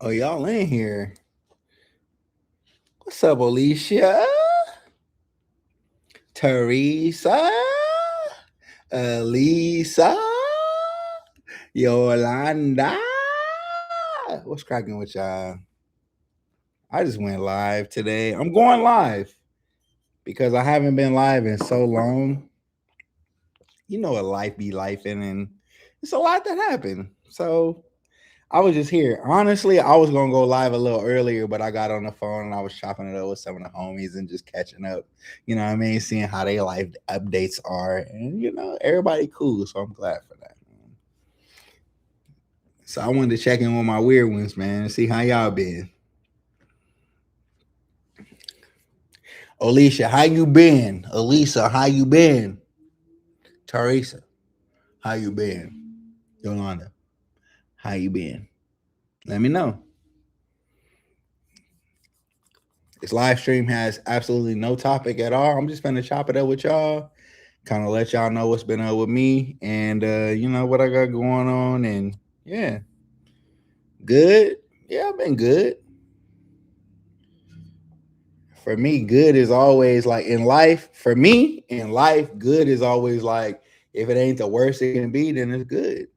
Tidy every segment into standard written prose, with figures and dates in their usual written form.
Oh, y'all in here. What's up, Alicia? Teresa? Elisa? Yolanda? What's cracking with y'all? I just went live today. I'm going live because I haven't been live in so long. You know what life be life in, and it's a lot that happened. So I was just here. Honestly, I was gonna go live a little earlier, but I got on the phone and I was chopping it up with some of the homies and just catching up. You know what I mean? Seeing how they life updates are, and everybody cool. So I'm glad for that. So I wanted to check in with my weird ones, man, and see how y'all been. Alicia, how you been? Elisa, how you been? Teresa, how you been? Yolanda, how you been? Let me know. This live stream has absolutely no topic at all. I'm just gonna chop it up with y'all, kind of let y'all know what's been up with me and what I got going on. And yeah, good. Yeah, I've been good. For me, good is always like in life. For me, in life, good is always like if it ain't the worst it can be, then it's good.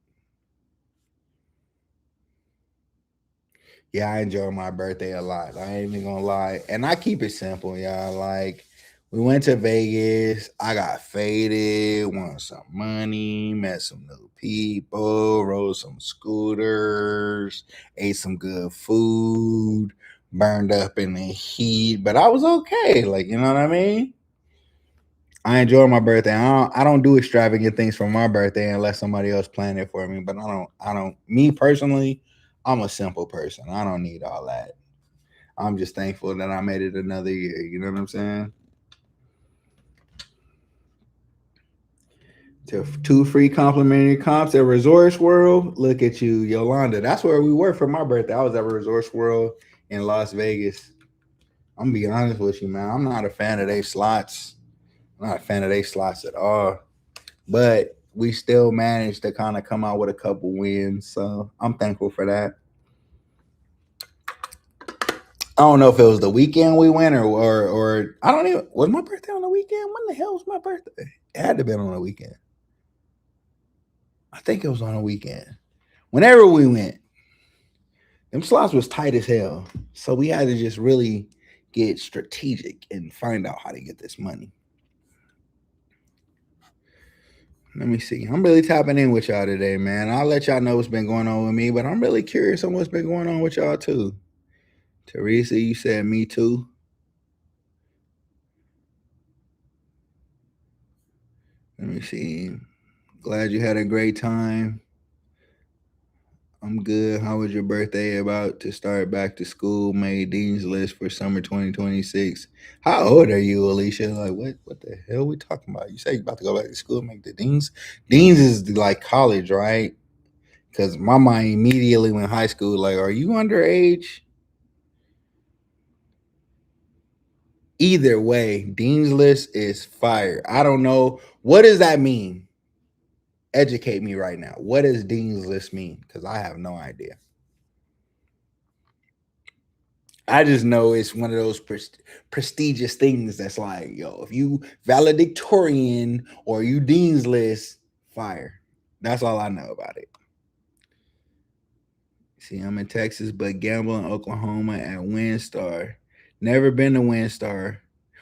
Yeah, I enjoy my birthday a lot. I ain't even gonna lie. And I keep it simple, y'all. Like, we went to Vegas. I got faded, won some money, met some new people, rode some scooters, ate some good food, burned up in the heat, but I was okay. Like, you know what I mean? I enjoy my birthday. I don't do extravagant things for my birthday unless somebody else planned it for me. But I don't me personally, I'm a simple person. I don't need all that. I'm just thankful that I made it another year. You know what I'm saying? To two free complimentary comps at Resorts World. Look at you, Yolanda. That's where we were for my birthday. I was at Resorts World in Las Vegas. I'm gonna be honest with you, man. I'm not a fan of their slots. I'm not a fan of their slots at all. But we still managed to kind of come out with a couple wins. So I'm thankful for that. I don't know if it was the weekend we went or I don't even was my birthday on the weekend? When the hell was my birthday? It had to have been on the weekend. I think it was on the weekend. Whenever we went, them slots was tight as hell. So we had to just really get strategic and find out how to get this money. Let me see. I'm really tapping in with y'all today, man. I'll let y'all know what's been going on with me, but I'm really curious on what's been going on with y'all too. Teresa, you said me too. Let me see. Glad you had a great time. I'm good. How was your birthday? About to start back to school. Made Dean's List for summer 2026. How old are you, Alicia? Like, what the hell we talking about? You say you about to go back to school, make the Dean's? Dean's is like college, right? Because my mind immediately went high school. Like, are you underage? Either way, Dean's List is fire. I don't know. What does that mean? Educate me right now. What does Dean's List mean? Because I have no idea. I just know it's one of those prestigious things that's like, yo, if you valedictorian or you Dean's List, fire. That's all I know about it. See, I'm in Texas, but gamble in Oklahoma at WinStar. Never been to WinStar.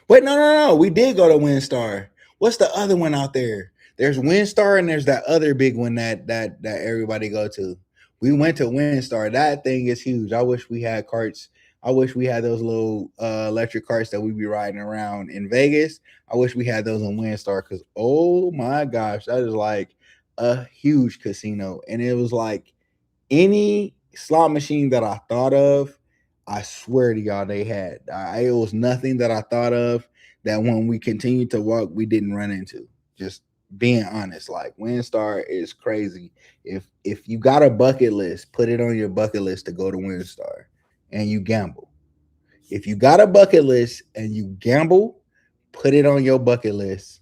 Wait, no. We did go to WinStar. What's the other one out there? There's WinStar and there's that other big one that everybody go to. We went to WinStar. That thing is huge. I wish we had carts. I wish we had those little electric carts that we be riding around in Vegas. I wish we had those in WinStar because oh my gosh, that is like a huge casino, and it was like any slot machine that I thought of, I swear to y'all, they had. It was nothing that I thought of that when we continued to walk, we didn't run into. Just being honest, like WinStar is crazy. If you got a bucket list, put it on your bucket list to go to WinStar, and you gamble. If you got a bucket list and you gamble, put it on your bucket list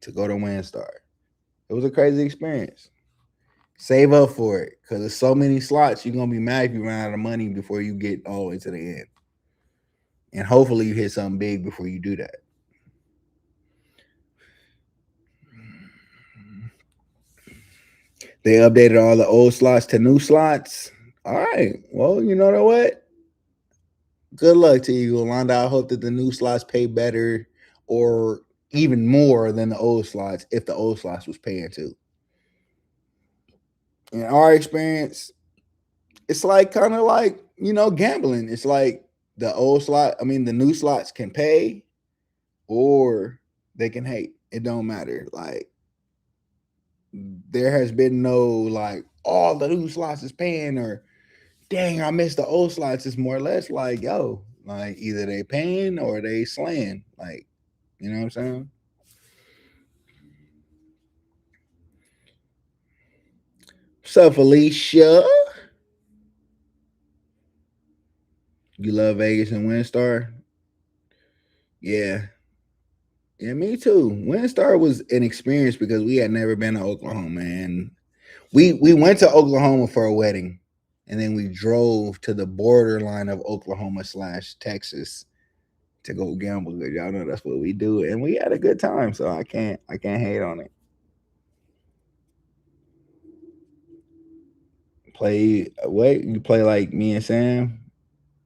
to go to WinStar. It was a crazy experience. Save up for it because there's so many slots. You're gonna be mad if you run out of money before you get all the way to the end. And hopefully you hit something big before you do that. They updated all the old slots to new slots. All right. Well, you know what? Good luck to you, Yolanda. I hope that the new slots pay better or even more than the old slots if the old slots was paying too. In our experience, it's like kind of like, gambling. It's like the new slots can pay or they can hate. It don't matter. Like there has been no like all the new slots is paying or dang, I missed the old slots. It's more or less like, yo, like either they paying or they slaying. Like, you know what I'm saying? What's up, Felicia? You love Vegas and WinStar? Yeah. Yeah, me too. WinStar was an experience because we had never been to Oklahoma, and we went to Oklahoma for a wedding, and then we drove to the borderline of Oklahoma/Texas to go gamble. Because y'all know that's what we do, and we had a good time. So I can't hate on it. Play what you play like me and Sam?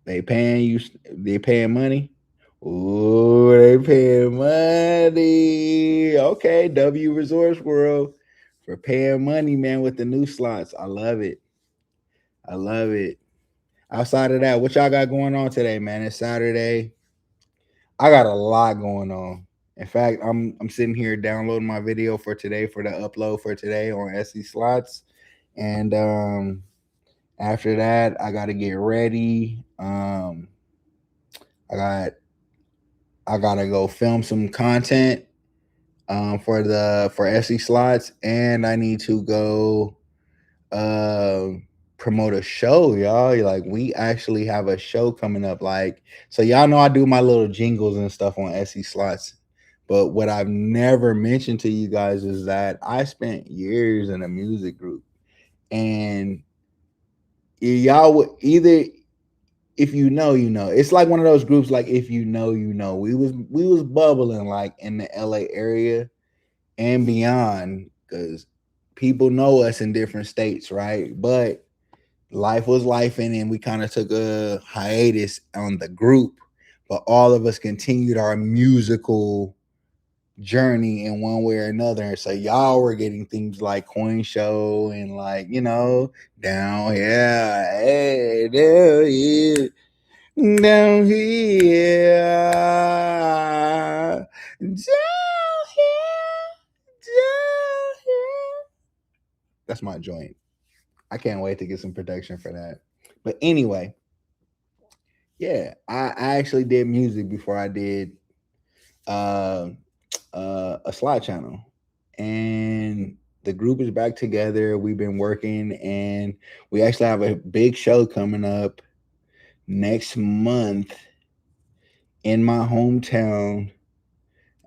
They paying you? They paying money? Ooh, they paying money. Okay, W Resorts World for paying money, man, with the new slots. I love it. I love it. Outside of that, what y'all got going on today, man? It's Saturday. I got a lot going on. In fact, I'm sitting here downloading my video for today for the upload for today on SC Slots, and after that, I got to get ready. I got I gotta go film some content for SE Slots, and I need to go uh, promote a show, y'all. Like we actually have a show coming up. Like so, y'all know I do my little jingles and stuff on SE Slots. But what I've never mentioned to you guys is that I spent years in a music group, and y'all would either if you know, you know. It's like one of those groups like if you know, you know. We was bubbling like in the LA area and beyond cuz people know us in different states, right? But life was life and we kind of took a hiatus on the group, but all of us continued our musical journey in one way or another. So y'all were getting things like Coin Show and like, down here, hey, down here. Down here, down here, down here. That's my joint. I can't wait to get some production for that. But anyway, yeah, I actually did music before I did uh, a slide channel, and the group is back together. We've been working, and we actually have a big show coming up next month in my hometown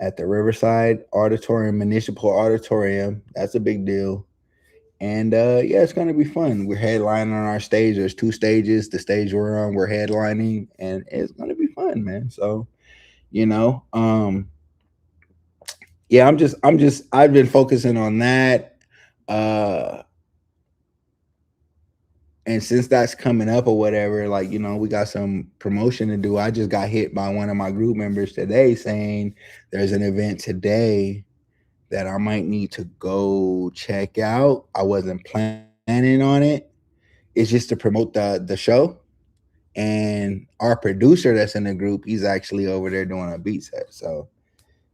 at the Riverside Auditorium, Municipal Auditorium. That's a big deal. And yeah, it's gonna be fun. We're headlining on our stage. There's two stages. The stage we're on, we're headlining, and it's gonna be fun, man. So, you know, yeah, I've been focusing on that. Uh and since that's coming up or whatever, like, we got some promotion to do. I just got hit by one of my group members today saying there's an event today that I might need to go check out. I wasn't planning on it. It's just to promote the show. And our producer that's in the group, he's actually over there doing a beat set. So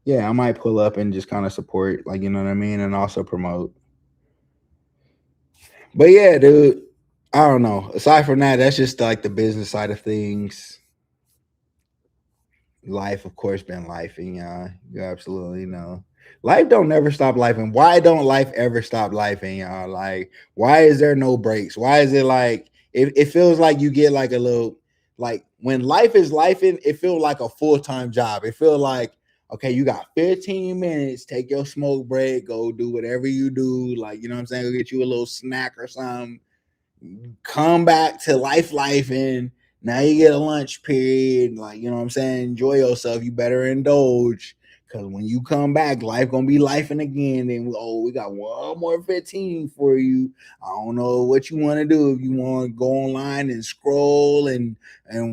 yeah, I might pull up and just kind of support, like, you know what I mean, and also promote. But yeah, dude, I don't know. Aside from that, that's just like the business side of things. Life, of course, been life, and y'all, you absolutely know. Life don't never stop life, and why don't life ever stop life, and y'all? Like, why is there no breaks? Why is it like it feels like you get like a little like when life is life, it feels like a full time job. It feels like Okay, you got 15 minutes. Take your smoke break. Go do whatever you do. Like, you know what I'm saying? Go get you a little snack or something. Come back to life, and now you get a lunch period. Like, you know what I'm saying? Enjoy yourself. You better indulge. Cause when you come back, life gonna be life and again. And we got one more 15 for you. I don't know what you want to do. If you want to go online and scroll and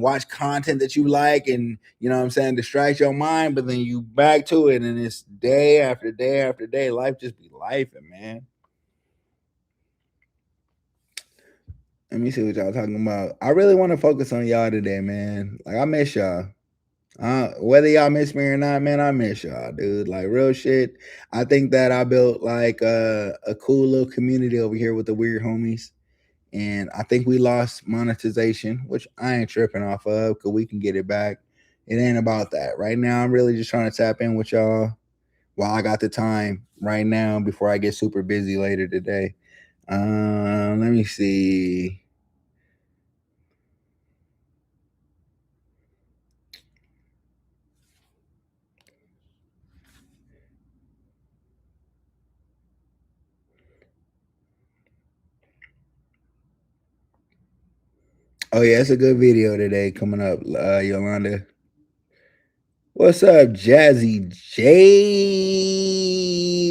watch content that you like, and you know what I'm saying, distract your mind, but then you back to it, and it's day after day after day. Life just be life, man. Let me see what y'all talking about. I really want to focus on y'all today, man. Like, I miss y'all. Whether y'all miss me or not, man, I miss y'all, dude. Like, real shit. I think that I built like a cool little community over here with the weird homies. And I think we lost monetization, which I ain't tripping off of because we can get it back. It ain't about that. Right now, I'm really just trying to tap in with y'all while I got the time right now before I get super busy later today. Let me see. Oh yeah, it's a good video today coming up, Yolanda. What's up, Jazzy J?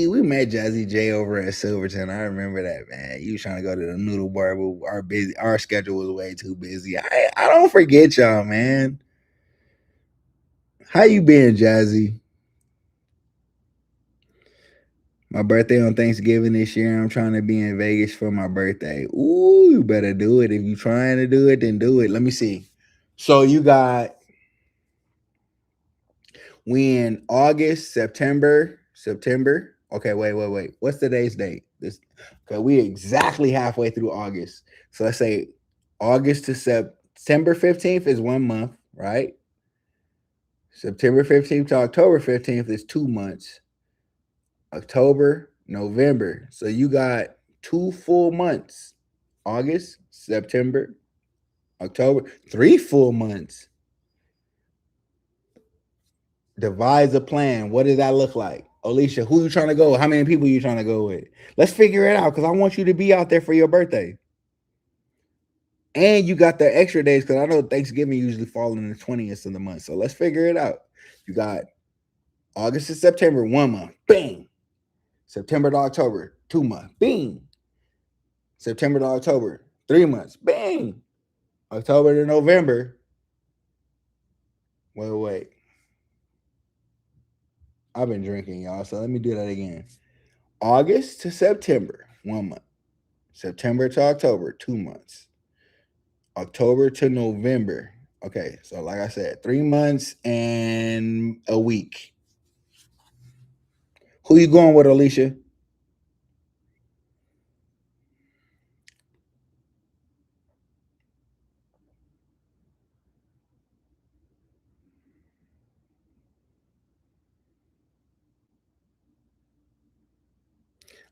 We met Jazzy J over at Silverton. I remember that, man. You was trying to go to the noodle bar, but our schedule was way too busy. I don't forget y'all, man. How you been, Jazzy? My birthday on Thanksgiving this year. I'm trying to be in Vegas for my birthday. Ooh, you better do it. If you trying to do it, then do it. Let me see. So you got we in August, September. Okay, wait. What's today's date? This okay, we exactly halfway through August. So let's say August to September 15th is 1 month, right? September 15th to October 15th is 2 months. October, November. So you got 2 full months. August, September, October, 3 full months. Devise a plan. What does that look like? Alicia, who you trying to go? How many people you trying to go with? Let's figure it out because I want you to be out there for your birthday. And you got the extra days because I know Thanksgiving usually falls in the 20th of the month. So let's figure it out. You got August to September, 1 month. Bing. September to October, 2 months. Bing. September to October, 3 months. Bing. October to November. Wait. I've been drinking, y'all. So let me do that again. August to September, 1 month. September to October, 2 months. October to November. Okay, so like I said, 3 months and a week. Who you going with, Alicia?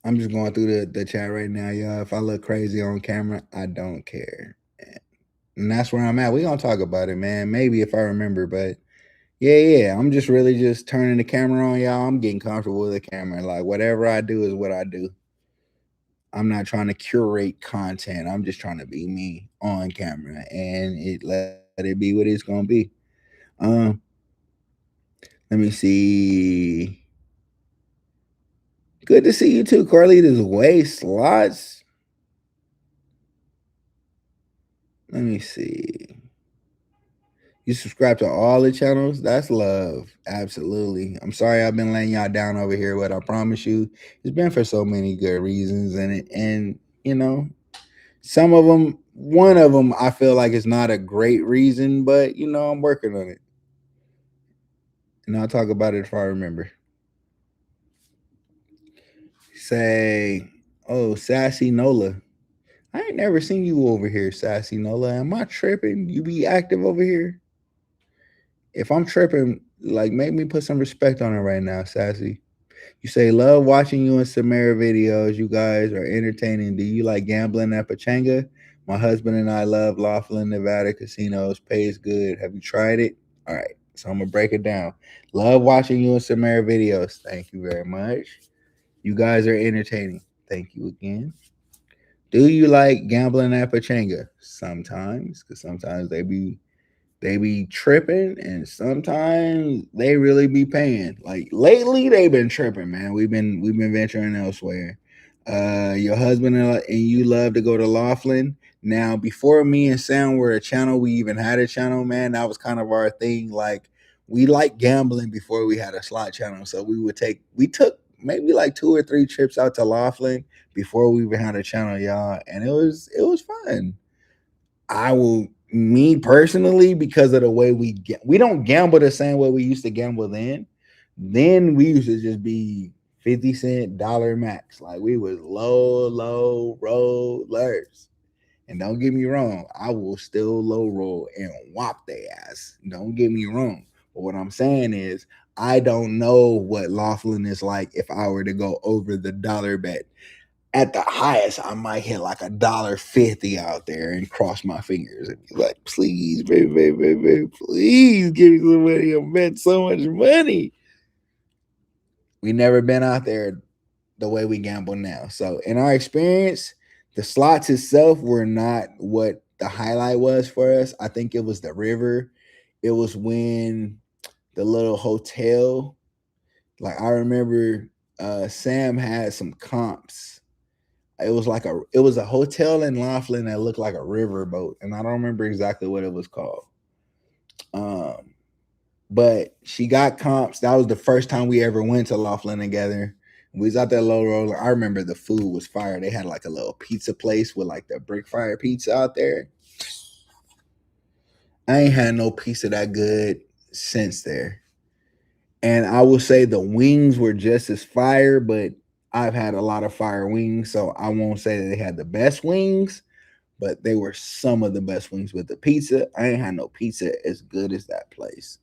I'm just going through the chat right now, y'all. If I look crazy on camera, I don't care. And that's where I'm at. We're gonna talk about it, man. Maybe if I remember, but yeah. I'm just really just turning the camera on, y'all. I'm getting comfortable with the camera. Like whatever I do is what I do. I'm not trying to curate content. I'm just trying to be me on camera and let it be what it's gonna be. Um, let me see. Good to see you too, Carlita's Waist Slots. Let me see. You subscribe to all the channels? That's love. Absolutely. I'm sorry I've been letting y'all down over here, but I promise you, it's been for so many good reasons. And you know, some of them, one of them, I feel like it's not a great reason, but you know, I'm working on it. And I'll talk about it if I remember. Say, oh, Sassy Nola. I ain't never seen you over here, Sassy Nola. Am I tripping? You be active over here? If I'm tripping, like make me put some respect on it right now, Sassy. You say love watching you and Samara videos. You guys are entertaining. Do you like gambling at Pachanga? My husband and I love Laughlin, Nevada casinos. Pays good. Have you tried it? All right. So I'm gonna break it down. Love watching you and Samara videos. Thank you very much. You guys are entertaining. Thank you again. Do you like gambling at Pachanga? Sometimes, because sometimes they be tripping, and sometimes they really be paying. Like lately, they've been tripping, man. We've been venturing elsewhere. Your husband and you love to go to Laughlin. Now, before me and Sam were a channel, we even had a channel, man. That was kind of our thing. Like we liked gambling before we had a slot channel, so we took maybe like 2 or 3 trips out to Laughlin before we even had a channel, y'all, and it was fun. I will, me personally, because of the way we don't gamble the same way we used to gamble then. Then we used to just be 50 cent dollar max. Like we was low rollers. And don't get me wrong, I will still low roll and whop their ass. Don't get me wrong. But what I'm saying is, I don't know what Laughlin is like if I were to go over the dollar bet. At the highest, I might hit like $1.50 out there and cross my fingers and be like, please, baby, please give me some money. I bet so much money. We never been out there the way we gamble now. So in our experience, the slots itself were not what the highlight was for us. I think it was the river. It was when the little hotel, like I remember Sam had some comps. It was a hotel in Laughlin that looked like a riverboat, and I don't remember exactly what it was called. Um, but she got comps. That was the first time we ever went to Laughlin together. We was out there low roller. I remember the food was fire. They had like a little pizza place with like the brick fire pizza out there. I ain't had no pizza that good since there. And I will say the wings were just as fire, but I've had a lot of fire wings, so I won't say that they had the best wings, but they were some of the best wings. With the pizza, I ain't had no pizza as good as that place.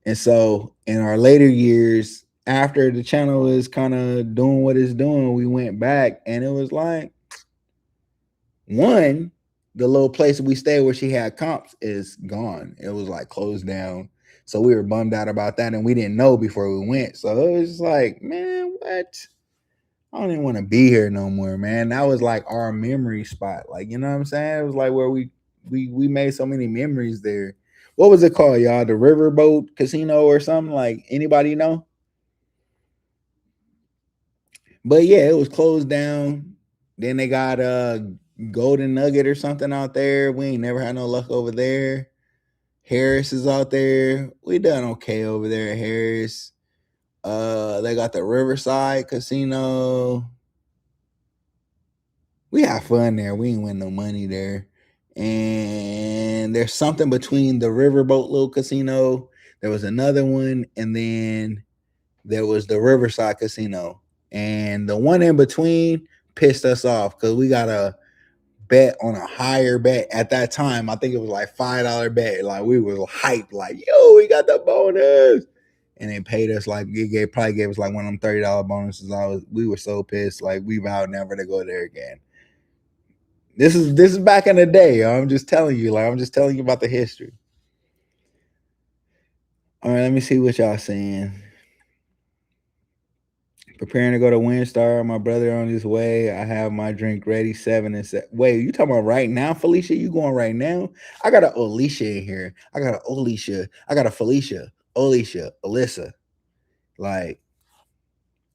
And so in our later years, after the channel is kind of doing what it's doing, we went back and it was like, one, the little place we stayed where she had comps is gone. It was like closed down. So we were bummed out about that, and we didn't know before we went. So it was like, man, what? I don't even want to be here no more, man. That was like our memory spot. Like, you know what I'm saying? It was like where we made so many memories there. What was it called, y'all? The Riverboat Casino or something? Like anybody know? But yeah, it was closed down. Then they got Golden Nugget or something out there. We ain't never had no luck over there. Harris is out there. We done okay over there at Harris. They got the Riverside Casino. We had fun there. We ain't win no money there. And there's something between the Riverboat little casino. There was another one, and then there was the Riverside Casino. And the one in between pissed us off because we got a bet on a higher bet at that time. I think it was like $5 bet. Like we were hyped, like, yo, we got the bonus. And they paid us like probably gave us like one of them $30 bonuses. We were so pissed, like we vowed never to go there again. This is back in the day. I'm just telling you, like I'm just telling you about the history. All right, let me see what y'all saying. Preparing to go to Windstar. My brother on his way. I have my drink ready. 7 and 7. Wait, you talking about right now, Felicia? You going right now? I got a Alicia in here. I got a Alicia. I got a Felicia. Alicia. Alyssa. Like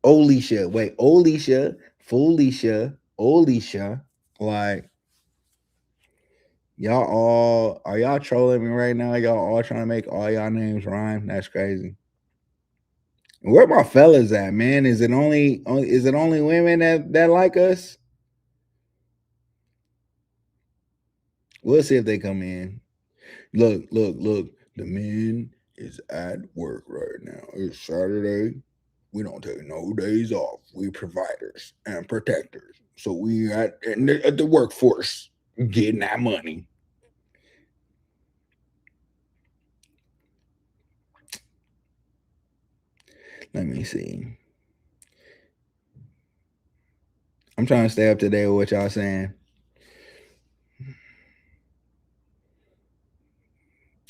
Alicia. Wait, Alicia. Felicia. Alicia. Like y'all all are y'all trolling me right now? Y'all all trying to make all y'all names rhyme? That's crazy. Where my fellas at, man? Is it only women that like us? We'll see if they come in. Look. The men is at work right now. It's Saturday. We don't take no days off. We providers and protectors. So we at the workforce getting that money. Let me see. I'm trying to stay up to date with what y'all saying.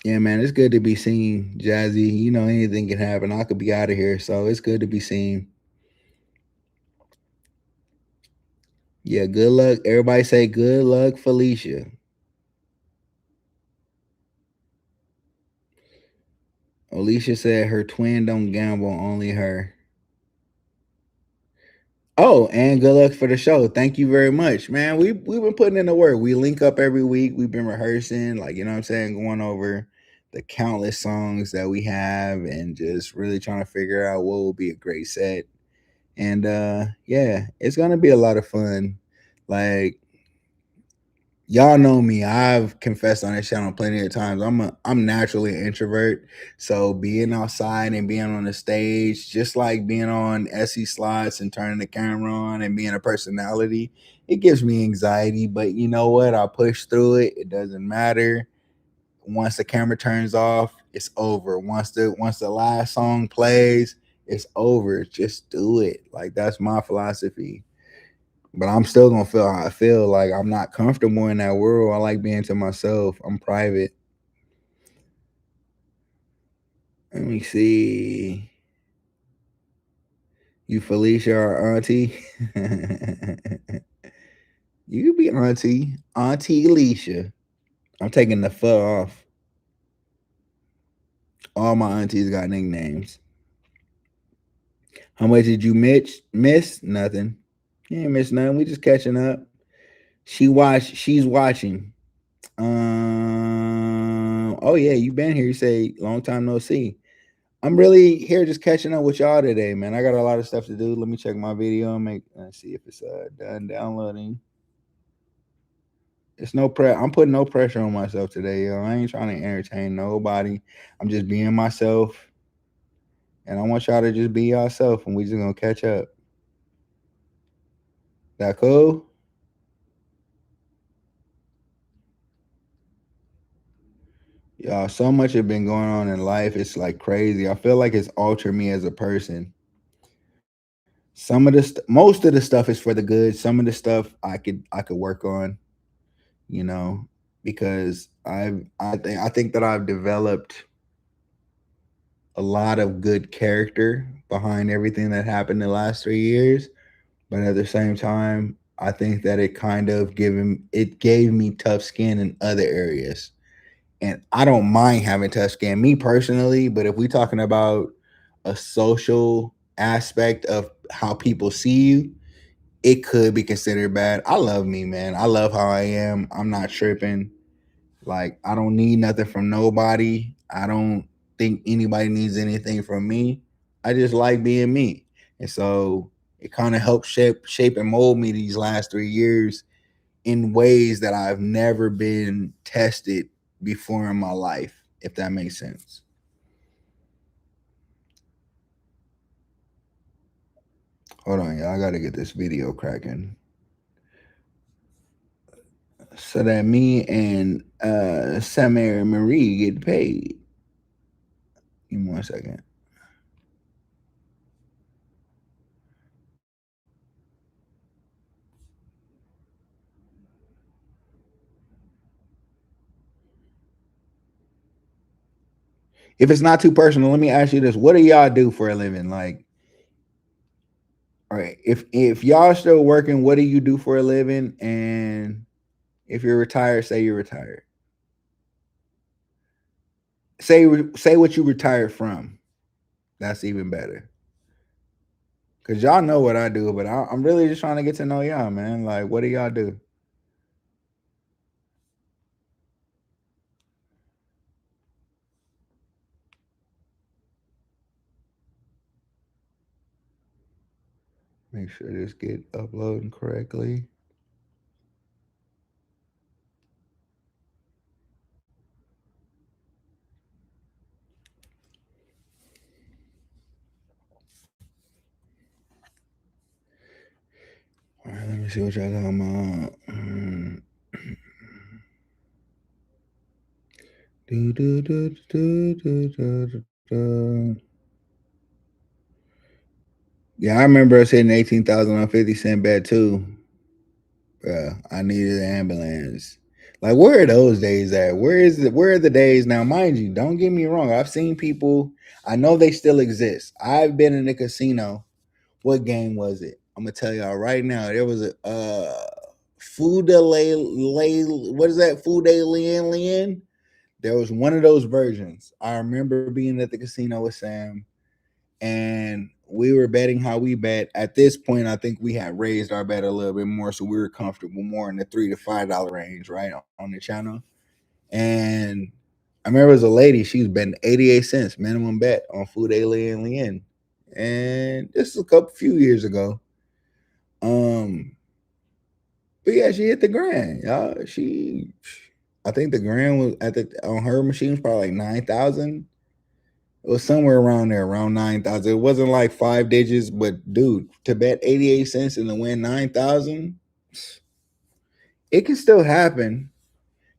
Yeah, man, it's good to be seen, Jazzy. You know, anything can happen. I could be out of here, so it's good to be seen. Yeah, good luck. Everybody say good luck, Felicia. Alicia said her twin don't gamble, only her. Oh, and good luck for the show. Thank you very much, man. We've been putting in the work. We link up every week. We've been rehearsing, like you know what I'm saying, going over the countless songs that we have and just really trying to figure out what will be a great set. And yeah, it's gonna be a lot of fun. Like y'all know me. I've confessed on this channel plenty of times. I'm naturally an introvert. So being outside and being on the stage, just like being on SE slots and turning the camera on and being a personality, it gives me anxiety. But you know what? I push through it. It doesn't matter. Once the camera turns off, it's over. Once the last song plays, it's over. Just do it. Like that's my philosophy. But I'm still gonna feel how I feel. Like I'm not comfortable in that world. I like being to myself. I'm private. Let me see. You Felicia or Auntie? You could be Auntie. Auntie Alicia. I'm taking the fuck off. All my aunties got nicknames. How much did you miss? Nothing. You ain't miss nothing. We just catching up. She's watching. Oh yeah, you been here. You say long time no see. I'm really here just catching up with y'all today, man. I got a lot of stuff to do. Let me check my video and see if it's done downloading. It's no I'm putting no pressure on myself today, yo. I ain't trying to entertain nobody. I'm just being myself. And I want y'all to just be yourself and we just gonna catch up. That cool? Y'all, so much has been going on in life. It's like crazy. I feel like it's altered me as a person. Some of the most of the stuff is for the good. Some of the stuff I could work on, you know, because I think that I've developed a lot of good character behind everything that happened the last 3 years. But at the same time, I think that it gave me tough skin in other areas. And I don't mind having tough skin, me personally, but if we're talking about a social aspect of how people see you, it could be considered bad. I love me, man. I love how I am. I'm not tripping. Like, I don't need nothing from nobody. I don't think anybody needs anything from me. I just like being me. And so it kind of helped shape and mold me these last 3 years in ways that I've never been tested before in my life, if that makes sense. Hold on, y'all. I gotta get this video cracking so that me and Samir Marie get paid. Give me 1 second. If it's not too personal, let me ask you this: what do y'all do for a living? Like, all right, if y'all still working, what do you do for a living? And if you're retired, say you're retired. Say what you retired from. That's even better. Cause y'all know what I do, but I'm really just trying to get to know y'all, man. Like, what do y'all do? Make sure this get uploading correctly. All right, let me see what y'all talking about. Do, do, do, do, do, do, do. Yeah, I remember us hitting 18,000 on 50 Cent bet too. I needed an ambulance. Like, where are those days at? Where are the days now? Mind you, don't get me wrong. I've seen people, I know they still exist. I've been in a casino. What game was it? I'm gonna tell y'all right now. There was a Food de lay what is that? Food de Lien. There was one of those versions. I remember being at the casino with Sam, and we were betting how we bet. At this point, I think we had raised our bet a little bit more, so we were comfortable more in the $3 to $5 range, right, on the channel. And I remember it was a lady. She was betting 88 cents minimum bet on Food Lien, and this is a few years ago. But yeah, she hit the grand. Y'all, I think the grand was on her machine was probably like 9,000. It was somewhere around there, around 9,000. It wasn't like 5 digits, but dude, to bet 88 cents and to win 9,000, it can still happen.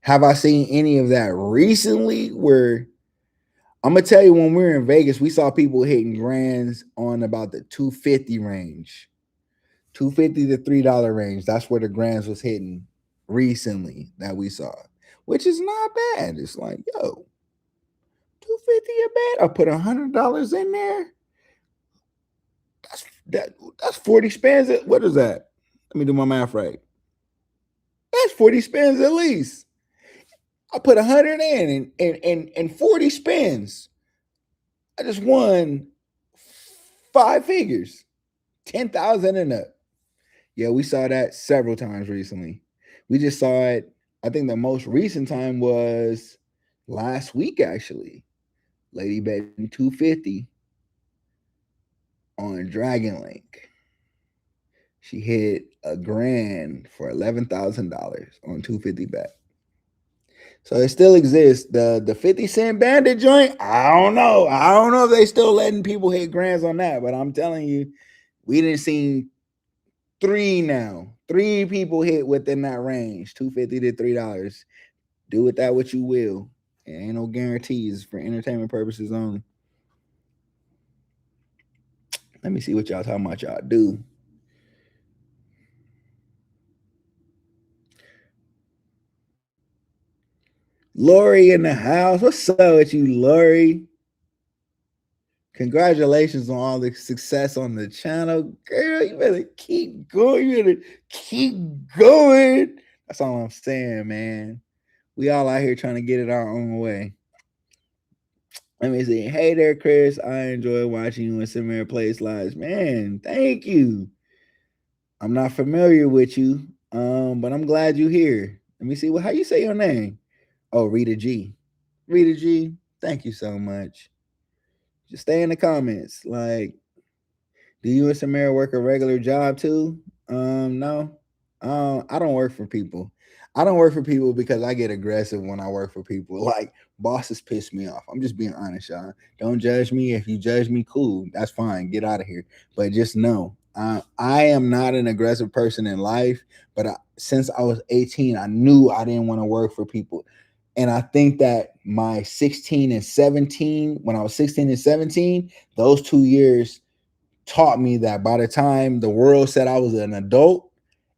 Have I seen any of that recently? Where I'm gonna tell you, when we were in Vegas, we saw people hitting grands on about the 250 range, 250 to $3 range. That's where the grands was hitting recently that we saw, which is not bad. It's like, yo, 250 a bet. I put $100 in there. That's 40 spins. What is that? Let me do my math right. That's 40 spins at least. I put 100 in and 40 spins. I just won 5 figures, 10,000 and up. Yeah, we saw that several times recently. We just saw it. I think the most recent time was last week, actually. Lady betting 250 on Dragon Link. She hit a grand for $11,000 on 250 bet. So it still exists. The 50 Cent Bandit joint, I don't know. I don't know if they still letting people hit grands on that, but I'm telling you, we didn't see three people hit within that range, 250 to $3. Do with that what you will. It ain't no guarantees, for entertainment purposes only. Let me see what y'all talking about. Y'all do. Lori in the house. What's up with you, Lori? Congratulations on all the success on the channel. Girl, you better keep going. You better keep going. That's all I'm saying, man. We all out here trying to get it our own way. Let me see. Hey there, Chris. I enjoy watching you and Samir play slides. Man, thank you. I'm not familiar with you, but I'm glad you're here. Let me see. Well, how you say your name? Oh, Rita G. Rita G, thank you so much. Just stay in the comments. Like, do you and Samara work a regular job too? No. I don't work for people. I don't work for people because I get aggressive when I work for people. Like, bosses piss me off. I'm just being honest, y'all. Don't judge me. If you judge me, cool. That's fine. Get out of here. But just know, I am not an aggressive person in life. But since I was 18, I knew I didn't want to work for people. And I think that my 16 and 17, when I was 16 and 17, those 2 years taught me that by the time the world said I was an adult,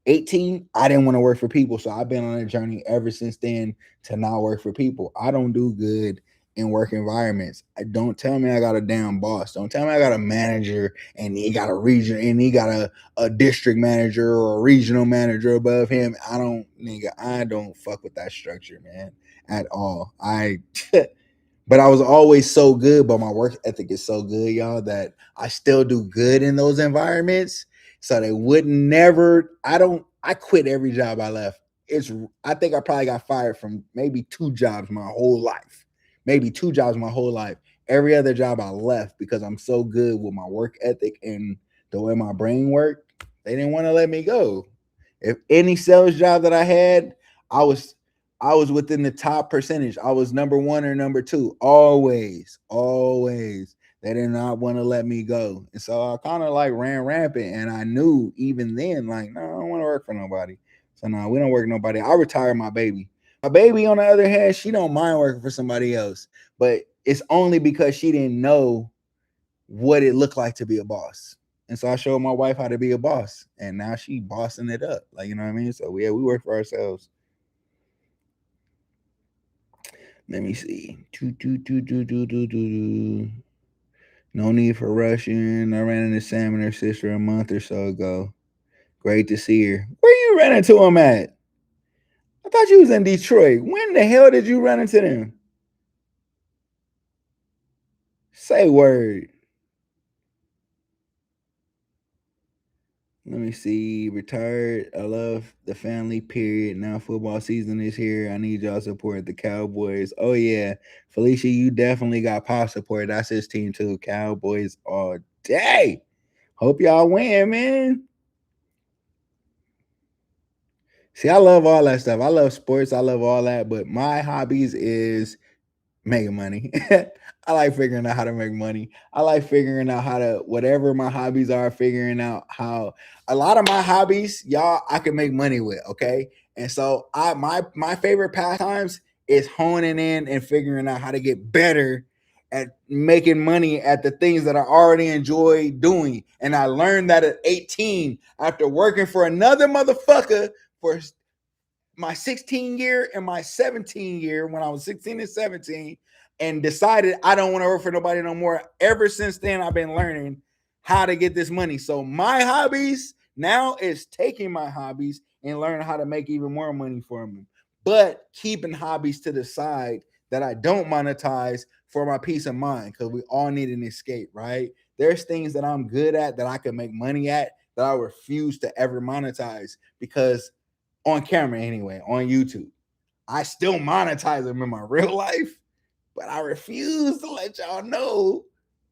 18, I didn't want to work for people. So I've been on a journey ever since then to not work for people. I don't do good in work environments. Don't tell me I got a damn boss. Don't tell me I got a manager and he got a region and he got a district manager or a regional manager above him. I don't fuck with that structure, man, at all. But I was always so good, but my work ethic is so good, y'all, that I still do good in those environments. So they would never, I quit every job I left. I think I probably got fired from maybe 2 jobs my whole life. Maybe 2 jobs my whole life. Every other job I left because I'm so good with my work ethic and the way my brain worked. They didn't want to let me go. If any sales job that I had, I was I was within the top percentage. I was number one or number two. Always, always. They did not want to let me go. And so I kind of like ran rampant. And I knew even then, like, no, I don't want to work for nobody. So no, we don't work nobody. I retired my baby. My baby, on the other hand, she don't mind working for somebody else. But it's only because she didn't know what it looked like to be a boss. And so I showed my wife how to be a boss. And now she bossing it up. Like, you know what I mean? So yeah, we work for ourselves. Let me see. No need for rushing. I ran into Sam and her sister a month or so ago. Great to see her. Where you ran into them at? I thought you was in Detroit. When the hell did you run into them? Say word. Let me see. Retired. I love the family, period. Now football season is here. I need y'all support the Cowboys. Oh, yeah. Felicia, you definitely got pop support. That's his team, too. Cowboys all day. Hope y'all win, man. See, I love all that stuff. I love sports. I love all that. But my hobbies is making money. I like figuring out how to make money. I like figuring out how to, whatever my hobbies are, figuring out how a lot of my hobbies, y'all, I can make money with. Okay. And so my favorite pastimes is honing in and figuring out how to get better at making money at the things that I already enjoy doing. And I learned that at 18 after working for another motherfucker for my 16 year and my 17 year when I was 16 and 17 and decided I don't want to work for nobody no more. Ever since then, I've been learning how to get this money. So my hobbies now is taking my hobbies and learning how to make even more money for them, but keeping hobbies to the side that I don't monetize for my peace of mind, because we all need an escape, right? There's things that I'm good at that I can make money at that I refuse to ever monetize because on camera anyway, on YouTube. I still monetize them in my real life, but I refuse to let y'all know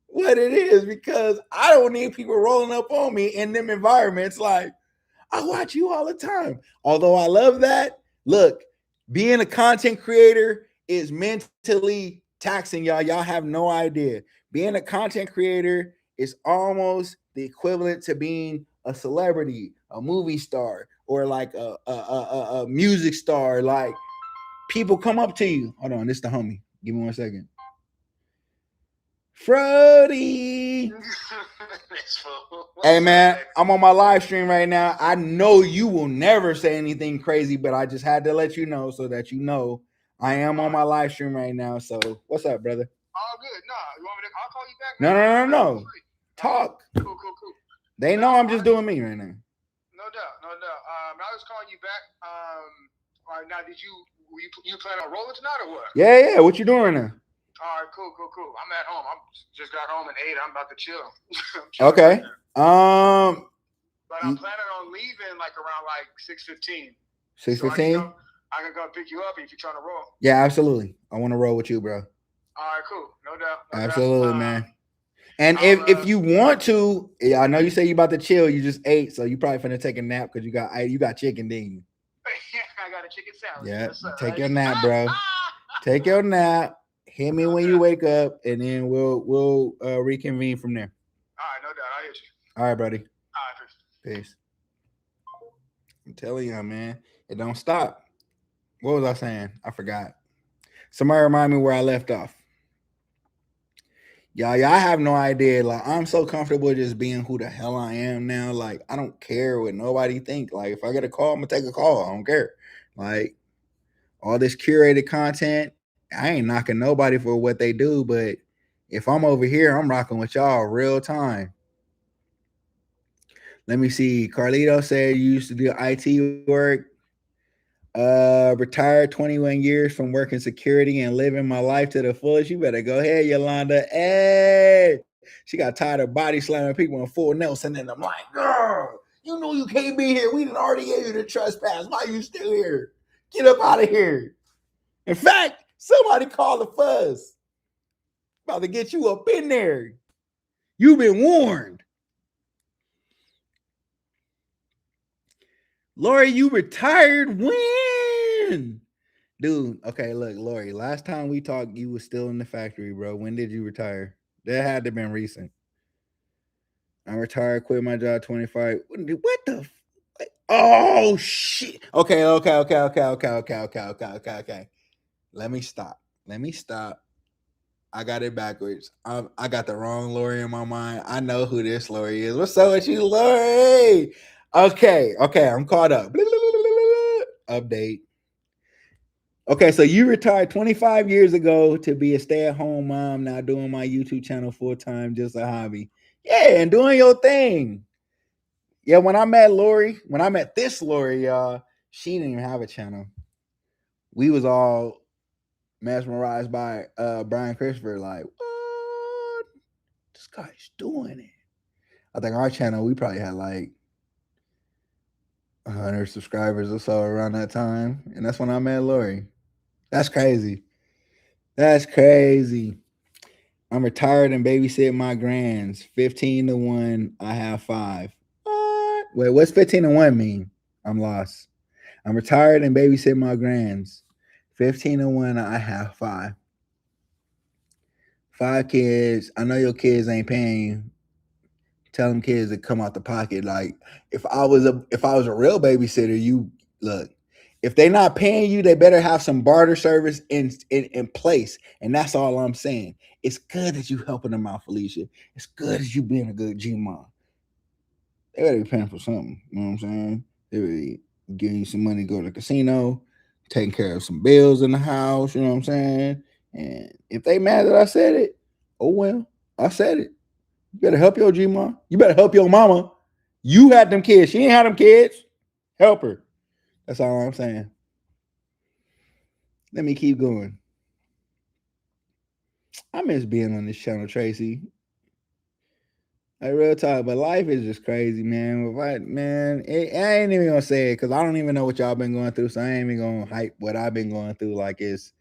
what it is because I don't need people rolling up on me in them environments like, I watch you all the time. Although I love that, look, being a content creator is mentally taxing, y'all. Y'all have no idea. Being a content creator is almost the equivalent to being a celebrity, a movie star, or like a music star. Like people come up to you. Hold on, this is the homie. Give me 1 second. Frody. Hey man, I'm on my live stream right now. I know you will never say anything crazy, but I just had to let you know so that you know I am on my live stream right now. So what's up, brother? All good. No, you want me to? I'll call you back. No. Talk. Cool. They know I'm just doing me right now. No doubt. I was calling you back. All right, now did you plan on rolling tonight or what? Yeah. What you doing now? All right, cool. I'm at home. I'm just got home and ate. I'm about to chill. Okay. Right, but I'm planning on leaving like around like 6:15. 6:15. So I can come pick you up if you're trying to roll. Yeah, absolutely. I want to roll with you, bro. All right, cool. No doubt. Absolutely, man. And if you want to, I know you say you about to chill. You just ate, so you probably finna take a nap because you got chicken, didn't you? I got a chicken sandwich. Yeah, yes, sir, take your nap, bro. Take your nap. Hit me when you wake up, and then we'll reconvene from there. All right, no doubt. I hit you. All right, buddy. All right, peace. I'm telling you, man, it don't stop. What was I saying? I forgot. Somebody remind me where I left off. Y'all have no idea. Like, I'm so comfortable just being who the hell I am now. Like, I don't care what nobody think. Like, if I get a call, I'm gonna take a call. I don't care. Like, all this curated content, I ain't knocking nobody for what they do, but if I'm over here, I'm rocking with y'all real time. Let me see. Carlito said you used to do IT work. Retired 21 years from working security and living my life to the fullest. You better go ahead, Yolanda. Hey, she got tired of body slamming people in full Nelson, and I'm like, girl, you know you can't be here. We didn't already gave you the trespass. Why are you still here? Get up out of here. In fact, somebody call the fuzz. About to get you up in there. You've been warned. Lori, you retired when? Dude, okay, look, Lori, last time we talked, you was still in the factory, bro. When did you retire? That had to have been recent. I retired, quit my job 25. What the? Oh, shit. Okay. Let me stop. I got it backwards. I got the wrong Lori in my mind. I know who this Lori is. What's up with you, Lori? Okay, I'm caught up. Update. Okay, so you retired 25 years ago to be a stay-at-home mom, now doing my YouTube channel full-time, just a hobby. Yeah, and doing your thing. Yeah, when I met this Lori, y'all, she didn't even have a channel. We was all mesmerized by Brian Christopher, like, what? This guy's doing it. I think our channel, we probably had like 100 subscribers or so around that time. And that's when I met Lori. That's crazy. That's crazy. I'm retired and babysitting my grands. 15-1. I have 5. What? Wait, what's 15-1 mean? I'm lost. I'm retired and babysitting my grands. 15-1. I have 5. 5 kids. I know your kids ain't paying. Tell them kids to come out the pocket. Like if I was a real babysitter, you look. If they're not paying you, they better have some barter service in place. And that's all I'm saying. It's good that you helping them out, Felicia. It's good that you being a good G mom. They better be paying for something. You know what I'm saying? They better be giving you some money to go to the casino, taking care of some bills in the house. You know what I'm saying? And if they mad that I said it, oh well, I said it. You better help your G mom. You better help your mama. You had them kids. She ain't had them kids. Help her. That's all I'm saying. Let me keep going. I miss being on this channel, Tracy. Like real talk, but life is just crazy, man. I ain't even gonna say it because I don't even know what y'all been going through. So I ain't even gonna hype what I've been going through like it's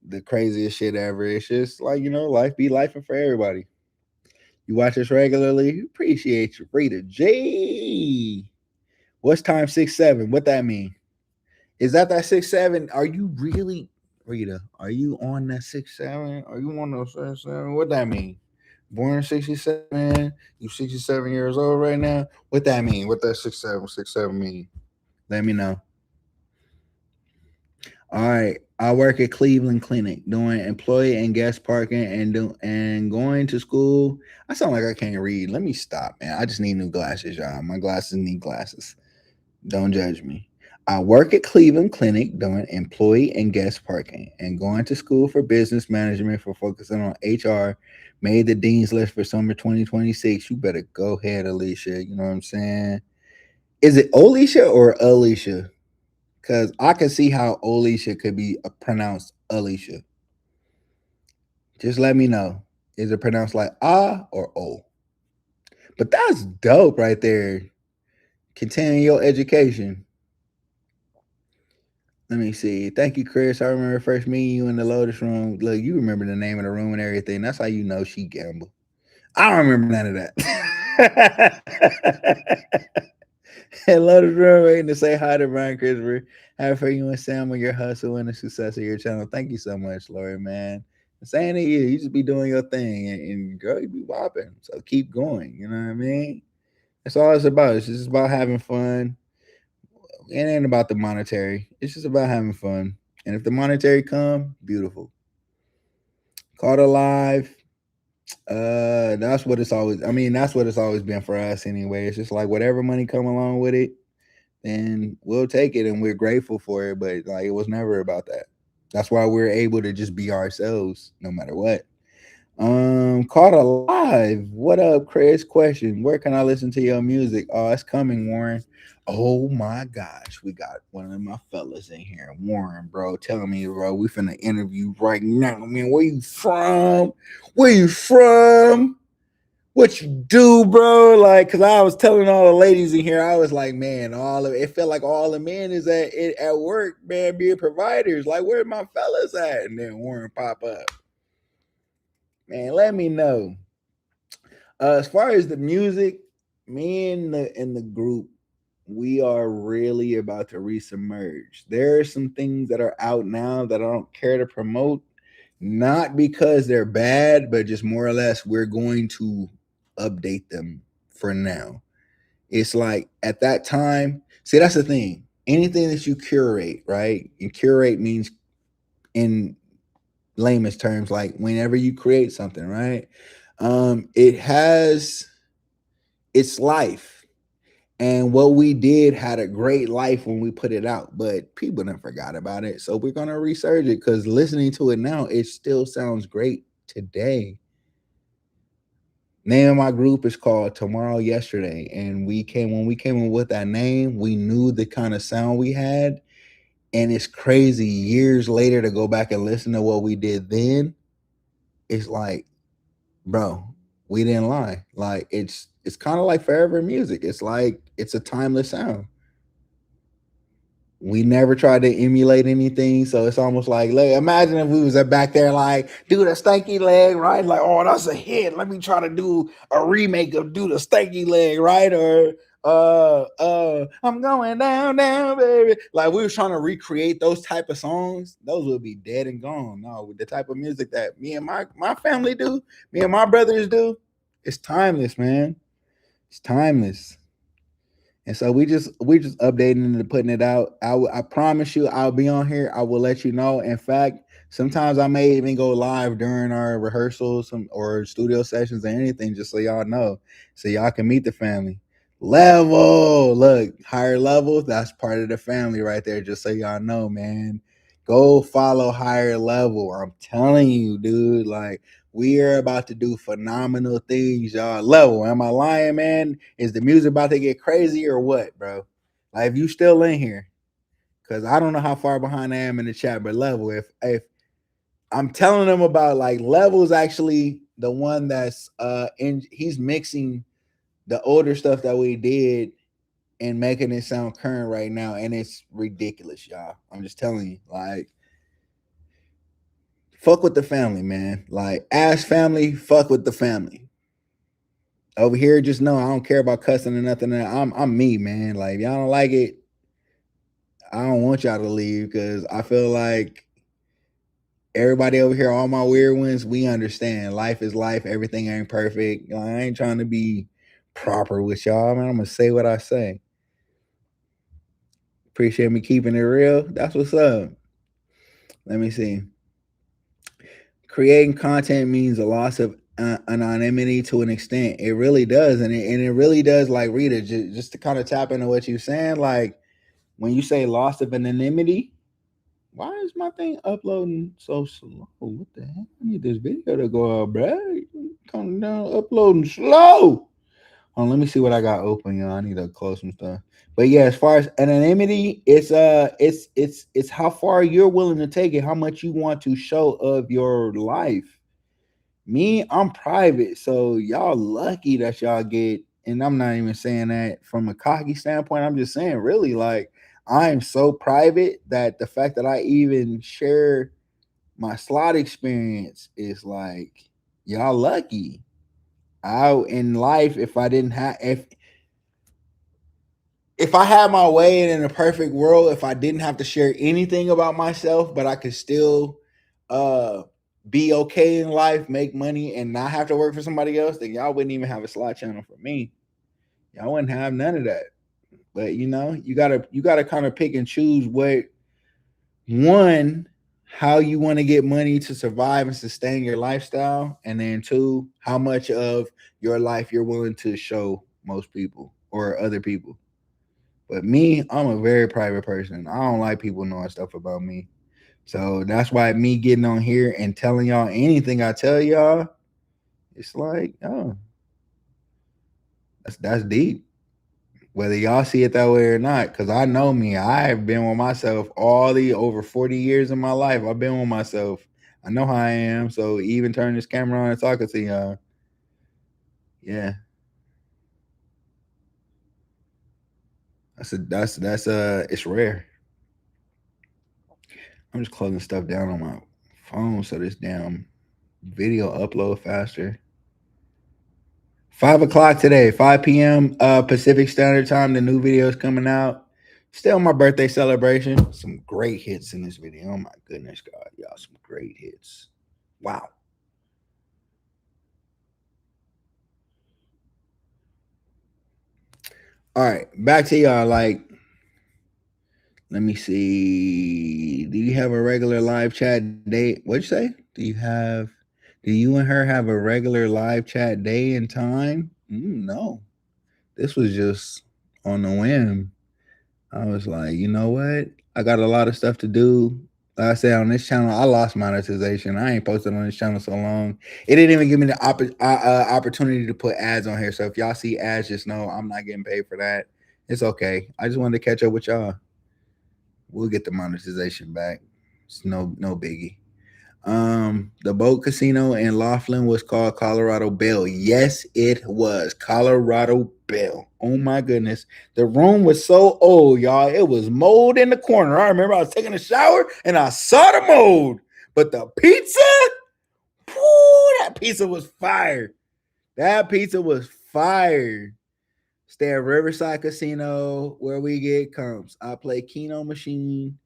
the craziest shit ever. It's just like, life be life for everybody. You watch us regularly, appreciate you. Rita J. What's time 6-7? What that mean? Is that 6-7? Are you really, Rita? Are you on that 6-7? Are you on those 6-7? What that mean? Born in 67, you 67 years old right now. What that mean? What that 6-7 mean? Let me know. All right. I work at Cleveland Clinic doing employee and guest parking and going to school. I sound like I can't read. Let me stop, man. I just need new glasses, y'all. My glasses need glasses. Don't judge me. I work at Cleveland Clinic doing employee and guest parking and going to school for business management for focusing on HR. Made the dean's list for summer 2026. You better go ahead, Alicia. You know what I'm saying? Is it Alicia or Alicia? Because I can see how Alicia could be pronounced Alicia. Just let me know. Is it pronounced like ah or o? But that's dope right there. Continuing your education. Let me see. Thank you, Chris. I remember first meeting you in the Lotus room. Look, you remember the name of the room and everything. That's how you know she gambled. I don't remember none of that. Lotus room waiting to say hi to Brian Christopher. Happy for you and Sam on your hustle and the success of your channel. Thank you so much, Lori, man. I'm saying to you, you just be doing your thing and girl, you be whopping. So keep going. You know what I mean? That's all it's about. It's just about having fun. It ain't about the monetary. It's just about having fun. And if the monetary come, beautiful. Caught alive. That's what it's always. That's what it's always been for us anyway. It's just like whatever money come along with it, then we'll take it and we're grateful for it. But like it was never about that. That's why we're able to just be ourselves no matter what. Caught alive. What up, Chris? Question: where can I listen to your music? Oh, it's coming, Warren. Oh my gosh, we got one of my fellas in here, Warren, bro. Tell me, bro, we finna interview right now. Man, where you from? Where you from? What you do, bro? Like, cause I was telling all the ladies in here, I was like, man, it felt like all the men is at work, man, being providers. Like, where my fellas at? And then Warren pop up. Man, let me know. As far as the music, me and the group, we are really about to resubmerge. There are some things that are out now that I don't care to promote, not because they're bad, but just more or less we're going to update them for now. It's like at that time, see, that's the thing. Anything that you curate, right? And curate means in layman's terms, like whenever you create something, right? It has its life. And what we did had a great life when we put it out, but people done forgot about it. So we're gonna resurge it because listening to it now, it still sounds great today. Name of my group is called Tomorrow Yesterday. And when we came in with that name, we knew the kind of sound we had. And it's crazy years later to go back and listen to what we did then. It's like, bro, we didn't lie. Like it's kind of like forever music. It's like it's a timeless sound. We never tried to emulate anything, so it's almost like imagine if we was back there like do the stanky leg, right? Like, oh, that's a hit. Let me try to do a remake of do the stanky leg, right? Or I'm going down, down, baby. Like we was trying to recreate those type of songs, those would be dead and gone. No, with the type of music that me and my family do, me and my brothers do, it's timeless, man. It's timeless. And so we just updating and putting it out. I promise you I'll be on here. I will let you know. In fact, sometimes I may even go live during our rehearsals or studio sessions or anything, just so y'all know, so y'all can meet the family. Level, look, higher level. That's part of the family right there. Just so y'all know, man. Go follow higher level. I'm telling you, dude. Like we are about to do phenomenal things, y'all. Level, am I lying, man? Is the music about to get crazy or what, bro? Like, if you still in here, because I don't know how far behind I am in the chat, but Level, if I'm telling them about like Level's actually the one that's he's mixing the older stuff that we did and making it sound current right now, and it's ridiculous, y'all. I'm just telling you, like fuck with the family, man. Like, ass family, fuck with the family. Over here, just know I don't care about cussing or nothing. I'm me, man. Like, if y'all don't like it, I don't want y'all to leave because I feel like everybody over here, all my weird ones, we understand. Life is life. Everything ain't perfect. You know, I ain't trying to be proper with y'all, man. I'm gonna say what I say. Appreciate me keeping it real. That's what's up. Let me see. Creating content means a loss of anonymity to an extent. It really does, and it really does. Like Rita, just to kind of tap into what you're saying. Like when you say loss of anonymity, why is my thing uploading so slow? What the heck? I need this video to go up, bro. Coming down, uploading slow. Let me see what I got open, y'all. I need to close some stuff. But yeah, as far as anonymity, it's how far you're willing to take it, how much you want to show of your life. Me, I'm private, so y'all lucky that y'all get. And I'm not even saying that from a cocky standpoint. I'm just saying, really, like I'm so private that the fact that I even share my slot experience is like y'all lucky. Out in life, if I didn't have if I had my way and in a perfect world, if I didn't have to share anything about myself, but I could still uh be okay in life, make money, and not have to work for somebody else, then y'all wouldn't even have a slot channel for me. Y'all wouldn't have none of that. But you gotta kind of pick and choose what one, how you want to get money to survive and sustain your lifestyle, and then two, how much of your life you're willing to show most people or other people. But me, I'm a very private person. I don't like people knowing stuff about me. So that's why me getting on here and telling y'all anything I tell y'all, it's like, oh, that's deep. Whether y'all see it that way or not, because I know me, I've been with myself all the over 40 years of my life. I've been with myself. I know how I am. So even turn this camera on and talking to y'all, yeah, it's rare. I'm just closing stuff down on my phone so this damn video upload faster. 5 o'clock today, 5 p.m. Pacific Standard Time. The new video is coming out. Still my birthday celebration. Some great hits in this video. Oh my goodness, God, y'all, some great hits. Wow. All right, back to y'all. Like, let me see. Do you have a regular live chat date? What'd you say? Do you and her have a regular live chat day and time? No. This was just on the whim. I was like, you know what? I got a lot of stuff to do. Like I said, on this channel, I lost monetization. I ain't posted on this channel so long. It didn't even give me the opportunity to put ads on here. So if y'all see ads, just know I'm not getting paid for that. It's okay. I just wanted to catch up with y'all. We'll get the monetization back. It's no biggie. The boat casino in Laughlin was called Colorado Belle. Yes, it was Colorado Belle. Oh my goodness. The room was so old, y'all. It was mold in the corner. I remember I was taking a shower and I saw the mold. But the pizza, whoo, that pizza was fire. That pizza was fire. Stay at Riverside Casino where we get comps. I play Keno Machine.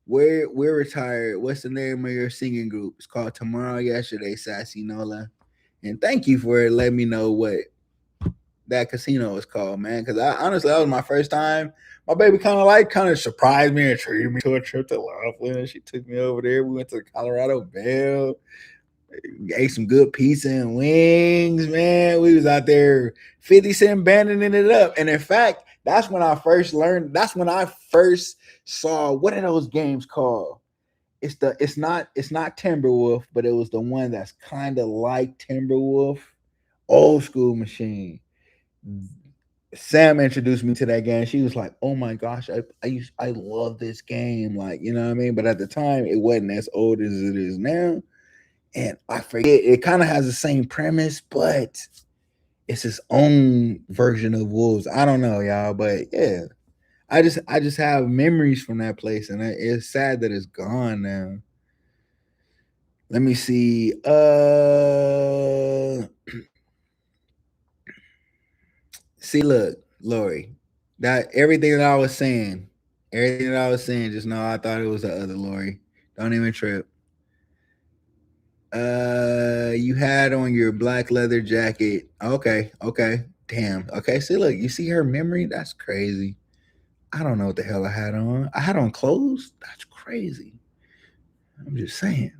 We're retired. What's the name of your singing group? It's called Tomorrow Yesterday, Sassy Nola. And thank you for letting me know what that casino is called, man. Because I honestly, that was my first time. My baby kind of surprised me and treated me to a trip to Laughlin. She took me over there. We went to Colorado Belle, ate some good pizza and wings, man. We was out there 50 Cent banding it up. And in fact, that's when I first saw, what are those games called? It's not Timberwolf, but it was the one that's kind of like Timberwolf, old school machine. Sam introduced me to that game. She was like, "Oh my gosh, I love this game." Like, you know what I mean? But at the time, it wasn't as old as it is now. And I forget, it kind of has the same premise, but it's its own version of Wolves. I don't know, y'all, but yeah. I just have memories from that place, and it's sad that it's gone now. Let me see. See, look, Lori, that everything that I was saying, just know I thought it was the other Lori. Don't even trip. You had on your black leather jacket. Okay. Damn. Okay, see, look, you see her memory? That's crazy. I don't know what the hell I had on. I had on clothes? That's crazy. I'm just saying.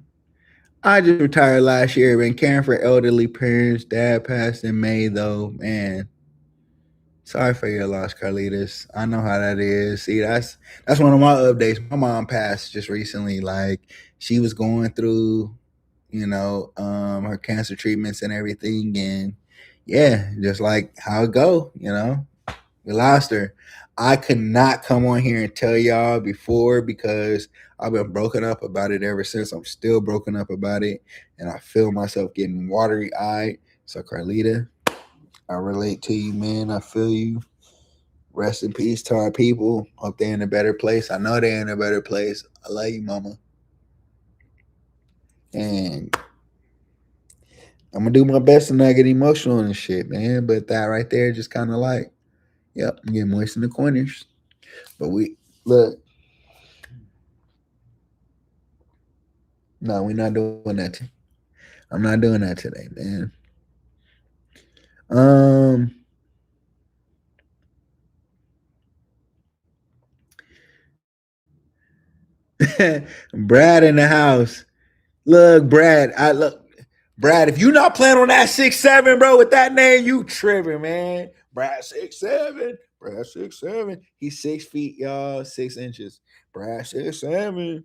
I just retired last year. Been caring for elderly parents. Dad passed in May, though. Man, sorry for your loss, Carlitos. I know how that is. See, that's one of my updates. My mom passed just recently. Like, she was going through, her cancer treatments and everything, and yeah, just like how it go. We lost her. I could not come on here and tell y'all before because I've been broken up about it ever since. I'm still broken up about it, and I feel myself getting watery eyed. So, Carlita, I relate to you, man. I feel you. Rest in peace to our people. Hope they're in a better place. I know they're in a better place. I love you, mama. And I'm gonna do my best to not get emotional and shit, man. But that right there, just kind of like, yep, I'm getting moist in the corners. But we look. No, we're not doing that. I'm not doing that today, man. Brad in the house. Look, Brad. Brad. If you not playing on that 6'7", bro, with that name, you tripping, man. Brad 6'7". Brad 6'7". He's 6 feet, y'all, 6 inches. Brad 6'7".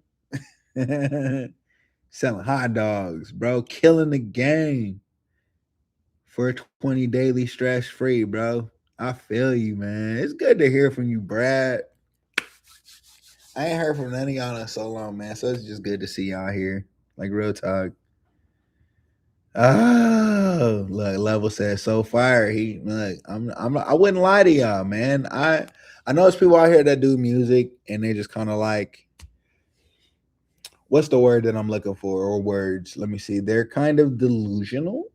Selling hot dogs, bro. Killing the game. 420 daily stress free, bro. I feel you, man. It's good to hear from you, Brad. I ain't heard from none of y'all in so long, man. So it's just good to see y'all here. Like, real talk. Oh, look, Level says so fire. I wouldn't lie to y'all, man. I know there's people out here that do music and they just kind of like, what's the word that I'm looking for, or words? Let me see. They're kind of delusional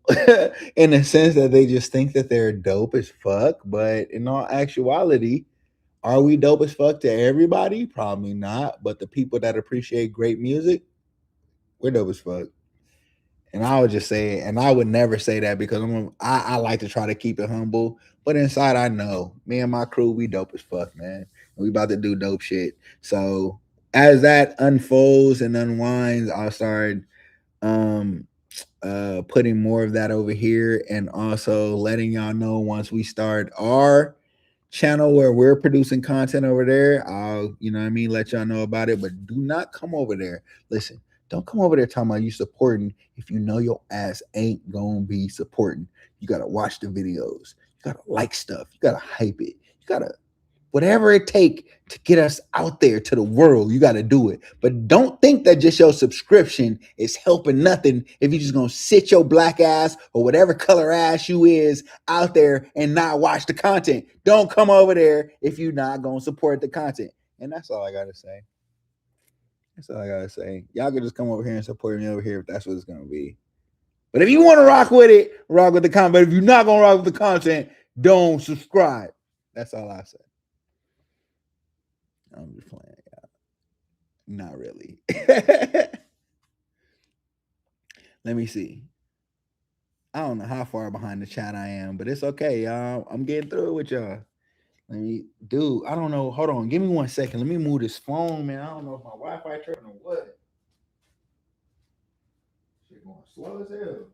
in the sense that they just think that they're dope as fuck. But in all actuality, are we dope as fuck to everybody? Probably not. But the people that appreciate great music, we're dope as fuck. And I would just say, and I would never say that because I like to try to keep it humble. But inside, I know me and my crew, we dope as fuck, man. We about to do dope shit. So as that unfolds and unwinds, I'll start putting more of that over here, and also letting y'all know once we start our channel where we're producing content over there, I'll, you know what I mean, let y'all know about it. But do not come over there. Listen, don't come over there talking about you supporting if you know your ass ain't gonna be supporting. You gotta watch the videos. You gotta like stuff. You gotta hype it. You gotta whatever it take to get us out there to the world, you got to do it. But don't think that just your subscription is helping nothing if you just gonna sit your black ass or whatever color ass you is out there and not watch the content. Don't come over there if you're not gonna support the content. And that's all I gotta say. That's all I gotta say. Y'all can just come over here and support me over here if that's what it's gonna be. But if you want to rock with it, rock with the content. But if you're not gonna rock with the content, don't subscribe. That's all I say. I'm just playing, y'all. Not really. Let me see. I don't know how far behind the chat I am, but it's okay, y'all. I'm getting through it with y'all. Let me, dude. I don't know. Hold on. Give me 1 second. Let me move this phone, man. I don't know if my Wi-Fi tripping or what. Shit going slow as hell.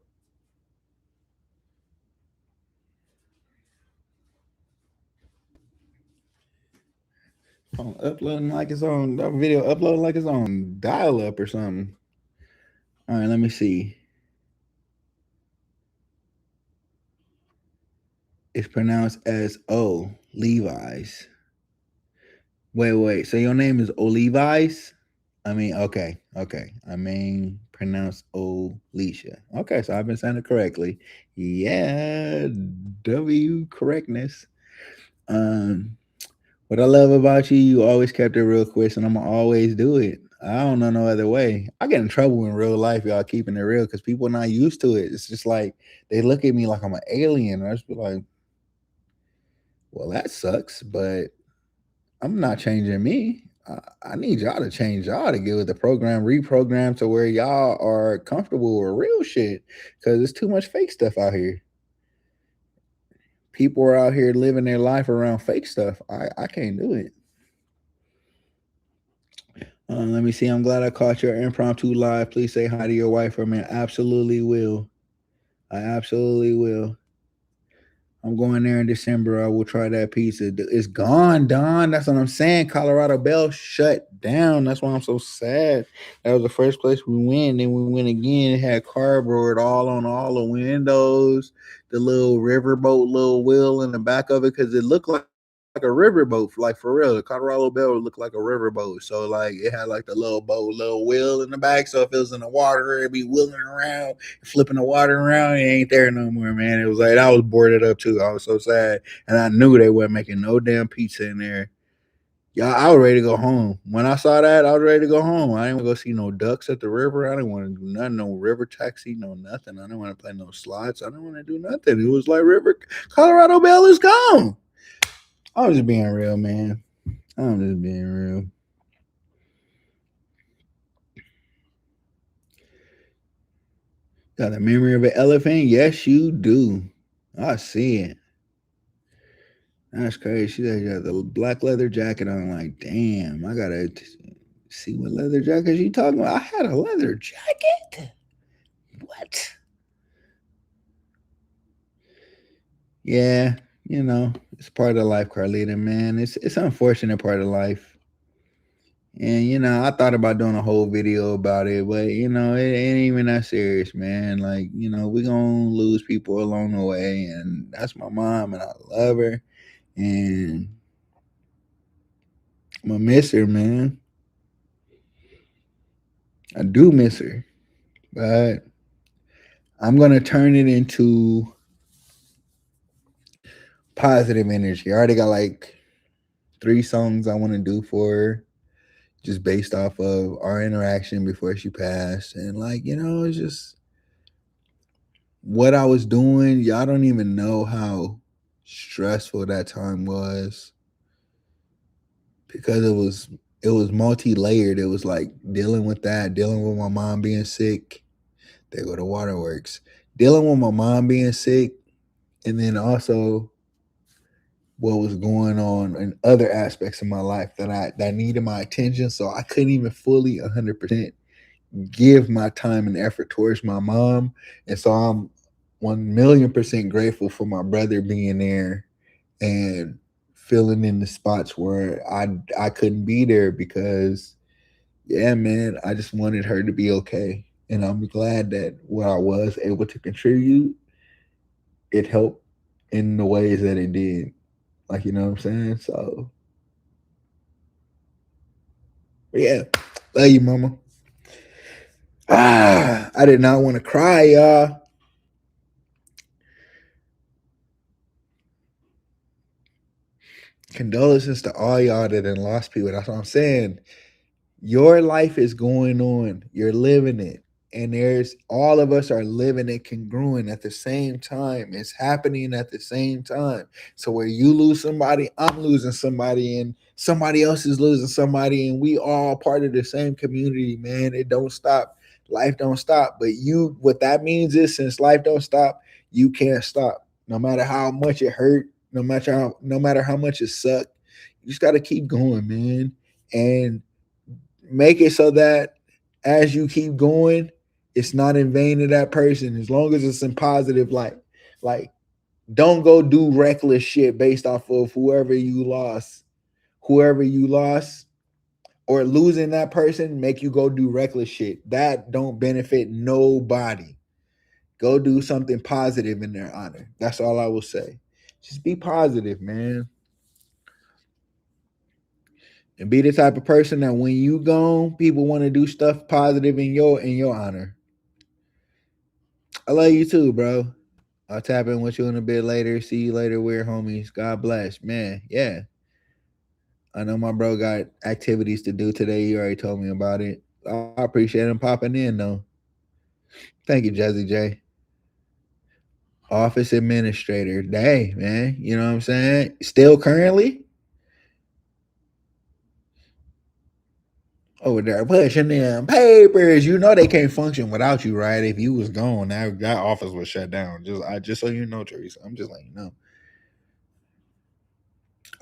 Phone uploading like it's on that video, uploading like it's on dial-up or something. All right, let me see. It's pronounced as O Levi's. Wait. So your name is Olivi's? I mean, okay. I mean, pronounced Alicia. Okay, so I've been saying it correctly. Yeah, W correctness. What I love about you, you always kept it real, Chris, and I'm gonna always do it. I don't know no other way. I get in trouble in real life, y'all, keeping it real, because people are not used to it. It's just like they look at me like I'm an alien. I just be like, well, that sucks, but I'm not changing me. I need y'all to change y'all to get with the program, reprogram to where y'all are comfortable with real shit, because there's too much fake stuff out here. People are out here living their life around fake stuff. I can't do it. Let me see. I'm glad I caught your impromptu live. Please say hi to your wife for me. I absolutely will. I absolutely will. I'm going there in December. I will try that pizza. It's gone, Don. That's what I'm saying. Colorado Bell shut down. That's why I'm so sad. That was the first place we went. Then we went again. It had cardboard all on all the windows. The little riverboat, little wheel in the back of it, because it looked like a riverboat, like for real. The Colorado Bell looked like a riverboat. So like it had like the little boat, little wheel in the back. So if it was in the water, it'd be wheeling around, flipping the water around. It ain't there no more, man. It was like I was boarded up too. I was so sad, and I knew they weren't making no damn pizza in there. Y'all, I was ready to go home. When I saw that, I was ready to go home. I didn't want to go see no ducks at the river. I didn't want to do nothing, no river taxi, no nothing. I didn't want to play no slots. I didn't want to do nothing. It was like Colorado Bell is gone. I was just being real, man. I'm just being real. Got a memory of an elephant? Yes, you do. I see it. That's crazy. She said you got the black leather jacket on. Like, damn, I gotta see what leather jacket you talking about. I had a leather jacket. What? Yeah, you know, it's part of life, Carlita, man. It's an unfortunate part of life. And you know, I thought about doing a whole video about it, but you know, it ain't even that serious, man. Like, you know, we're gonna lose people along the way, and that's my mom, and I love her, and I'm gonna miss her, man. I do miss her, but I'm gonna turn it into positive energy. I already got like 3 songs I want to do for her, just based off of our interaction before she passed, and like, you know, it's just what I was doing. Y'all don't even know how stressful that time was, because it was multi-layered. It was like dealing with that, dealing with my mom being sick. There go the waterworks. Dealing with my mom being sick, and then also what was going on in other aspects of my life that needed my attention. So I couldn't even fully 100% give my time and effort towards my mom. And so I'm 1,000,000% grateful for my brother being there and filling in the spots where I couldn't be there because yeah, man, I just wanted her to be okay. And I'm glad that what I was able to contribute, it helped in the ways that it did. Like, you know what I'm saying? So, yeah, love you, mama. I did not want to cry, y'all. Condolences to all y'all that done lost people. That's what I'm saying. Your life is going on. You're living it. And there's all of us are living it congruent at the same time. It's happening at the same time. So where you lose somebody, I'm losing somebody, and somebody else is losing somebody, and we all part of the same community, man. It don't stop. Life don't stop. But you, what that means is, since life don't stop, you can't stop. No matter how much it hurt, no matter how much it sucked, you just gotta keep going, man. And make it so that as you keep going, it's not in vain to that person. As long as it's in positive light, like don't go do reckless shit based off of whoever you lost, or losing that person make you go do reckless shit. That don't benefit nobody. Go do something positive in their honor. That's all I will say. Just be positive, man. And be the type of person that when you gone, people want to do stuff positive in your honor. I love you too, bro. I'll tap in with you in a bit later. See you later, weird homies. God bless. Man, yeah. I know my bro got activities to do today. He already told me about it. I appreciate him popping in though. Thank you, Jazzy J. Office administrator. Hey, man. You know what I'm saying? Still currently over there pushing them papers. You know they can't function without you, right? If you was gone, that office was shut down. Just so you know, Teresa. I'm just letting you know.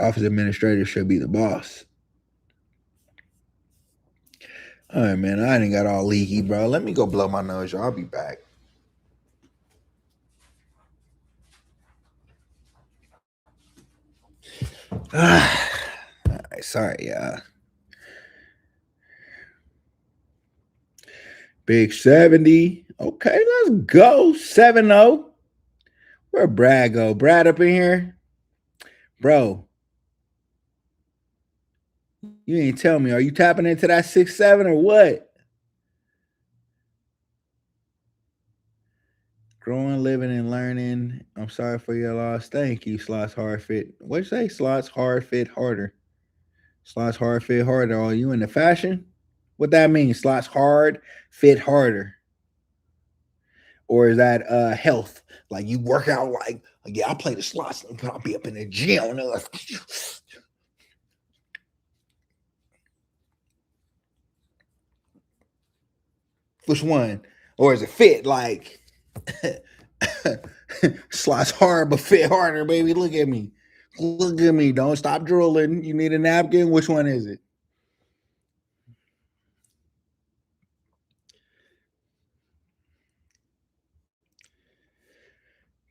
Office administrator should be the boss. All right, man. I didn't got all leaky, bro. Let me go blow my nose, y'all. I'll be back. All right, sorry, y'all. Big 70. Okay, let's go. 7-0. Where Brad go? Brad up in here? Bro, you ain't tell me. Are you tapping into that 6-7 or what? Growing, living, and learning. I'm sorry for your loss. Thank you, Slots Hard Fit. What'd you say? Slots Hard Fit Harder. Slots Hard Fit Harder. Are you into fashion? What that means? Slots hard, fit harder. Or is that health? Like you work out like yeah, I play the slots. I'll be up in the gym. Which one? Or is it fit? Like slots hard but fit harder, baby. Look at me. Look at me. Don't stop drooling. You need a napkin? Which one is it?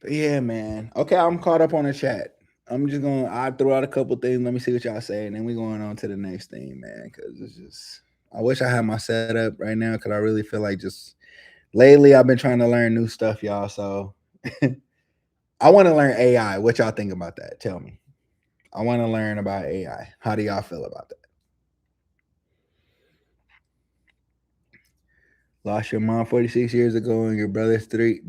But yeah, man. Okay, I'm caught up on the chat. I throw out a couple things. Let me see what y'all say, and then we going on to the next thing, man. Because it's just, I wish I had my setup right now because I really feel like just lately I've been trying to learn new stuff, y'all. So I want to learn AI. What y'all think about that? Tell me. I want to learn about AI. How do y'all feel about that? Lost your mom 46 years ago and your brother 3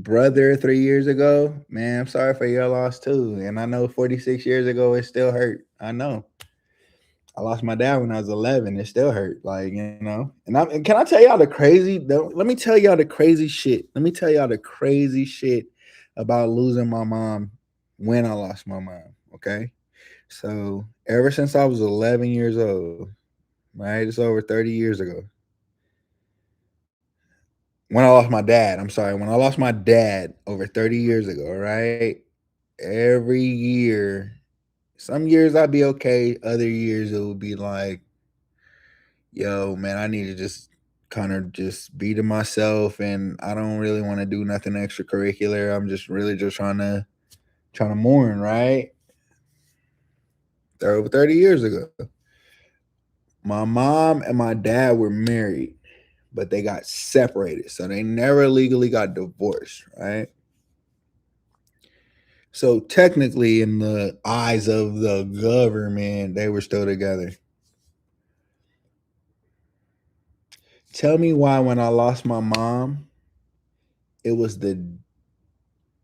years ago. Man, I'm sorry for your loss too. And I know 46 years ago it still hurt. I know. I lost my dad when I was 11. It still hurt. Like, you know. And can I tell y'all the crazy let me tell y'all the crazy shit. Let me tell y'all the crazy shit about losing my mom when I lost my mom. Okay. So ever since I was 11 years old, right? It's over 30 years ago. When I lost my dad, I'm sorry, when I lost my dad over 30 years ago, right? Every year, some years I'd be okay, other years it would be like, yo, man, I need to just kind of just be to myself and I don't really want to do nothing extracurricular. I'm just really just trying to mourn, right? over 30 years ago. My mom and my dad were married, but they got separated. So they never legally got divorced, right? So technically, in the eyes of the government, they were still together. Tell me why when I lost my mom, it was the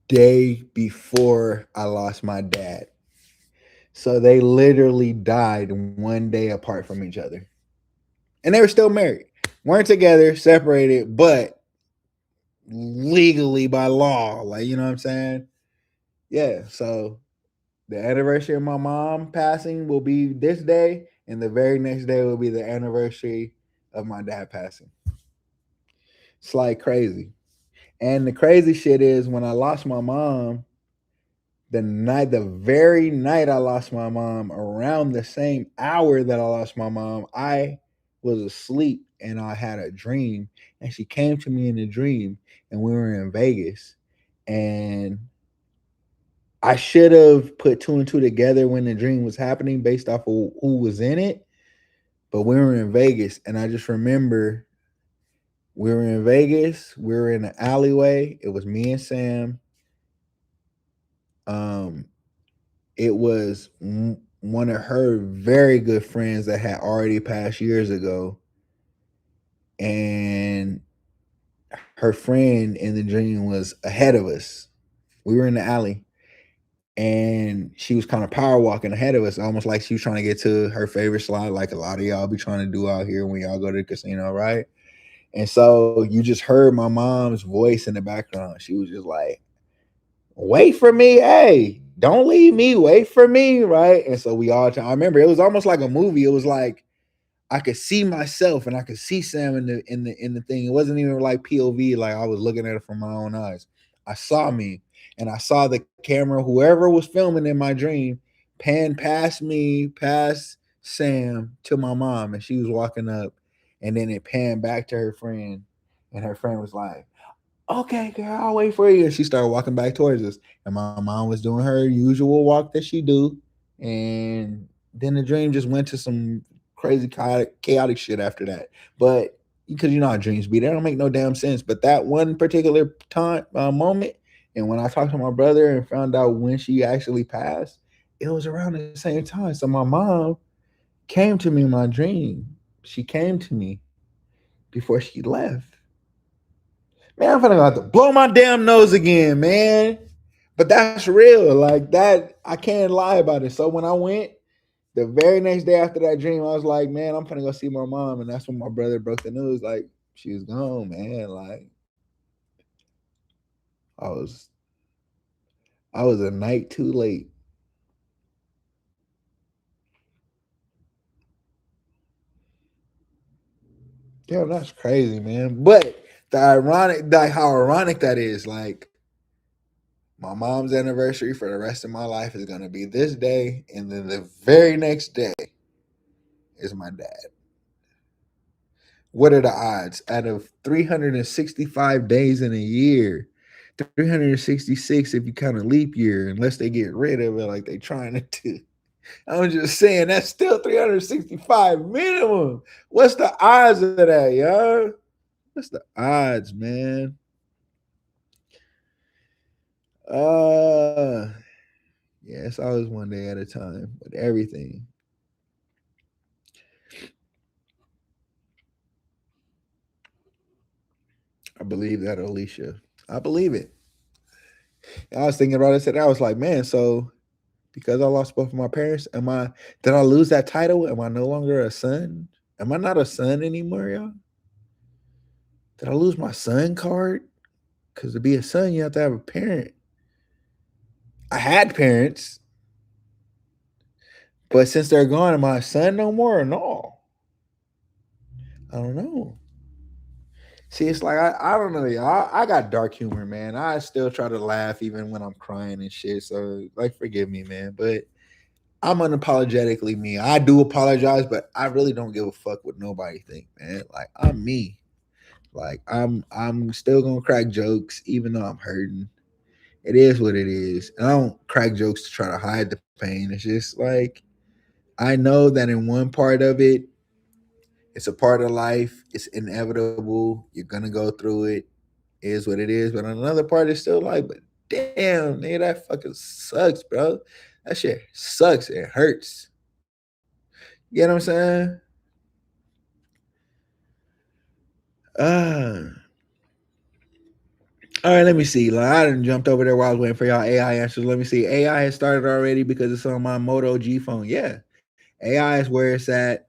day before I lost my dad. So they literally died one day apart from each other. And they were still married. Weren't together, separated, but legally by law. Like, you know what I'm saying? Yeah. So the anniversary of my mom passing will be this day, and the very next day will be the anniversary of my dad passing. It's like crazy. And the crazy shit is when I lost my mom, the very night I lost my mom, around the same hour that I lost my mom, I was asleep and I had a dream, and she came to me in a dream, and we were in Vegas, and I should have put two and two together when the dream was happening based off of who was in it, but we were in Vegas, and I just remember we were in Vegas, we were in an alleyway. It was me and Sam. Um, it was one of her very good friends that had already passed years ago, and her friend in the dream was ahead of us. We were in the alley, and she was kind of power walking ahead of us, almost like she was trying to get to her favorite slot, like a lot of y'all be trying to do out here when y'all go to the casino, right? And so you just heard my mom's voice in the background. She was just like, wait for me, hey, don't leave me, wait for me, right? And so we all, I remember it was almost like a movie. It was like I could see myself and I could see Sam in the thing. It wasn't even like POV, like I was looking at it from my own eyes. I saw me, and I saw the camera, whoever was filming in my dream, pan past me, past Sam to my mom, and she was walking up, and then it panned back to her friend, and her friend was like, okay, girl, I'll wait for you. And she started walking back towards us. And my mom was doing her usual walk that she do. And then the dream just went to some crazy chaotic shit after that. But because you know how dreams be, they don't make no damn sense. But that one particular time moment, and when I talked to my brother and found out when she actually passed, it was around the same time. So my mom came to me in my dream. She came to me before she left. Man, I'm gonna have to blow my damn nose again, man. But that's real. Like that, I can't lie about it. So when I went the very next day after that dream, I was like, man, I'm gonna go see my mom. And that's when my brother broke the news. Like, she was gone, man. Like I was I was a night too late. Damn, that's crazy, man. But how ironic that is, like my mom's anniversary for the rest of my life is gonna be this day, and then the very next day is my dad. What are the odds? Out of 365 days in a year, 366 if you count a leap year, unless they get rid of it like they trying to do. I'm just saying that's still 365 minimum. What's the odds of that, y'all? What's the odds, man? Uh yeah, it's always one day at a time with everything. I believe that, Alicia. I believe it. I was thinking about it today. I was like, man, so because I lost both of my parents, did I lose that title? Am I no longer a son? Am I not a son anymore, y'all? Did I lose my son card? Because to be a son, you have to have a parent. I had parents, but since they're gone, am I a son no more or no? I don't know. See, it's like I don't know, y'all. I got dark humor, man. I still try to laugh even when I'm crying and shit. So, like, forgive me, man. But I'm unapologetically me. I do apologize, but I really don't give a fuck what nobody think, man. Like I'm me. Like I'm still gonna crack jokes even though I'm hurting. It is what it is. And I don't crack jokes to try to hide the pain. It's just like I know that in one part of it, it's a part of life. It's inevitable. You're gonna go through it. It is what it is. But on another part, it's still like, but damn, nigga, that fucking sucks, bro. That shit sucks. It hurts. You know what I'm saying? All right, let me see. Like, I done jumped over there while I was waiting for y'all AI answers. Let me see. AI has started already because it's on my Moto G phone. Yeah, AI is where it's at.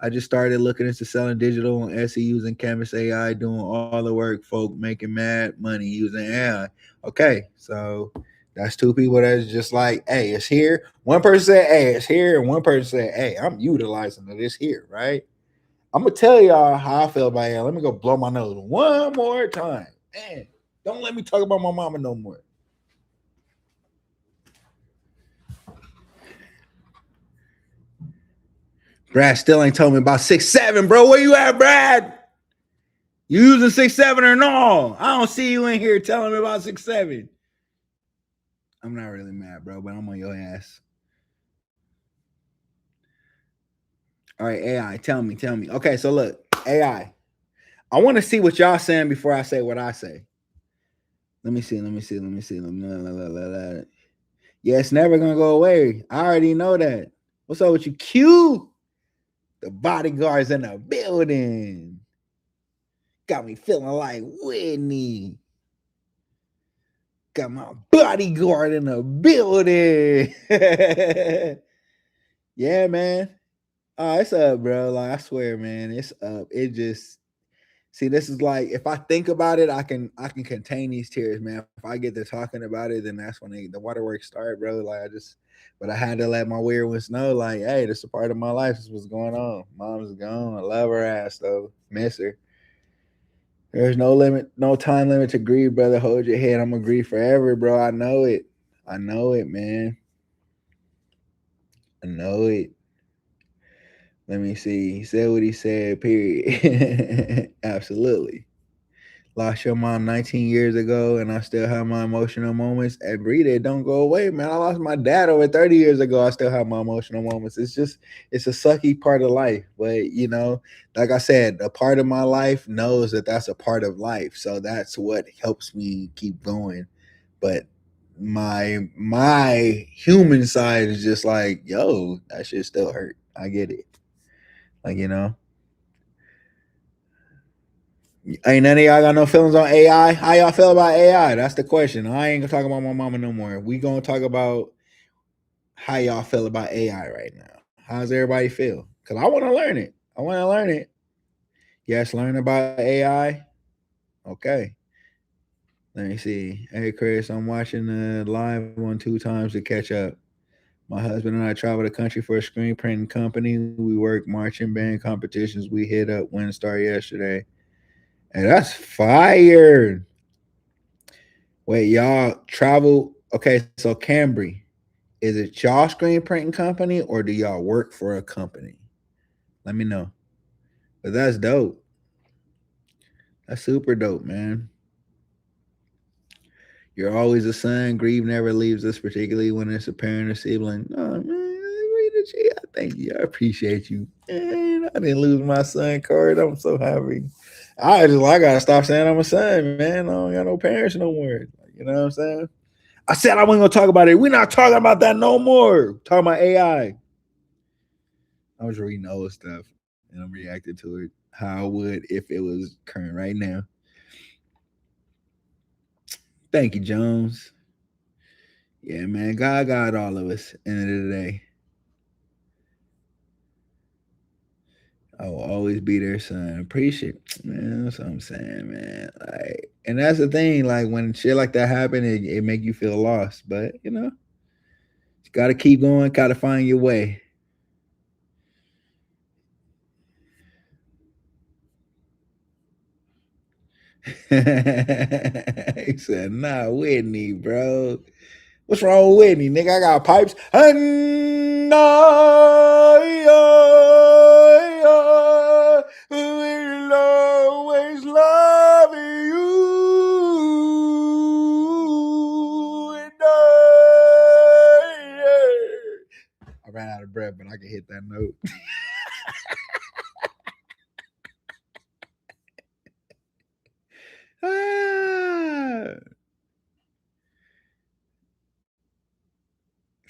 I just started looking into selling digital on Etsy using Canvas AI, doing all the work, folk making mad money using AI. Okay, so that's two people that's just like, hey, it's here. One person said, hey, it's here, and one person said, hey, I'm utilizing it. It's here, right? I'm gonna tell y'all how I feel about AI. Let me go blow my nose one more time. Man, don't let me talk about my mama no more. Brad still ain't told me about 6'7", bro. Where you at, Brad? You using 6'7" or no? I don't see you in here telling me about 6'7". I'm not really mad, bro, but I'm on your ass. All right, AI, tell me. Okay, so look, AI. I want to see what y'all saying before I say what I say. Let me see. Yeah, it's never gonna go away. I already know that. What's up with you, Q? The bodyguard's in the building. Got me feeling like Whitney. Got my bodyguard in the building. Yeah, man. Oh, it's up, bro. Like, I swear, man, it's up. It just see, this is like, if I think about it, I can contain these tears, man. If I get to talking about it, then that's when the waterworks start, bro. Like, but I had to let my weird ones know, like, hey, this is a part of my life. This is what's going on. Mom's gone. I love her ass though. Miss her. There's no limit, no time limit to grieve, brother. Hold your head. I'm gonna grieve forever, bro. I know it, man. I know it. Let me see. He said what he said, period. Absolutely. Lost your mom 19 years ago, and I still have my emotional moments. And breathe it, don't go away, man. I lost my dad over 30 years ago. I still have my emotional moments. It's a sucky part of life. But, like I said, a part of my life knows that that's a part of life. So that's what helps me keep going. But my human side is just like, yo, that shit still hurt. I get it. Like, ain't none of y'all got no feelings on AI? How y'all feel about AI? That's the question. I ain't gonna talk about my mama no more. We gonna talk about how y'all feel about AI right now. How's everybody feel? Cause I want to learn it. Yes, learn about AI. Okay. Let me see. Hey Chris, I'm watching the live one 2 times to catch up. My husband and I travel the country for a screen printing company. We work marching band competitions. We hit up WinStar yesterday. And that's fire. Wait, y'all travel? Okay, so Cambry, is it y'all screen printing company or do y'all work for a company? Let me know. But that's dope. That's super dope, man. You're always a son. Grief never leaves us, particularly when it's a parent or sibling. Oh man, I thank you. I appreciate you. Man, I didn't lose my son, Corey. I'm so happy. I gotta stop saying I'm a son, man. I don't got no parents no more. You know what I'm saying? I said I wasn't gonna talk about it. We're not talking about that no more. Talking about AI. I was reading old stuff and I'm reacting to it. How I would if it was current right now. Thank you, Jones. Yeah, man. God got all of us. End of the day. I will always be there, son. Appreciate, man. That's what I'm saying, man. Like, and that's the thing. Like when shit like that happen, it make you feel lost. But you got to keep going. Got to find your way. He said, "Nah, Whitney, bro. What's wrong with Whitney, nigga? I got pipes. And I will always love you." And I ran out of breath. prep, but I can hit that note.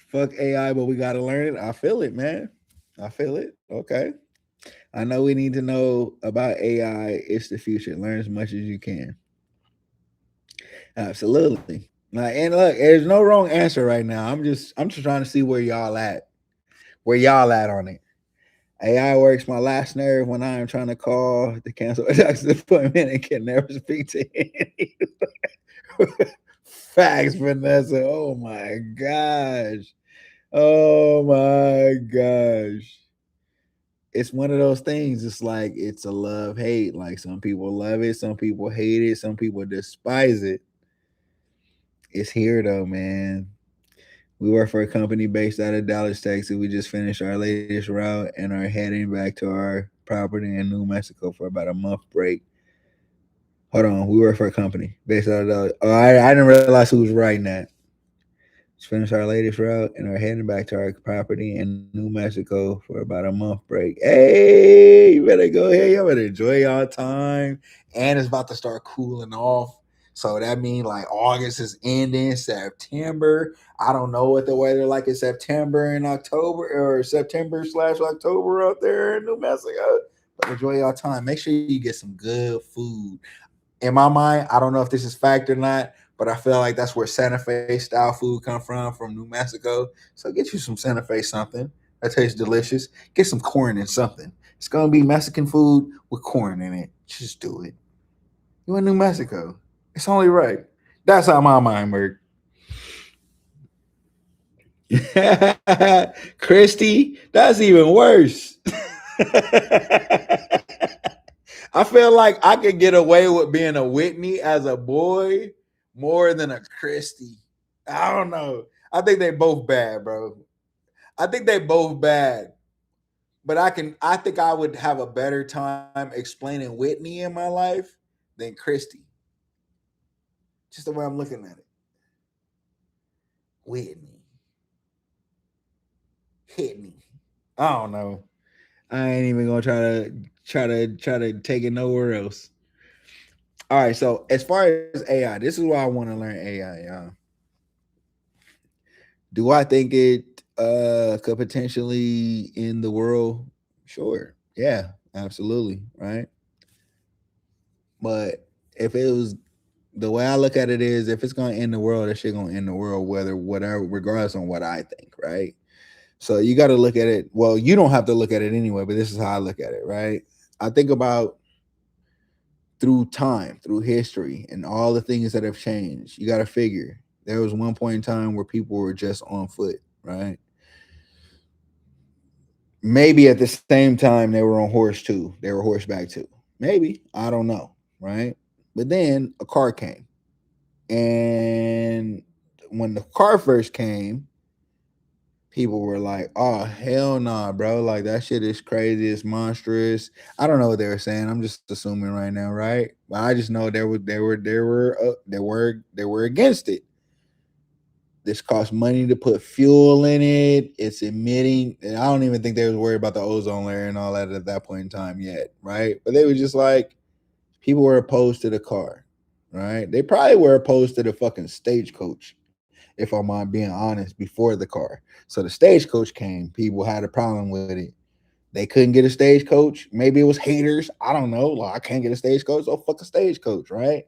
Fuck AI, but we gotta learn it. I feel it, man. I feel it. Okay. I know we need to know about AI. It's the future. Learn as much as you can. Absolutely. And look, there's no wrong answer right now. I'm just trying to see where y'all at. Where y'all at on it. AI works my last nerve when I am trying to call to cancel a doctor's appointment and can never speak to anyone. Facts, Vanessa. Oh my gosh. Oh my gosh. It's one of those things. It's like it's a love hate. Like some people love it, some people hate it, some people despise it. It's here though, man. We work for a company based out of Dallas, Texas. We just finished our latest route and are heading back to our property in New Mexico for about a month break. Hold on, we work for a company based out of Dallas. Oh, I didn't realize who was writing that. Just finished our latest route and are heading back to our property in New Mexico for about a month break. Hey, you better go ahead. You better enjoy your time. And it's about to start cooling off. So that means like August is ending, September. I don't know what the weather like in September and October or September/October out there in New Mexico. But enjoy your time. Make sure you get some good food. In my mind, I don't know if this is fact or not, but I feel like that's where Santa Fe style food come from New Mexico. So get you some Santa Fe something that tastes delicious. Get some corn in something. It's gonna be Mexican food with corn in it. Just do it. You in New Mexico? It's only right. That's how my mind works. Christy, that's even worse. I feel like I could get away with being a Whitney as a boy more than a Christy. I don't know. I think they both bad, bro. I think they both bad. But I think I would have a better time explaining Whitney in my life than Christy. Just the way I'm looking at it. Whitney. Hit me. I don't know. I ain't even gonna try to take it nowhere else. All right, so as far as AI, this is why I want to learn AI. Do I think it could potentially end the world? Sure. Yeah, absolutely. Right. But if it was the way I look at it is if it's gonna end the world, that shit gonna end the world, whatever, regardless on what I think, right? So you gotta look at it. Well, you don't have to look at it anyway, but this is how I look at it, right? I think about through time, through history, and all the things that have changed. You gotta figure there was one point in time where people were just on foot, right? Maybe at the same time they were on horse too. They were horseback too. Maybe. I don't know. Right. But then a car came. And when the car first came, people were like, oh hell nah, bro. Like that shit is crazy, it's monstrous. I don't know what they were saying. I'm just assuming right now, right? But I just know they were against it. This costs money to put fuel in it. It's emitting, and I don't even think they was worried about the ozone layer and all that at that point in time yet, right? But they were just like, people were opposed to the car, right? They probably were opposed to the fucking stagecoach, if I'm being honest, before the car. So the stagecoach came, people had a problem with it. They couldn't get a stagecoach. Maybe it was haters. I don't know. Like, I can't get a stagecoach. Oh, fuck a stagecoach, right?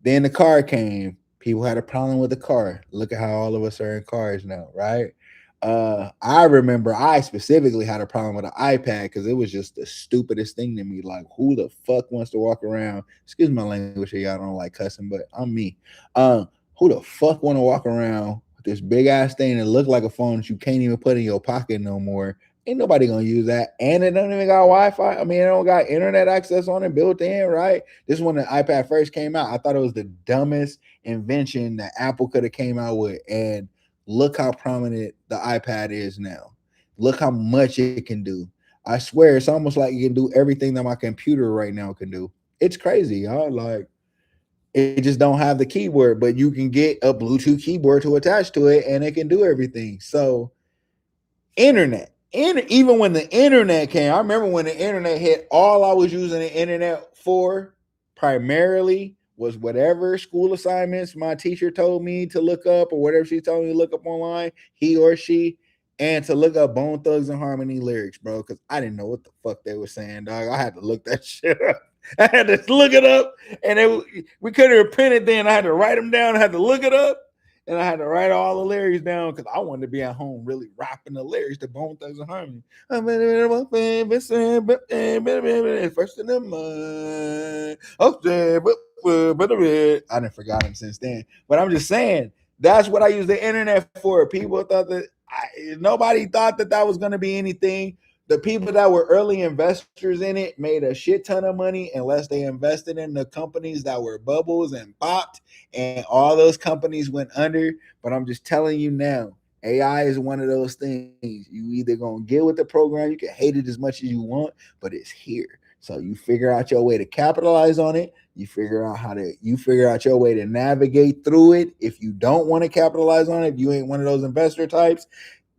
Then the car came. People had a problem with the car. Look at how all of us are in cars now, right? I remember I specifically had a problem with an iPad because it was just the stupidest thing to me. Like, who the fuck wants to walk around? Excuse my language here, y'all don't like cussing, but I'm me. Who the fuck want to walk around with this big ass thing that look like a phone that you can't even put in your pocket no more? Ain't nobody gonna use that, and it don't even got Wi-Fi. I mean, it don't got internet access on it built in, right? This is when the iPad first came out. I thought it was the dumbest invention that Apple could have came out with, and look how prominent the iPad is now. Look how much it can do. I swear, it's almost like it can do everything that my computer right now can do. It's crazy, y'all. Like, it just don't have the keyboard, but you can get a Bluetooth keyboard to attach to it, and it can do everything. So, internet. even when the internet came, I remember when the internet hit, all I was using the internet for primarily was whatever school assignments my teacher told me to look up or whatever she told me to look up online, he or she, and to look up Bone Thugs and Harmony lyrics, bro, because I didn't know what the fuck they were saying, dog. I had to look that shit up. I had to look it up, and we couldn't repent it then. I had to write them down. I had to look it up. And I had to write all the lyrics down because I wanted to be at home really rapping the lyrics to Bone Thugs and Harmony. First in the mind. I didn't forgot him since then. But I'm just saying, that's what I use the internet for. People thought that nobody thought that was going to be anything. The people that were early investors in it made a shit ton of money unless they invested in the companies that were bubbles and popped, and all those companies went under. But I'm just telling you now, AI is one of those things. You either gonna get with the program, you can hate it as much as you want, but it's here. So you figure out your way to capitalize on it. You figure out your way to navigate through it. If you don't want to capitalize on it, if you ain't one of those investor types,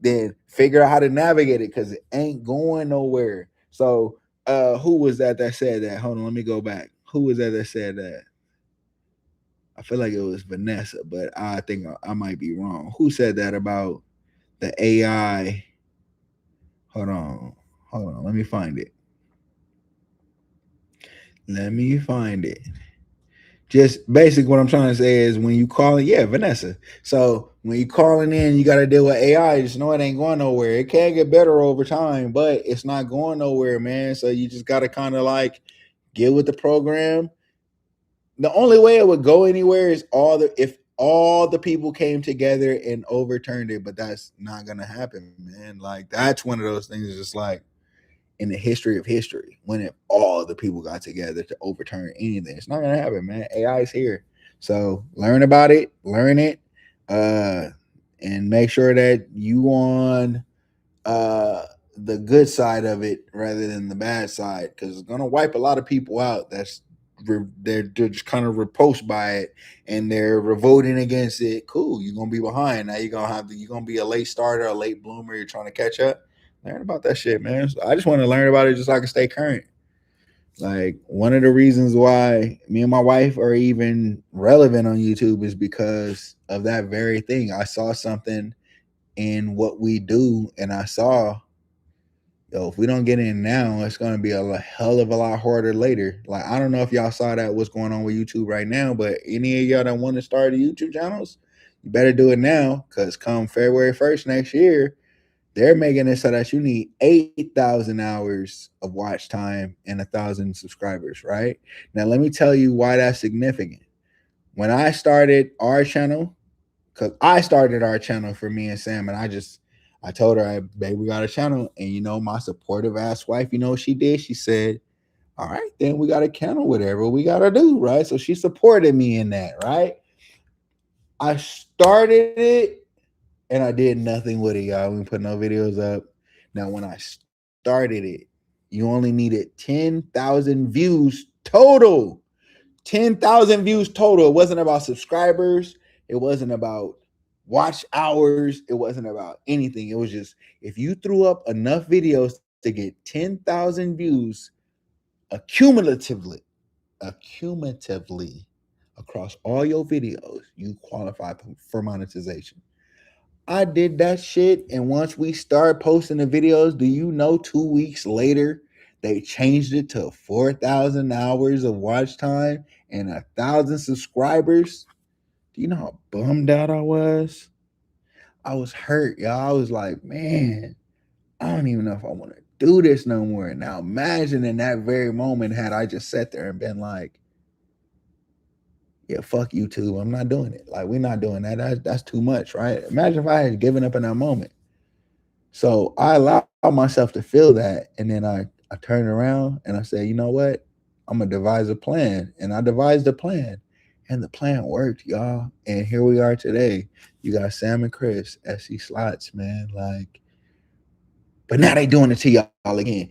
then figure out how to navigate it because it ain't going nowhere. So who was that said that? Hold on, let me go back. Who was that said that? I feel like it was Vanessa, but I think I might be wrong. Who said that about the AI? Hold on. Let me find it. Just basic what I'm trying to say is when you call it, yeah, Vanessa. So when you calling in, you got to deal with AI. Just know it ain't going nowhere. It can get better over time, but it's not going nowhere, man. So you just got to kind of like get with the program. The only way it would go anywhere is if all the people came together and overturned it, but that's not gonna happen, man. Like that's one of those things. It's just like in the history of history, when all the people got together to overturn anything, it's not gonna happen, man. AI is here, so learn about it, and make sure that you on the good side of it rather than the bad side, because it's gonna wipe a lot of people out. They're just kind of repulsed by it and they're revolting against it. Cool, you're gonna be behind now. You're gonna be a late starter, a late bloomer. You're trying to catch up. Learn about that shit, man. So I just want to learn about it just so I can stay current. Like one of the reasons why me and my wife are even relevant on YouTube is because of that very thing. I saw something in what we do, and I saw, if we don't get in now, it's going to be a hell of a lot harder later. Like, I don't know if y'all saw that, what's going on with YouTube right now, but any of y'all that want to start YouTube channels, you better do it now, because come February 1st next year, they're making it so that you need 8,000 hours of watch time and 1,000 subscribers, right? Now, let me tell you why that's significant. When I started our channel, because I started our channel for me and Sam, and I told her, babe, we got a channel. And, my supportive ass wife, what she did? She said, all right, then we got to channel whatever we got to do, right? So she supported me in that, right? I started it and I did nothing with it, y'all. We put no videos up. Now, when I started it, you only needed 10,000 views total. 10,000 views total. It wasn't about subscribers. It wasn't about watch hours. It wasn't about anything. It was just, if you threw up enough videos to get 10,000 views accumulatively across all your videos, you qualify for monetization. I did that shit, and once we start posting the videos, do you know 2 weeks later they changed it to 4,000 hours of watch time and 1,000 subscribers? Do you know how bummed out I was? I was hurt, y'all. I was like, man, I don't even know if I want to do this no more. Now imagine in that very moment had I just sat there and been like, yeah, fuck YouTube. I'm not doing it. Like, we're not doing that. That's too much, right? Imagine if I had given up in that moment. So I allowed myself to feel that. And then I turned around and I said, you know what? I'm going to devise a plan. And I devised a plan. And the plan worked, y'all. And here we are today. You got Sam and Chris, SC Slots, man. Like, but now they doing it to y'all again.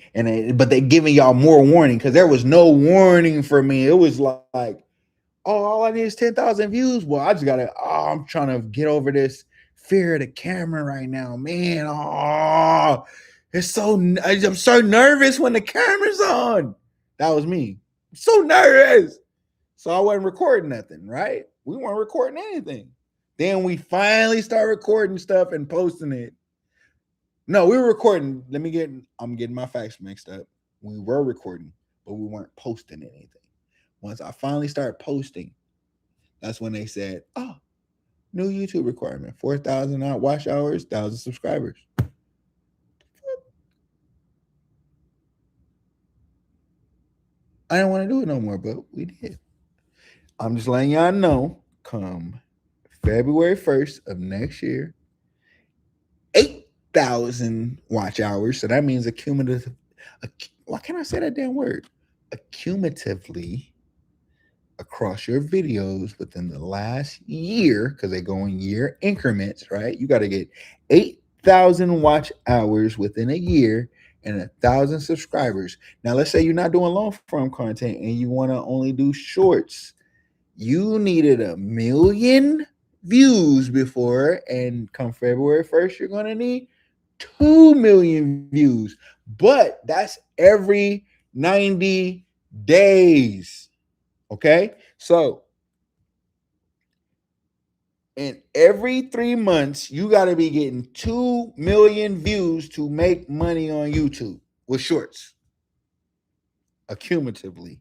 But they giving y'all more warning, because there was no warning for me. It was like, oh, all I need is 10,000 views. Well, I just gotta, I'm trying to get over this fear of the camera right now, man. Oh, I'm so nervous when the camera's on. That was me. I'm so nervous. So I wasn't recording nothing, right? We weren't recording anything. Then we finally start recording stuff and posting it. No, we were recording. I'm getting my facts mixed up. We were recording, but we weren't posting anything. Once I finally started posting, that's when they said, oh, new YouTube requirement, 4,000 watch hours, 1,000 subscribers. I didn't want to do it no more, but we did. I'm just letting y'all know, come February 1st of next year, 8,000 watch hours. So that means why can't I say that damn word? Accumulatively across your videos within the last year, because they go in year increments, right? You got to get 8,000 watch hours within a year and 1,000 subscribers. Now, let's say you're not doing long form content and you want to only do shorts. You needed 1 million views before, and come February 1st, you're going to need 2 million views. But that's every 90 days. Okay? So, in every 3 months, you got to be getting 2 million views to make money on YouTube with shorts, accumulatively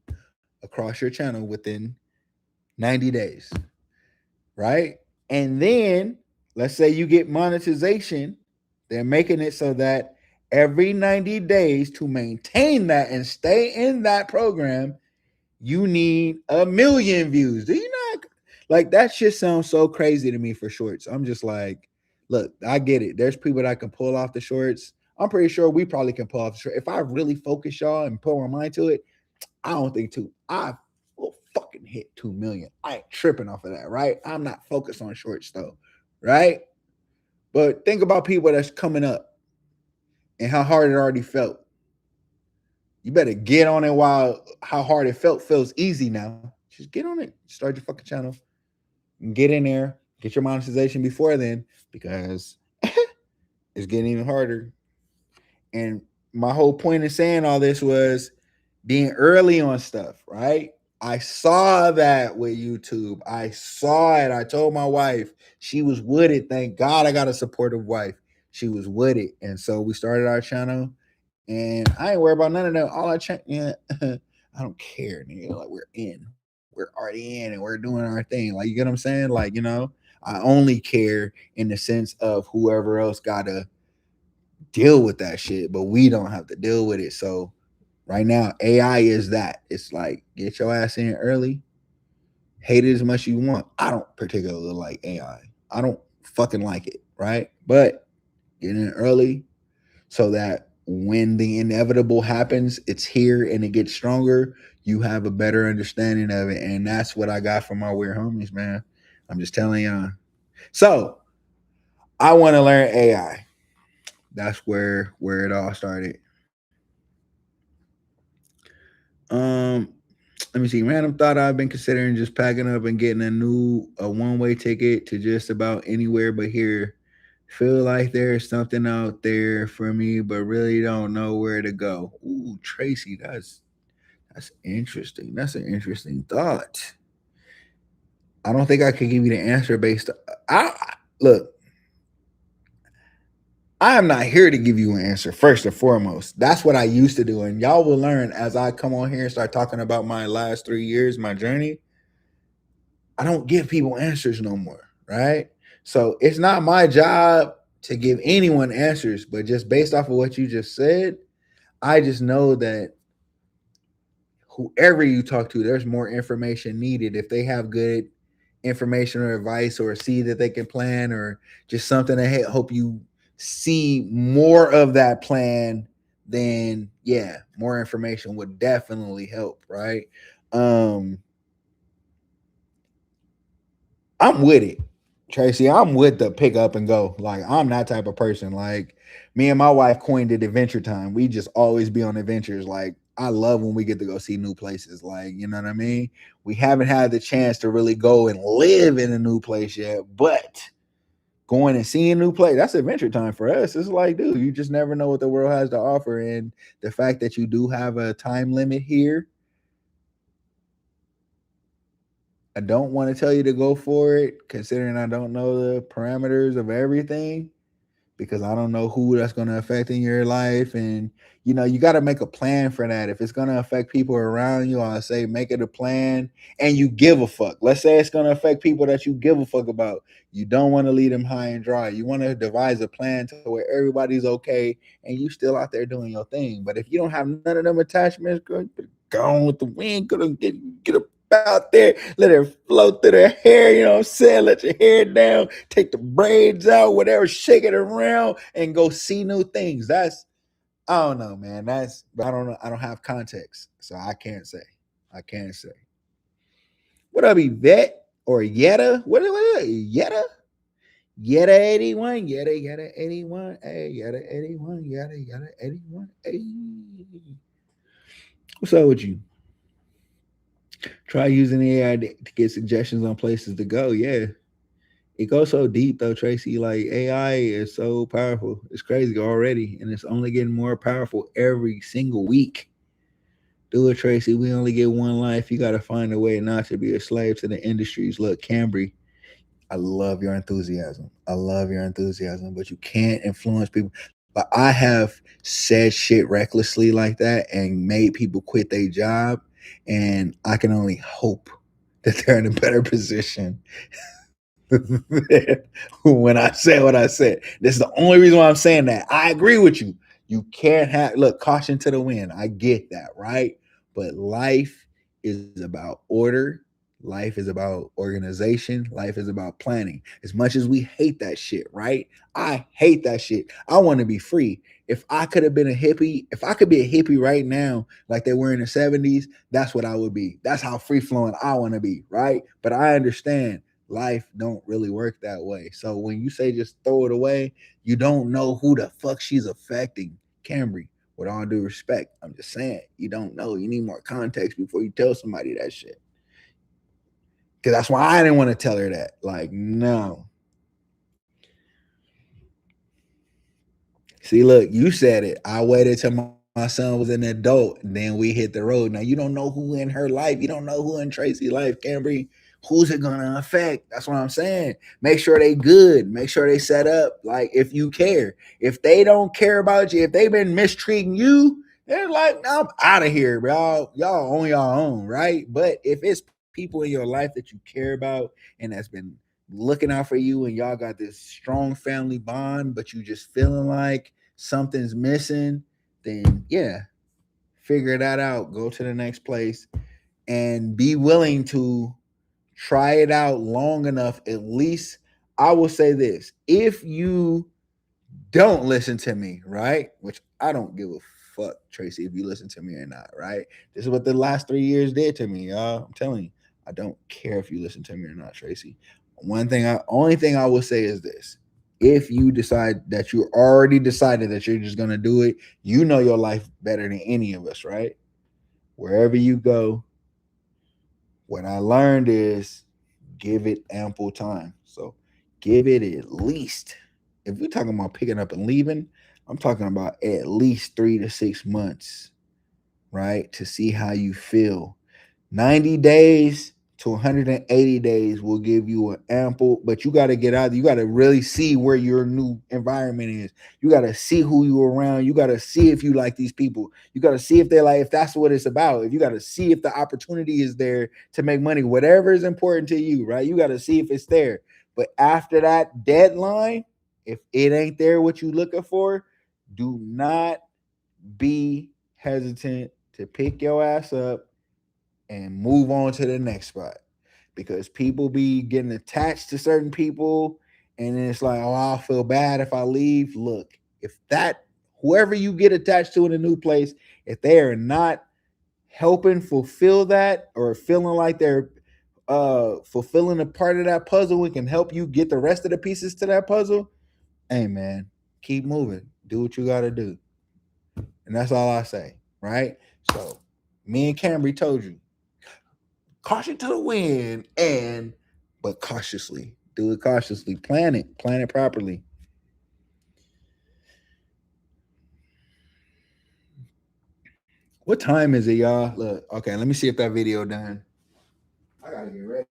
across your channel within 90 days, right? And then let's say you get monetization. They're making it so that every 90 days, to maintain that and stay in that program, you need 1 million views. Do you not? Like, that shit sounds so crazy to me for shorts. I'm just like, look, I get it. There's people that can pull off the shorts. I'm pretty sure we probably can pull off the shorts. If I really focus y'all and put my mind to it, I don't think I will fucking hit 2 million. I ain't tripping off of that, right? I'm not focused on shorts though, right? But think about people that's coming up and how hard it already felt. You better get on it while how hard it felt feels easy now. Just get on it. Start your fucking channel. And get in there. Get your monetization before then, because it's getting even harder. And my whole point of saying all this was being early on stuff, right? I saw that with YouTube. I saw it. I told my wife. She was with it. Thank God I got a supportive wife. She was with it. And so we started our channel. And I ain't worried about none of that. All I I don't care, nigga. Like, we're already in and we're doing our thing. Like, you get what I'm saying? Like, I only care in the sense of whoever else gotta deal with that shit, but we don't have to deal with it. So right now, AI is that. It's like, get your ass in early, hate it as much as you want. I don't particularly like AI. I don't fucking like it, right? But get in early so that when the inevitable happens, it's here and it gets stronger. You have a better understanding of it. And that's what I got from my weird homies, man. I'm just telling y'all. So I want to learn AI. That's where it all started. Let me see. Random thought, I've been considering just packing up and getting a one-way ticket to just about anywhere but here. Feel like there's something out there for me, but really don't know where to go. Ooh, Tracy, that's interesting. That's an interesting thought. I don't think I could give you the answer based. Look. I am not here to give you an answer, first and foremost. That's what I used to do. And y'all will learn as I come on here and start talking about my last 3 years, my journey. I don't give people answers no more, right? So it's not my job to give anyone answers, but just based off of what you just said, I just know that whoever you talk to, there's more information needed. If they have good information or advice or a seed that they can plan or just something to help you see more of that plan, then yeah, more information would definitely help, right? I'm with it, Tracy. I'm with the pick up and go. Like, I'm that type of person. Like, me and my wife coined it adventure time. We just always be on adventures. Like, I love when we get to go see new places. Like, you know what I mean? We haven't had the chance to really go and live in a new place yet, but going and seeing new play. That's adventure time for us. It's like, dude, you just never know what the world has to offer. And the fact that you do have a time limit here, I don't want to tell you to go for it, considering I don't know the parameters of everything, because I don't know who that's going to affect in your life. And, you know, you got to make a plan for that. If it's going to affect people around you, I say make it a plan and you give a fuck. Let's say it's going to affect people that you give a fuck about. You don't want to leave them high and dry. You want to devise a plan to where everybody's okay and you still out there doing your thing. But if you don't have none of them attachments, go on with the wind. Go get a out there, let it float through their hair, you know what I'm saying? Let your hair down, take the braids out, whatever, shake it around, and go see new things. That's, I don't know, man. That's, but I don't know. I don't have context, so I can't say. I can't say. What up, Yvette or Yetta? What Yetta? Yetta 81, Yetta 81, hey, Yetta 81, Yetta 81, hey. What's up with you? Try using AI to get suggestions on places to go. Yeah. It goes so deep though, Tracy. Like AI is so powerful. It's crazy already. And it's only getting more powerful every single week. Do it, Tracy. We only get one life. You gotta find a way not to be a slave to the industries. Look, Cambry, I love your enthusiasm. I love your enthusiasm, but you can't influence people. But I have said shit recklessly like that and made people quit their job. And I can only hope that they're in a better position when I say what I said. This is the only reason why I'm saying that. I agree with you. You can't have, look, caution to the wind. I get that, right? But life is about order. Life is about organization. Life is about planning. As much as we hate that shit, right? I hate that shit. I want to be free. If I could have been a hippie, if I could be a hippie right now, like they were in the 70s, that's what I would be. That's how free flowing I want to be, right? But I understand life don't really work that way. So when you say just throw it away, you don't know who the fuck she's affecting. Cambry, with all due respect, I'm just saying, you don't know. You need more context before you tell somebody that shit. Because that's why I didn't want to tell her that. Like, no. See, look, you said it. I waited till my son was an adult, and then we hit the road. Now, you don't know who in her life. You don't know who in Tracy's life, Cambry. Who's it going to affect? That's what I'm saying. Make sure they good. Make sure they set up. Like, if you care. If they don't care about you, if they've been mistreating you, they're like, no, I'm out of here, bro. Y'all on your own, right? But if it's people in your life that you care about and that's been looking out for you and y'all got this strong family bond, but you just feeling like something's missing, then yeah, figure that out. Go to the next place and be willing to try it out long enough. At least I will say this: if you don't listen to me, right? Which I don't give a fuck, Tracy, if you listen to me or not, right? This is what the last 3 years did to me, y'all. I'm telling you, I don't care if you listen to me or not, Tracy. Only thing I will say is this: if you decide that you already decided that you're just gonna do it, you know your life better than any of us, right? Wherever you go, what I learned is give it ample time. So give it at least, if we're talking about picking up and leaving, I'm talking about at least 3 to 6 months, right? To see how you feel. 90 days to 180 days will give you an ample, but you got to get out. You got to really see where your new environment is. You got to see who you're around. You got to see if you like these people. You got to see if they're like, if that's what it's about. If you got to see if the opportunity is there to make money, whatever is important to you, right? You got to see if it's there. But after that deadline, if it ain't there what you looking for, do not be hesitant to pick your ass up and move on to the next spot, because people be getting attached to certain people and then it's like, oh, I'll feel bad if I leave. Look, if that whoever you get attached to in a new place, if they are not helping fulfill that or feeling like they're fulfilling a part of that puzzle and can help you get the rest of the pieces to that puzzle, hey man, keep moving, do what you got to do. And that's all I say, right? So me and Cambry told you, caution to the wind, but cautiously do it cautiously. Plan it properly. What time is it, y'all? Look, okay, let me see if that video done. I gotta get ready.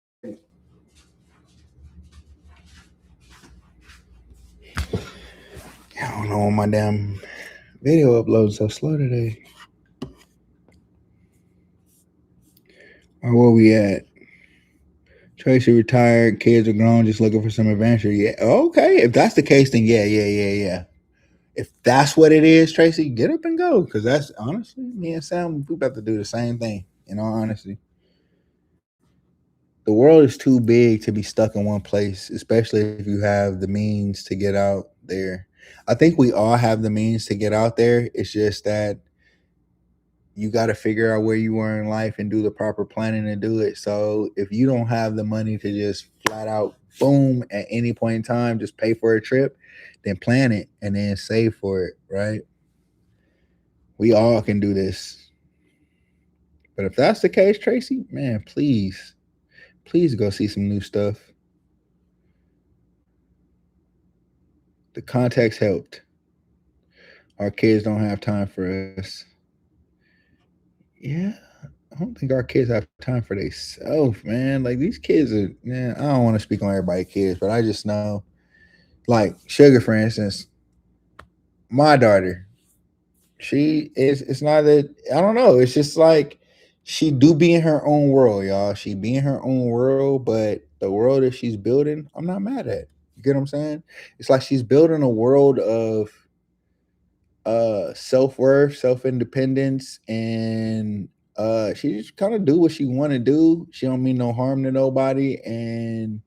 I don't know why my damn video uploads so slow today. Or where we at? Tracy retired, kids are grown, just looking for some adventure. Yeah, okay. If that's the case, then yeah. If that's what it is, Tracy, get up and go. Because that's honestly, me and Sam, we about to do the same thing. In all honesty, the world is too big to be stuck in one place, especially if you have the means to get out there. I think we all have the means to get out there. It's just that you got to figure out where you are in life and do the proper planning to do it. So if you don't have the money to just flat out boom at any point in time, just pay for a trip, then plan it and then save for it, right? We all can do this. But if that's the case, Tracy, man, please go see some new stuff. The context helped. Our kids don't have time for us. Yeah, I don't think our kids have time for themselves, man. Like these kids are, man, I don't want to speak on everybody's kids, but I just know, like Sugar, for instance, my daughter, she is, it's not that, I don't know, it's just like she do be in her own world, y'all. She be in her own world, but the world that she's building, I'm not mad at. You get what I'm saying? It's like she's building a world of self-worth, self-independence, and she just kind of do what she want to do. She don't mean no harm to nobody, and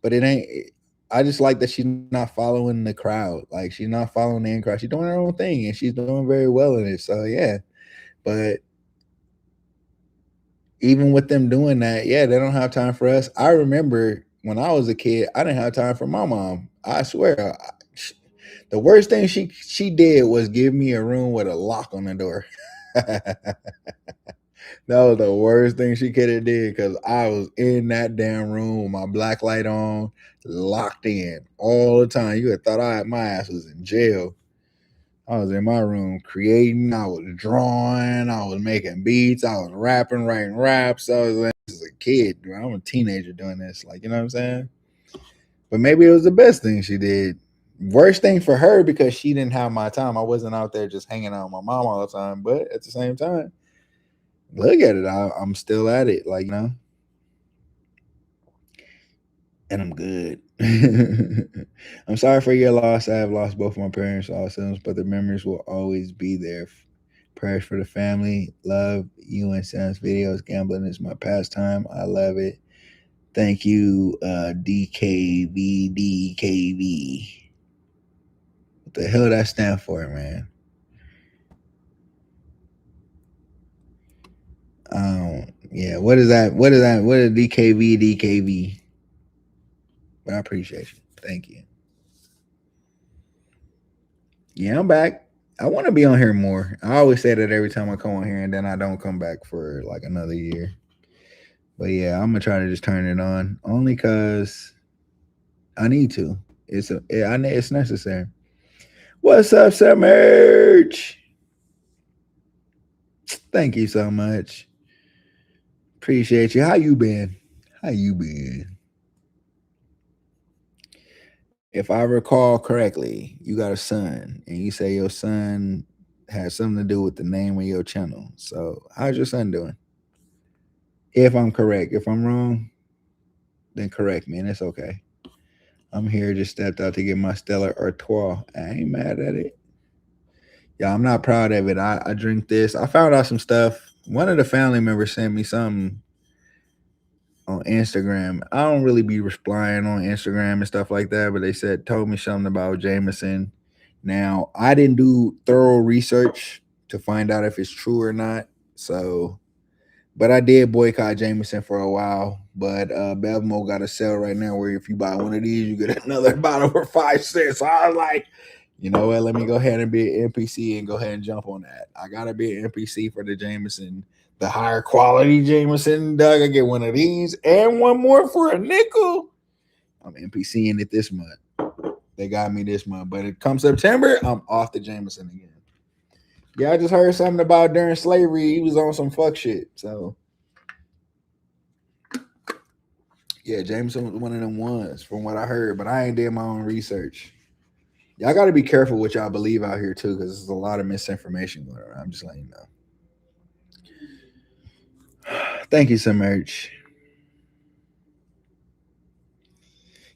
but it ain't, I just like that she's not following the crowd. Like she's not following the in crowd. She's doing her own thing and she's doing very well in it. So yeah. But even with them doing that, yeah, they don't have time for us. I remember when I was a kid, I didn't have time for my mom. I swear. The worst thing she did was give me a room with a lock on the door. That was the worst thing she could have did because I was in that damn room with my black light on, locked in all the time. You would have thought my ass was in jail. I was in my room creating, I was drawing, I was making beats, I was rapping, writing raps. I was like, this is a kid, bro. I'm a teenager doing this. Like, you know what I'm saying? But maybe it was the best thing she did. Worst thing for her because she didn't have my time. I wasn't out there just hanging out with my mom all the time. But at the same time, look at it. I'm still at it. Like, you know? And I'm good. I'm sorry for your loss. I have lost both my parents also, but the memories will always be there. Prayers for the family. Love you and Sam's videos. Gambling is my pastime. I love it. Thank you, DKV. What the hell that stand for, man? Yeah, what is that? What is DKV? But I appreciate you. Thank you. Yeah, I'm back. I want to be on here more. I always say that every time I come on here, and then I don't come back for like another year. But yeah, I'm gonna try to just turn it on only because I need to. It's necessary. What's up, Sam Merch? Thank you so much. Appreciate you. How you been? If I recall correctly, you got a son, and you say your son has something to do with the name of your channel. So how's your son doing? If I'm correct. If I'm wrong, then correct me, and it's okay. I'm here, just stepped out to get my Stella Artois. I ain't mad at it. Yeah, I'm not proud of it. I drink this. I found out some stuff. One of the family members sent me something on Instagram. I don't really be replying on Instagram and stuff like that, but they told me something about Jameson. Now, I didn't do thorough research to find out if it's true or not. So, but I did boycott Jameson for a while. But Bevmo got a sale right now where if you buy one of these, you get another bottle for 5 cents. So I was like, you know what? Let me go ahead and be an NPC and go ahead and jump on that. I gotta be an NPC for the Jameson, the higher quality Jameson. Doug, I get one of these and one more for a nickel. I'm NPCing it this month. They got me this month, but it comes September, I'm off to Jameson again. Yeah, I just heard something about during slavery, he was on some fuck shit. So yeah, Jameson was one of them ones from what I heard, but I ain't did my own research. Y'all got to be careful what y'all believe out here too, because there's a lot of misinformation going around. I'm just letting you know. Thank you, Submerge.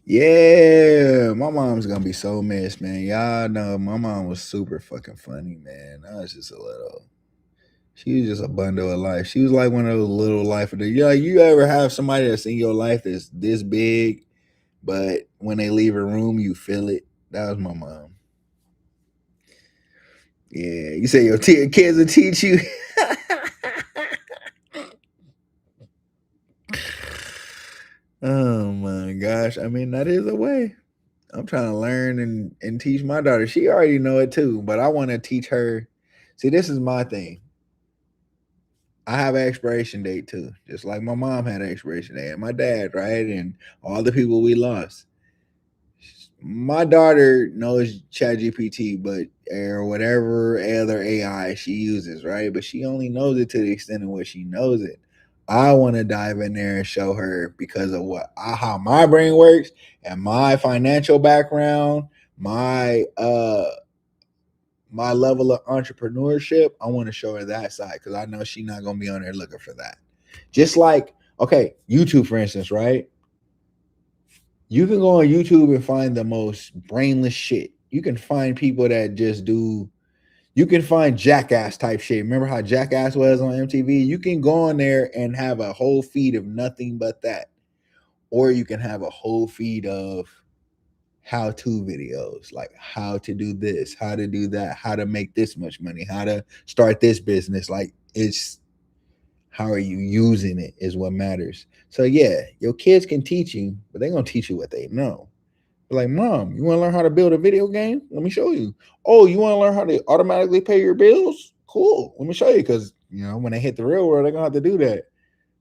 Yeah, my mom's gonna be so missed, man. Y'all know my mom was super fucking funny, man. I was just a little. She was just a bundle of life. She was like one of those little life of the. Yeah, you ever have somebody that's in your life that's this big, but when they leave a room, you feel it. That was my mom. Yeah, you say your kids will teach you. Oh my gosh! I mean, that is a way. I'm trying to learn and teach my daughter. She already know it too, but I want to teach her. See, this is my thing. I have an expiration date too, just like my mom had an expiration date, and my dad, right, and all the people we lost. My daughter knows ChatGPT, but or whatever other AI she uses, right? But she only knows it to the extent of what she knows it. I want to dive in there and show her because of how my brain works and my financial background, my my level of entrepreneurship. I want to show her that side because I know she's not gonna be on there looking for that. Just like, okay, YouTube, for instance, right? You can go on YouTube and find the most brainless shit. You can find people that just do. You can find Jackass type shit. Remember how Jackass was on MTV? You can go on there and have a whole feed of nothing but that. Or you can have a whole feed of how-to videos, like how to do this, how to do that, how to make this much money, how to start this business. Like, it's how are you using it is what matters. So yeah, your kids can teach you, but they're gonna teach you what they know. Like, mom, you want to learn how to build a video game? Let me show you. Oh, you want to learn how to automatically pay your bills? Cool. Let me show you. Because, you know, when they hit the real world, they're going to have to do that.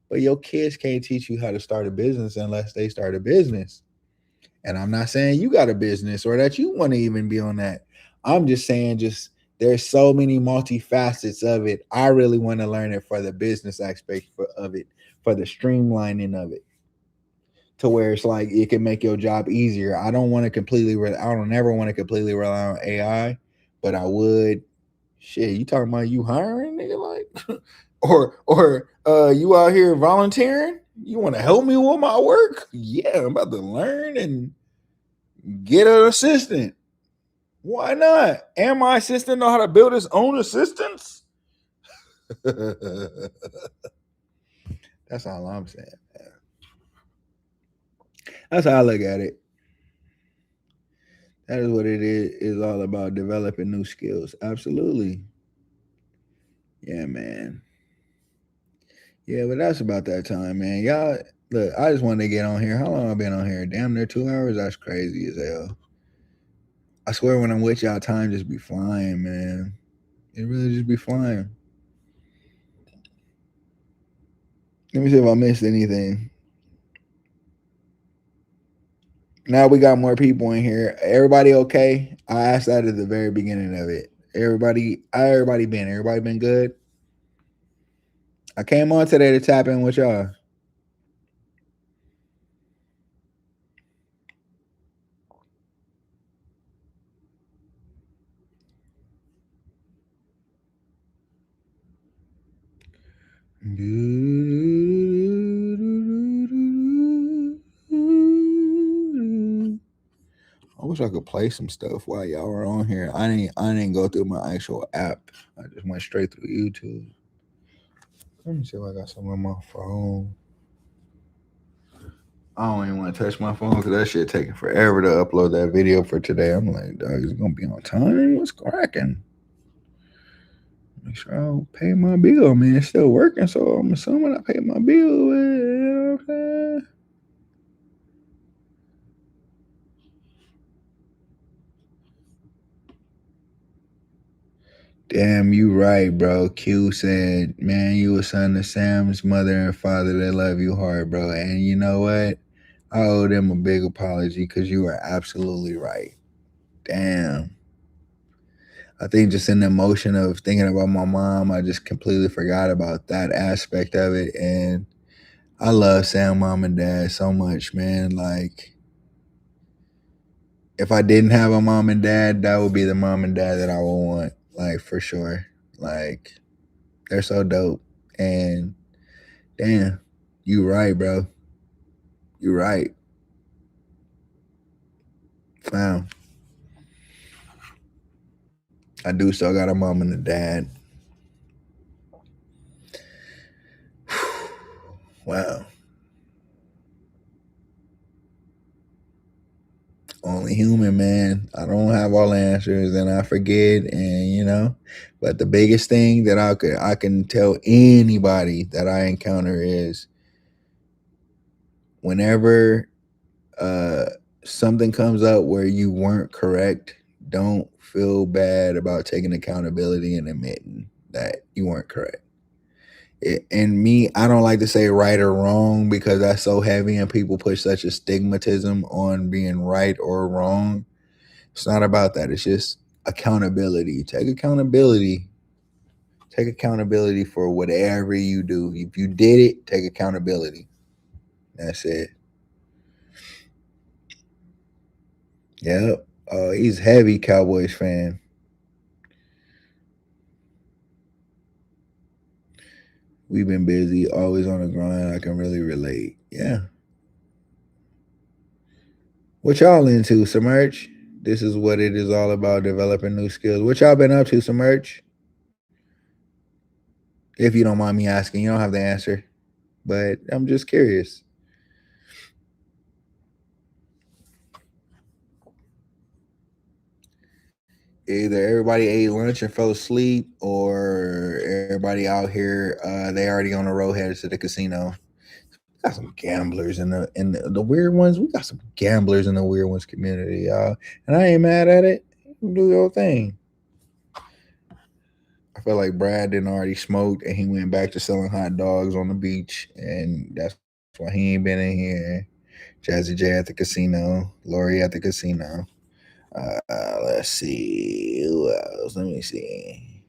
But your kids can't teach you how to start a business unless they start a business. And I'm not saying you got a business or that you want to even be on that. I'm just saying there's so many multifacets of it. I really want to learn it for the business aspect of it, for the streamlining of it, to where it's like it can make your job easier. I don't want to I don't ever want to completely rely on AI, but I would. Shit, you talking about you hiring, nigga? Like, or you out here volunteering? You want to help me with my work? Yeah, I'm about to learn and get an assistant. Why not? And my assistant know how to build his own assistants? That's all I'm saying, man. That's how I look at it. That is what it is all about, developing new skills. Absolutely. Yeah, man. Yeah, but that's about that time, man. Y'all, look, I just wanted to get on here. How long have I been on here? Damn near 2 hours? That's crazy as hell. I swear when I'm with y'all, time just be flying, man. It really just be flying. Let me see if I missed anything. Now we got more people in here. Everybody okay? I asked that at the very beginning of it. Everybody been? Everybody been good? I came on today to tap in with y'all. I wish I could play some stuff while y'all were on here. I didn't go through my actual app. I just went straight through YouTube. Let me see if I got some on my phone. I don't even want to touch my phone because that shit taking forever to upload that video for today. I'm like, dog, is it gonna be on time? What's cracking? Make sure I don't pay my bill, man. It's still working, so I'm assuming I paid my bill. You know what I'm saying? Damn, you right, bro. Q said, man, you a son of Sam's mother and father. They love you hard, bro. And you know what? I owe them a big apology because you are absolutely right. Damn. I think just in the emotion of thinking about my mom, I just completely forgot about that aspect of it. And I love saying mom and dad so much, man. Like, if I didn't have a mom and dad, that would be the mom and dad that I would want, like, for sure. Like, they're so dope. And damn, you right, bro. You right. Wow. I do still got a mom and a dad. Wow. Only human, man. I don't have all the answers and I forget, and but the biggest thing that I can tell anybody that I encounter is whenever uh something comes up where you weren't correct, don't feel bad about taking accountability and admitting that you weren't correct. And me, I don't like to say right or wrong because that's so heavy and people put such a stigmatism on being right or wrong. It's not about that. It's just accountability. Take accountability. Take accountability for whatever you do. If you did it, take accountability. That's it. Yep. Oh, he's heavy Cowboys fan. We've been busy, always on the grind. I can really relate. Yeah. What y'all into, Submerge? This is what it is all about, developing new skills. What y'all been up to, Submerge? If you don't mind me asking, you don't have the answer, but I'm just curious. Either everybody ate lunch and fell asleep, or everybody out here, they already on the road headed to the casino. Got some gamblers in the weird ones. We got some gamblers in the weird ones community, y'all. And I ain't mad at it. Do your thing. I feel like Brad didn't already smoked and he went back to selling hot dogs on the beach, and that's why he ain't been in here. Jazzy J at the casino, Lori at the casino. Let's see who else. Let me see.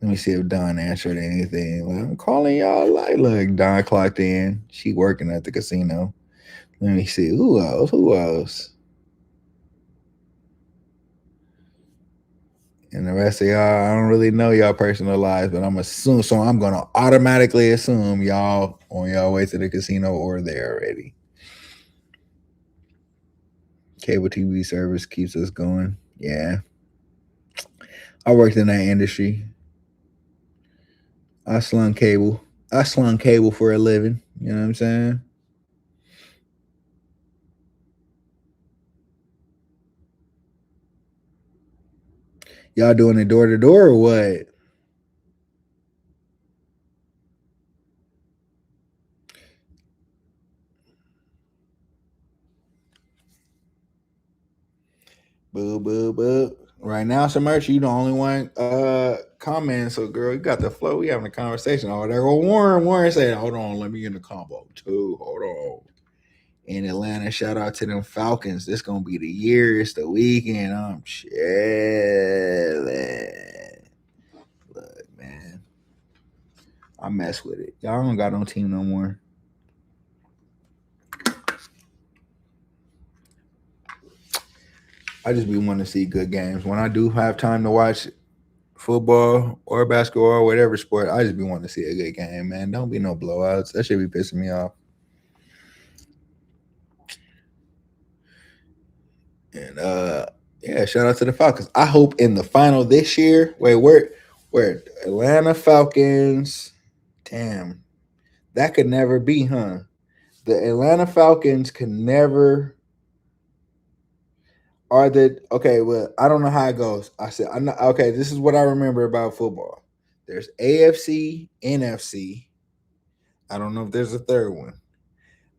Let me see if Don answered anything. Well, I'm calling y'all. Like, look, Don clocked in. She working at the casino. Let me see. Who else? Who else? And the rest of y'all, I don't really know y'all personal lives, but I'm gonna automatically assume y'all on y'all way to the casino or there already. Cable TV service keeps us going. Yeah. I worked in that industry. I slung cable. I slung cable for a living. You know what I'm saying? Y'all doing it door to door or what? Boo, boo, boo. Right now, Submerge, you the only one commenting. So, girl, you got the flow. We having a conversation. Oh, there go Warren. Warren said, hold on, let me get in the combo too. Hold on. In Atlanta, shout out to them Falcons. This gonna be the year. It's the weekend. I'm chilling. Look, man. I mess with it. Y'all don't got no team no more. I just be wanting to see good games. When I do have time to watch football or basketball or whatever sport, I just be wanting to see a good game, man. Don't be no blowouts. That should be pissing me off. And yeah, shout out to the Falcons. I hope in the final this year. Wait, where Atlanta Falcons? Damn, that could never be, huh? The Atlanta Falcons can never are the okay. Well, I don't know how it goes. I said I'm not okay. This is what I remember about football. There's AFC, NFC. I don't know if there's a third one.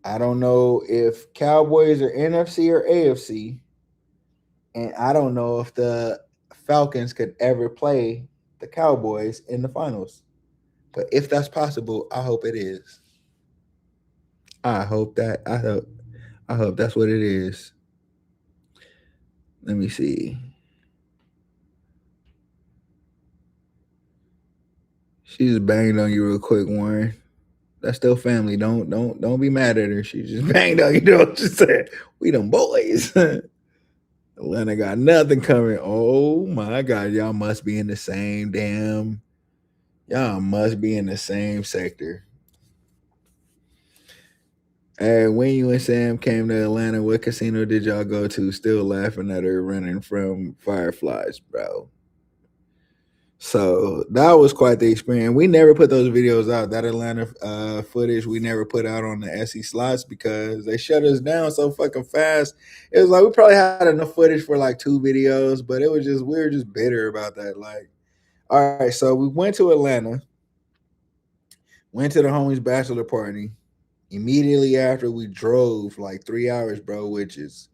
I don't know if Cowboys are NFC or AFC, and I don't know if the Falcons could ever play the Cowboys in the finals. But if that's possible, I hope it is. I hope that I hope that's what it is. Let me see. She just banged on you real quick, Warren. That's still family. Don't be mad at her. She just banged on you. You know what I'm saying? We them boys. Atlanta got nothing coming. Oh my God, y'all must be in the same damn. Y'all must be in the same sector. Hey, when you and Sam came to Atlanta, what casino did y'all go to? Still laughing at her running from fireflies, bro. So that was quite the experience. We never put those videos out. That Atlanta footage we never put out on the SE slots because they shut us down so fucking fast. It was like we probably had enough footage for like 2 videos, but it was just we were just bitter about that. Like, all right, so we went to Atlanta, went to the homie's bachelor party. Immediately after, we drove like 3 hours, bro, which is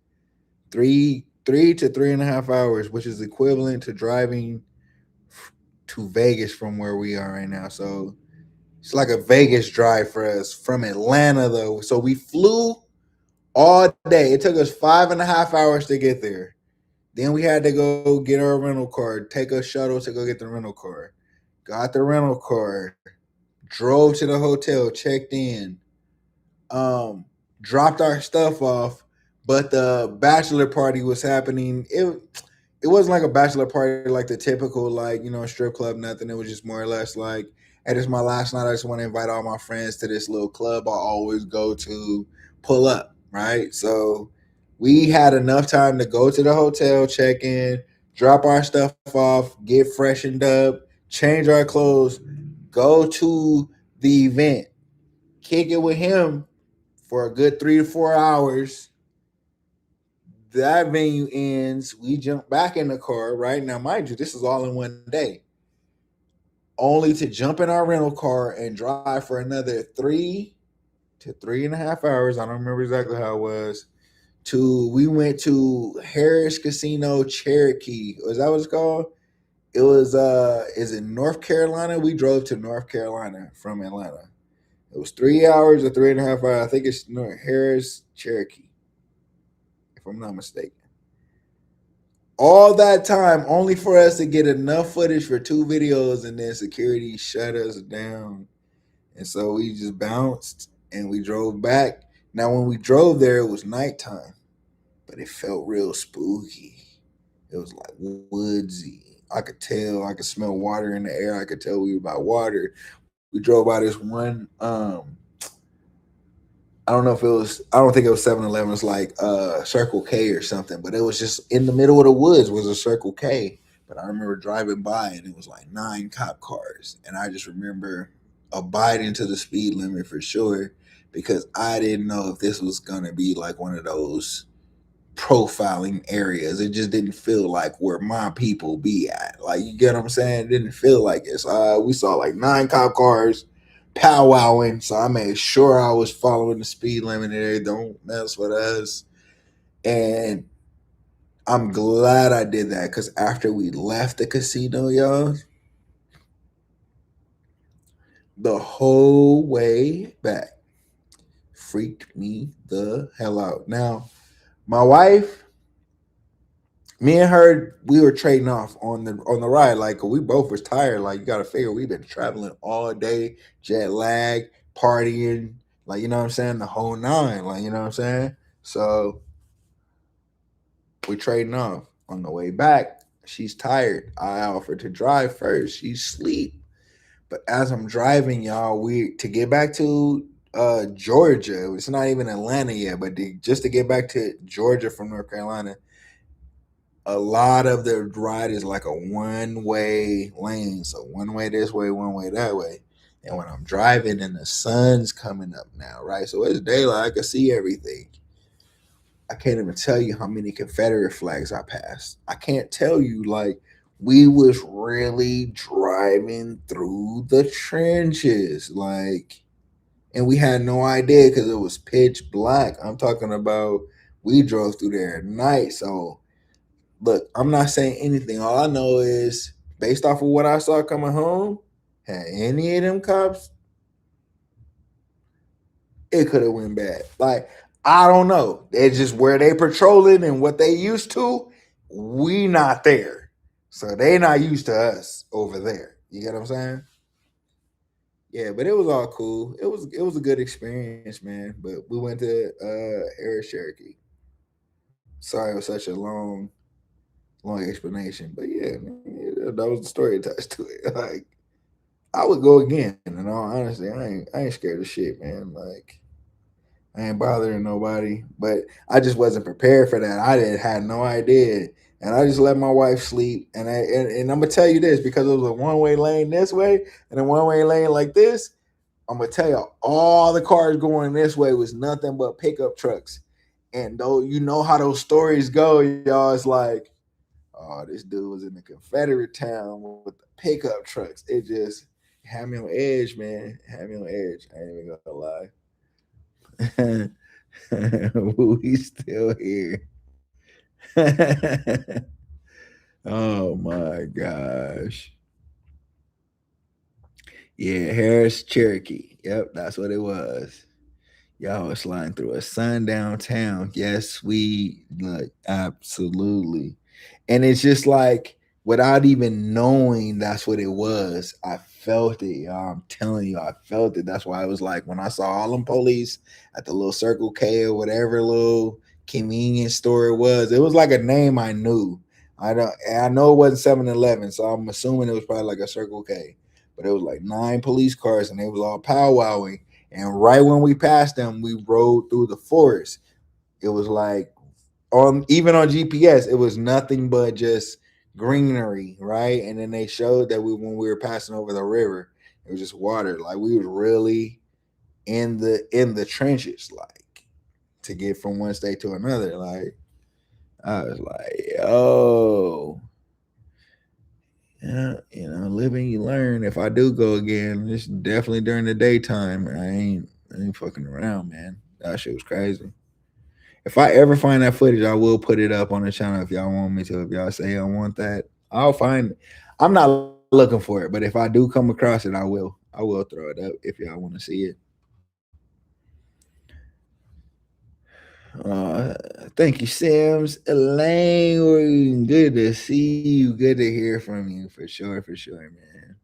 three to 3.5 hours, which is equivalent to driving to Vegas from where we are right now. So it's like a Vegas drive for us from Atlanta, though. So we flew all day. It took us 5.5 hours to get there. Then we had to go get our rental car, take a shuttle to go get the rental car. Got the rental car, drove to the hotel, checked in, um, dropped our stuff off, but the bachelor party was happening. It wasn't like a bachelor party like the typical like strip club nothing. It was just more or less like, hey, this is my last night. I just want to invite all my friends to this little club I always go to pull up, right? So we had enough time to go to the hotel, check in, drop our stuff off, get freshened up, change our clothes, go to the event, kick it with him for a good 3 to 4 hours. That venue ends. We jump back in the car. Right now, mind you, this is all in one day. Only to jump in our rental car and drive for another 3 to 3.5 hours. I don't remember exactly how it was. We went to Harris Casino Cherokee. Was that what it's called? It was is it North Carolina? We drove to North Carolina from Atlanta. It was 3 hours or 3.5 hours. I think it's Harris Cherokee, if I'm not mistaken. All that time only for us to get enough footage for 2 videos, and then security shut us down. And so we just bounced and we drove back. Now, when we drove there, it was nighttime, but it felt real spooky. It was like woodsy. I could tell, I could smell water in the air. I could tell we were by water. We drove by this one I don't know if it was. I don't think it was 7-Eleven. It's like Circle K or something. But it was just in the middle of the woods was a Circle K. But I remember driving by and it was like 9 cop cars, and I just remember abiding to the speed limit for sure because I didn't know if this was gonna be like one of those profiling areas. It just didn't feel like where my people be at. Like you get what I'm saying? It didn't feel like it. So we saw like 9 cop cars powwowing. So I made sure I was following the speed limit there. Don't mess with us. And I'm glad I did that because after we left the casino, y'all, the whole way back freaked me the hell out. Now, my wife, me and her, we were trading off on the ride. Like we both was tired. Like you got to figure we've been traveling all day, jet lag, partying, like you know what I'm saying, the whole nine. Like you know what I'm saying. So we trading off. On the way back, she's tired. I offered to drive first. She's asleep. But as I'm driving, y'all, we to get back to Georgia. It's not even Atlanta yet, but just to get back to Georgia from North Carolina, a lot of the ride is like a one-way lane. So one way this way, one way that way. And when I'm driving and the sun's coming up now, right? So it's daylight, I can see everything. I can't even tell you how many Confederate flags I passed. I can't tell you, like, we was really driving through the trenches. Like, and we had no idea because it was pitch black. I'm talking about we drove through there at night. So look, I'm not saying anything. All I know is based off of what I saw coming home, had any of them cops, it could have went bad. Like, I don't know. It's just where they patrolling and what they used to. We not there, so they not used to us over there. You get what I'm saying? Yeah, but it was all cool. It was a good experience, man. But we went to Harris Cherokee. Sorry, it was such a long explanation, but yeah, man, that was the story attached to it. Like, I would go again. In all honesty, I ain't scared of shit, man. Like, I ain't bothering nobody, but I just wasn't prepared for that. I didn't had no idea, and I just let my wife sleep. And I'm gonna tell you this, because it was a one way lane this way and a one way lane like this. I'm gonna tell you, all the cars going this way was nothing but pickup trucks. And though you know how those stories go, y'all, it's like, oh, this dude was in the Confederate town with the pickup trucks. It just had me on edge, man. Had me on edge. I ain't even gonna lie. We still here. Oh my gosh. Yeah, Harris Cherokee. Yep, that's what it was. Y'all was sliding through a sundown town. Yes, we like absolutely. And it's just like, without even knowing that's what it was, I felt it. Y'all. I'm telling you, I felt it. That's why I was like, when I saw all them police at the little Circle K or whatever little convenience store it was like a name I knew. I know it wasn't 7-Eleven, so I'm assuming it was probably like a Circle K. But it was like 9 police cars and they was all powwowing. And right when we passed them, we rode through the forest. It was like, even on GPS, it was nothing but just greenery, right? And then they showed that when we were passing over the river, it was just water. Like, we was really in the trenches, like, to get from one state to another. Like, I was like, yo, yeah, living you learn. If I do go again, it's definitely during the daytime. I ain't fucking around, man. That shit was crazy. If I ever find that footage, I will put it up on the channel if y'all want me to. If y'all say y'all want that, I'll find it. I'm not looking for it, but if I do come across it, I will. I will throw it up if y'all want to see it. Thank you, Sims. Elaine, good to see you. Good to hear from you, for sure, man.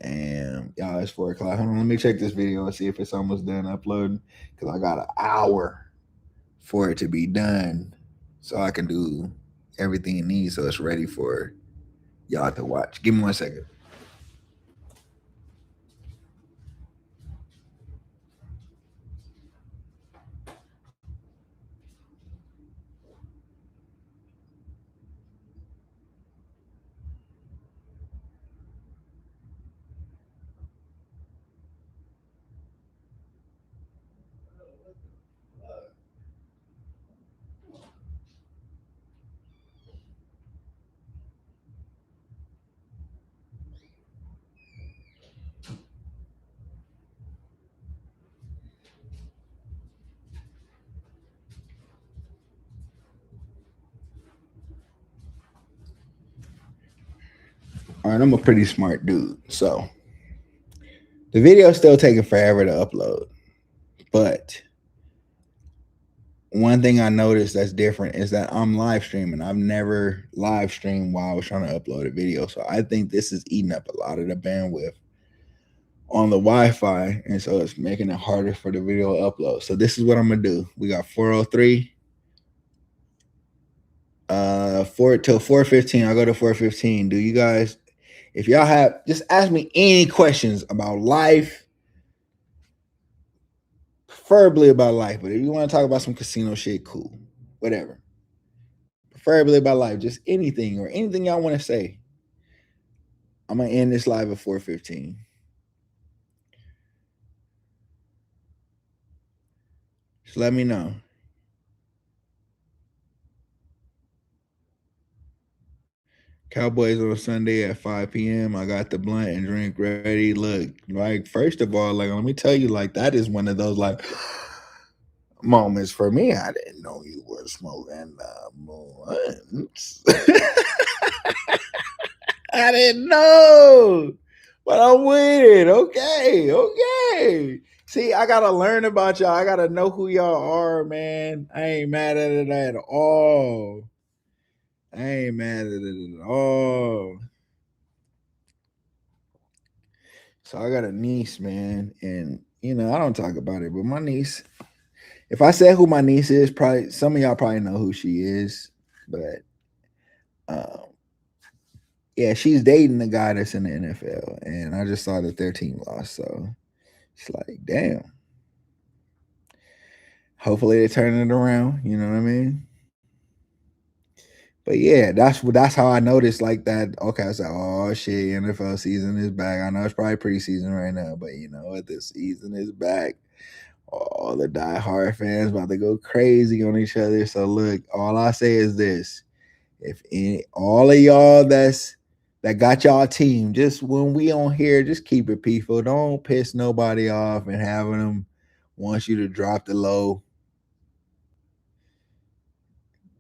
Damn, y'all, it's 4 o'clock. Hold on, let me check this video and see if it's almost done uploading, because I got an hour for it to be done, so I can do everything it needs so it's ready for y'all to watch. Give me 1 second. All right, I'm a pretty smart dude, so the video's still taking forever to upload. But one thing I noticed that's different is that I'm live streaming. I've never live streamed while I was trying to upload a video, so I think this is eating up a lot of the bandwidth on the Wi-Fi, and so it's making it harder for the video to upload. So this is what I'm gonna do. We got 403 till 4:15. I'll go to 4:15. Do you guys, if y'all have, just ask me any questions about life, preferably about life. But if you want to talk about some casino shit, cool, whatever. Preferably about life, just anything or anything y'all want to say. I'm gonna end this live at 4:15. Just let me know. Cowboys on Sunday at 5 p.m. I got the blunt and drink ready. Look, like, first of all, like, let me tell you, like, that is one of those, like, moments for me. I didn't know you were smoking blunts. I didn't know, but I'm with it. Okay. See, I gotta learn about y'all. I gotta know who y'all are, man. I ain't mad at it at all. I ain't mad at it at all. So I got a niece, man, and I don't talk about it, but my niece. If I said who my niece is, probably some of y'all probably know who she is, but um, yeah, she's dating the guy that's in the NFL, and I just saw that their team lost, so it's like, damn. Hopefully they turn it around. You know what I mean? But yeah, that's how I noticed like that. Okay, I was like, oh shit, NFL season is back. I know it's probably preseason right now, but you know what? The season is back. All the diehard fans about to go crazy on each other. So look, all I say is this: all of y'all that got y'all team, just when we on here, just keep it peaceful. Don't piss nobody off and having them wants you to drop the low,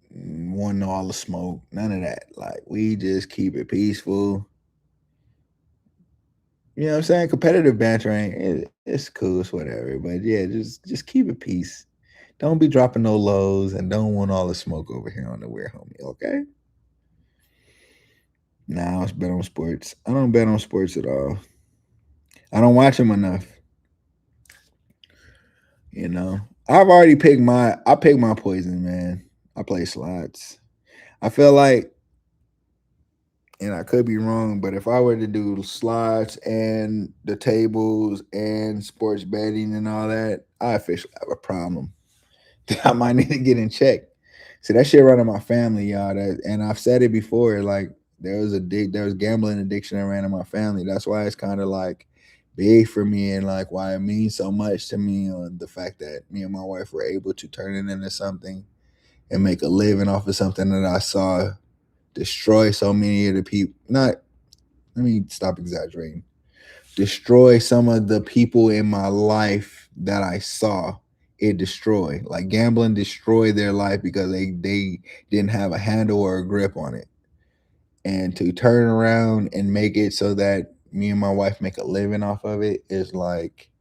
wanting all the smoke. None of that. Like we just keep it peaceful. You know what I'm saying? Competitive bantering, it's cool, it's whatever. But yeah, just keep it peace. Don't be dropping no lows and don't want all the smoke over here on the wear, homie. Okay? Nah, I don't bet on sports. I don't bet on sports at all. I don't watch them enough. You know, I picked my poison, man. I play slots. I feel like, and I could be wrong, but if I were to do slots and the tables and sports betting and all that, I officially have a problem. I might need to get in check. See, that shit running my family, y'all. And I've said it before. Like there was gambling addiction that ran in my family. That's why it's kind of like big for me and like why it means so much to me on the fact that me and my wife were able to turn it into something and make a living off of something that I saw destroy so many of the people. Not, let me stop exaggerating. Destroy some of the people in my life that I saw it destroy. Like gambling destroyed their life because they didn't have a handle or a grip on it. And to turn around and make it so that me and my wife make a living off of it is like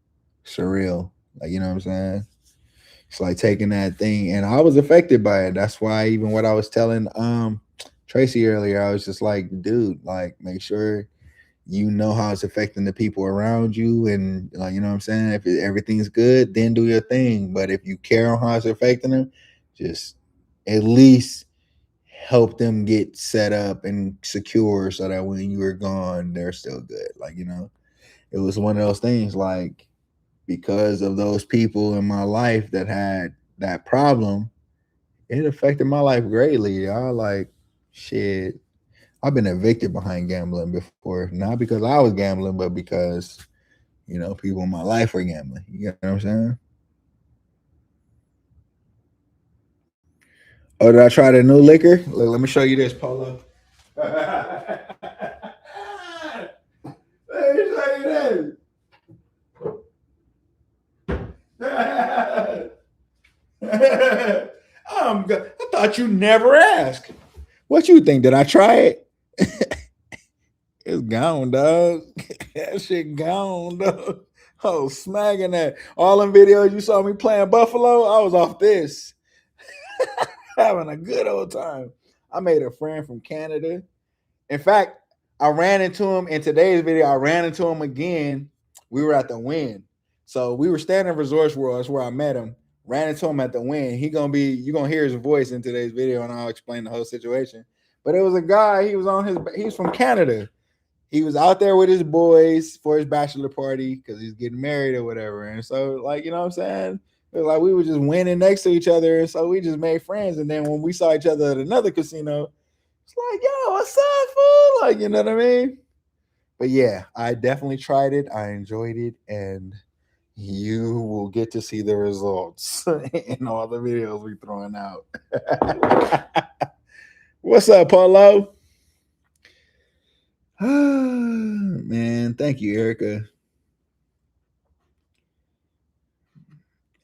surreal. Like, you know what I'm saying? It's like taking that thing, and I was affected by it. That's why even what I was telling Tracy earlier, I was just like, dude, like make sure you know how it's affecting the people around you, and like, you know what I'm saying? If everything's good, then do your thing. But if you care on how it's affecting them, just at least help them get set up and secure so that when you are gone, they're still good. Like, it was one of those things like because of those people in my life that had that problem, it affected my life greatly. Y'all like shit. I've been evicted behind gambling before, not because I was gambling, but because people in my life were gambling. You get what I'm saying? Oh, did I try the new liquor? Look, let me show you this, Polo. Let me show you this. I'm good. I thought you never asked. What you think? Did I try it? It's gone, dog. That shit gone, dog. Oh, smacking that. All them videos you saw me playing Buffalo, I was off this. Having a good old time. I made a friend from Canada. In fact, I ran into him in today's video. I ran into him again. We were at the Wynn. So we were standing in Resorts World. That's where I met him. Ran into him at the Wynn. You're gonna hear his voice in today's video, and I'll explain the whole situation. But it was a guy, he's from Canada. He was out there with his boys for his bachelor party because he's getting married or whatever. And so, like, you know what I'm saying? It was like we were just winning next to each other. And so we just made friends. And then when we saw each other at another casino, it's like, yo, what's up, fool? Like, you know what I mean? But yeah, I definitely tried it. I enjoyed it. And you will get to see the results in all the videos we throwing out. What's up, Paulo? Man, thank you, Erica.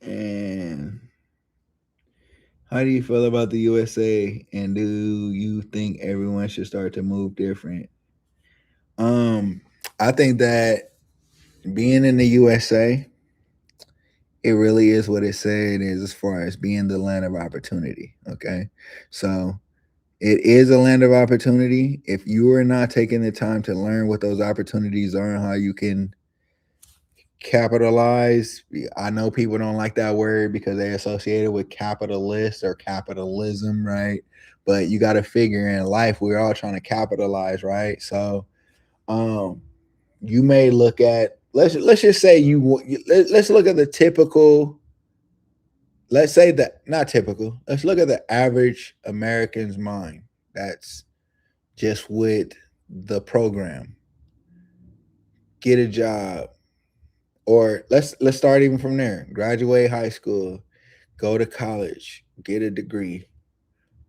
And how do you feel about the USA? And do you think everyone should start to move different? I think that being in the USA It really is what it said is as far as being the land of opportunity. Okay. So it is a land of opportunity. If you are not taking the time to learn what those opportunities are and how you can capitalize, I know people don't like that word because they associate it with capitalist or capitalism, right? But you got to figure in life, we're all trying to capitalize, right? So, um, you may look at let's just say let's look at the typical, let's say that not typical, let's look at the average American's mind that's just with the program, get a job, or let's start even from there, graduate high school, go to college, get a degree,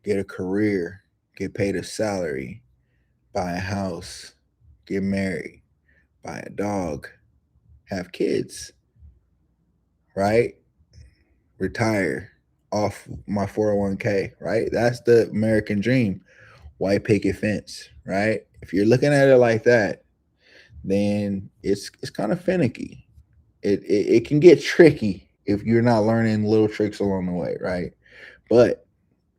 get a career, get paid a salary, buy a house, get married, buy a dog, have kids, right? Retire off my 401k, right? That's the American dream. White picket fence, right? If you're looking at it like that, then it's kind of finicky. It can get tricky if you're not learning little tricks along the way, right? But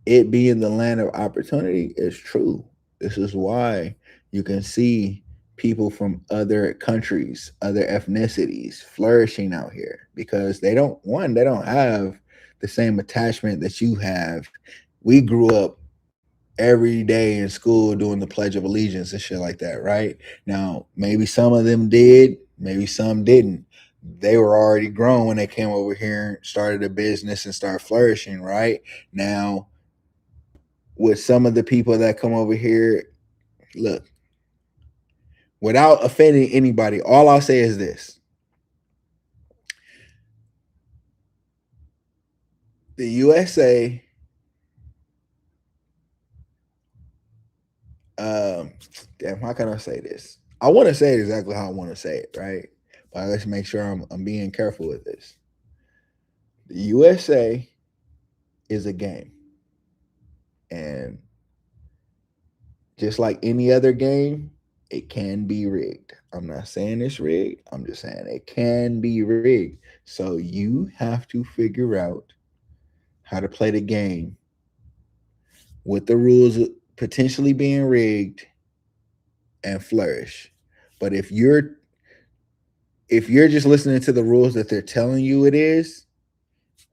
it being the land of opportunity is true. This is why you can see people from other countries, other ethnicities flourishing out here because they don't have the same attachment that you have. We grew up every day in school doing the Pledge of Allegiance and shit like that, right? Now, maybe some of them did, maybe some didn't. They were already grown when they came over here and started a business and started flourishing, right? Now, with some of the people that come over here, look, without offending anybody, all I'll say is this. The USA, um, damn, how can I say this? I want to say it exactly how I want to say it, right? But let's make sure I'm being careful with this. The USA is a game. And just like any other game, it can be rigged. I'm not saying it's rigged. I'm just saying it can be rigged. So you have to figure out how to play the game with the rules potentially being rigged and flourish. But if you're just listening to the rules that they're telling you it is,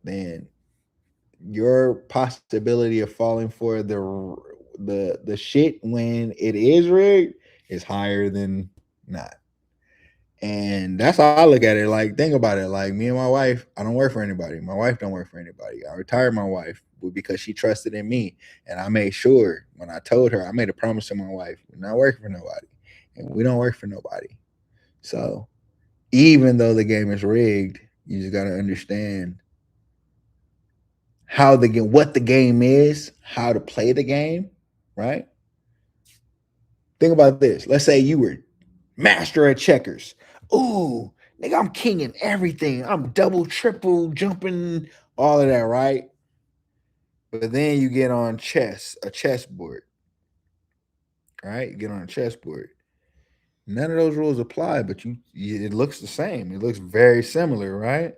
then your possibility of falling for the shit when it is rigged is higher than not. And that's how I look at it. Like, think about it. Like, me and my wife, I don't work for anybody. My wife don't work for anybody. I retired my wife because she trusted in me. And I made sure when I told her, I made a promise to my wife, we're not working for nobody. And we don't work for nobody. So even though the game is rigged, you just gotta understand how the game, what the game is, how to play the game, right? Think about this. Let's say you were master at checkers. Ooh, nigga, I'm kinging everything. I'm double, triple jumping, all of that, right? But then you get on a chessboard, right? You get on a chessboard. None of those rules apply, but it looks the same. It looks very similar, right?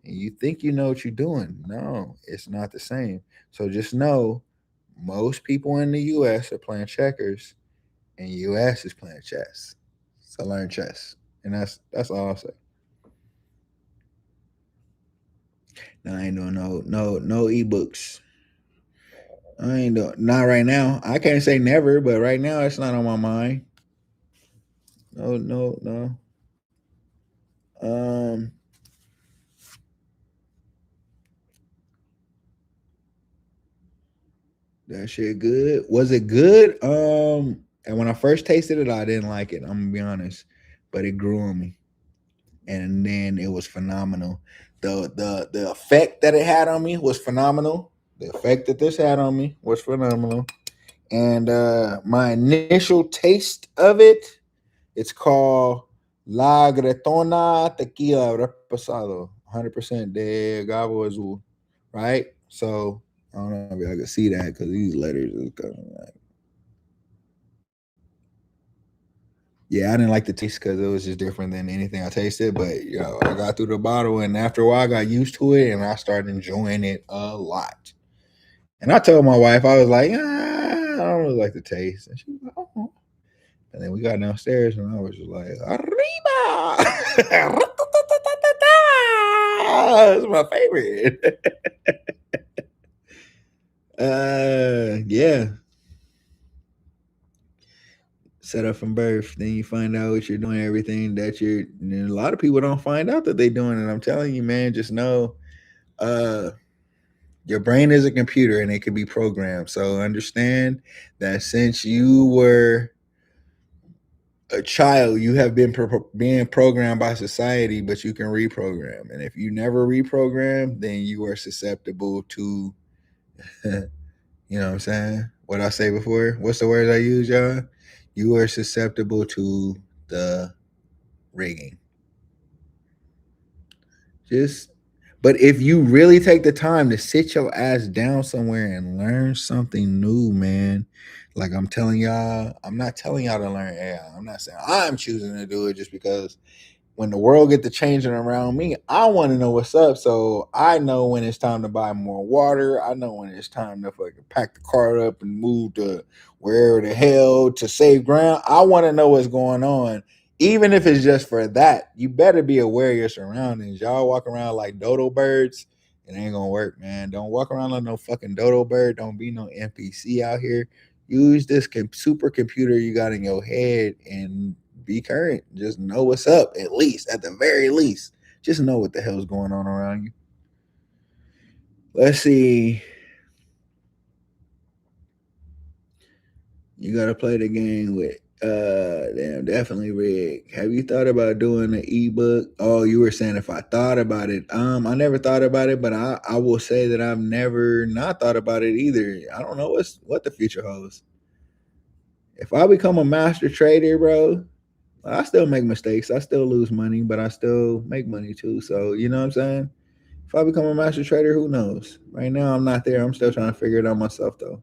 And you think you know what you're doing. No, it's not the same. So just know most people in the US are playing checkers and US is playing chess. So learn chess. And that's all I'll say. No, I ain't doing no ebooks. I ain't doing not right now. I can't say never, but right now it's not on my mind. No. Um that shit good. Was it good? And when I first tasted it, I didn't like it. I'm gonna be honest. But it grew on me. And then it was phenomenal. The effect that it had on me was phenomenal. The effect that this had on me was phenomenal. And my initial taste of it, it's called La Gretona Tequila Reposado, 100% de Agave Azul, right? So I don't know if I can see that because these letters is coming like Yeah, I didn't like the taste because it was just different than anything I tasted. But I got through the bottle, and after a while, I got used to it, and I started enjoying it a lot. And I told my wife, I was like, I don't really like the taste, and she was like, oh. And then we got downstairs, and I was just like, arriba. It's my favorite. Yeah. Set up from birth. Then you find out what you're doing, everything that and a lot of people don't find out that they're doing. And I'm telling you, man, just know your brain is a computer and it can be programmed. So understand that since you were a child, you have been being programmed by society, but you can reprogram. And if you never reprogram, then you are susceptible to, you know what I'm saying? What I say before? What's the word I use, y'all? You are susceptible to the rigging. But if you really take the time to sit your ass down somewhere and learn something new, man, like I'm telling y'all, I'm not telling y'all to learn AI. I'm not saying I'm choosing to do it just because when the world get to changing around me, I want to know what's up. So I know when it's time to buy more water. I know when it's time to fucking pack the car up and move to wherever the hell to save ground. I want to know what's going on. Even if it's just for that, you better be aware of your surroundings. Y'all walk around like dodo birds. It ain't gonna work, man. Don't walk around like no fucking dodo bird. Don't be no NPC out here. Use this supercomputer you got in your head and be current. Just know what's up, at least, at the very least. Just know what the hell's going on around you. Let's see. You gotta play the game with definitely Rick. Have you thought about doing an ebook? Oh, you were saying if I thought about it. I never thought about it, but I will say that I've never not thought about it either. I don't know what the future holds. If I become a master trader, bro, I still make mistakes. I still lose money, but I still make money too. So you know what I'm saying? If I become a master trader, who knows? Right now, I'm not there. I'm still trying to figure it out myself, though.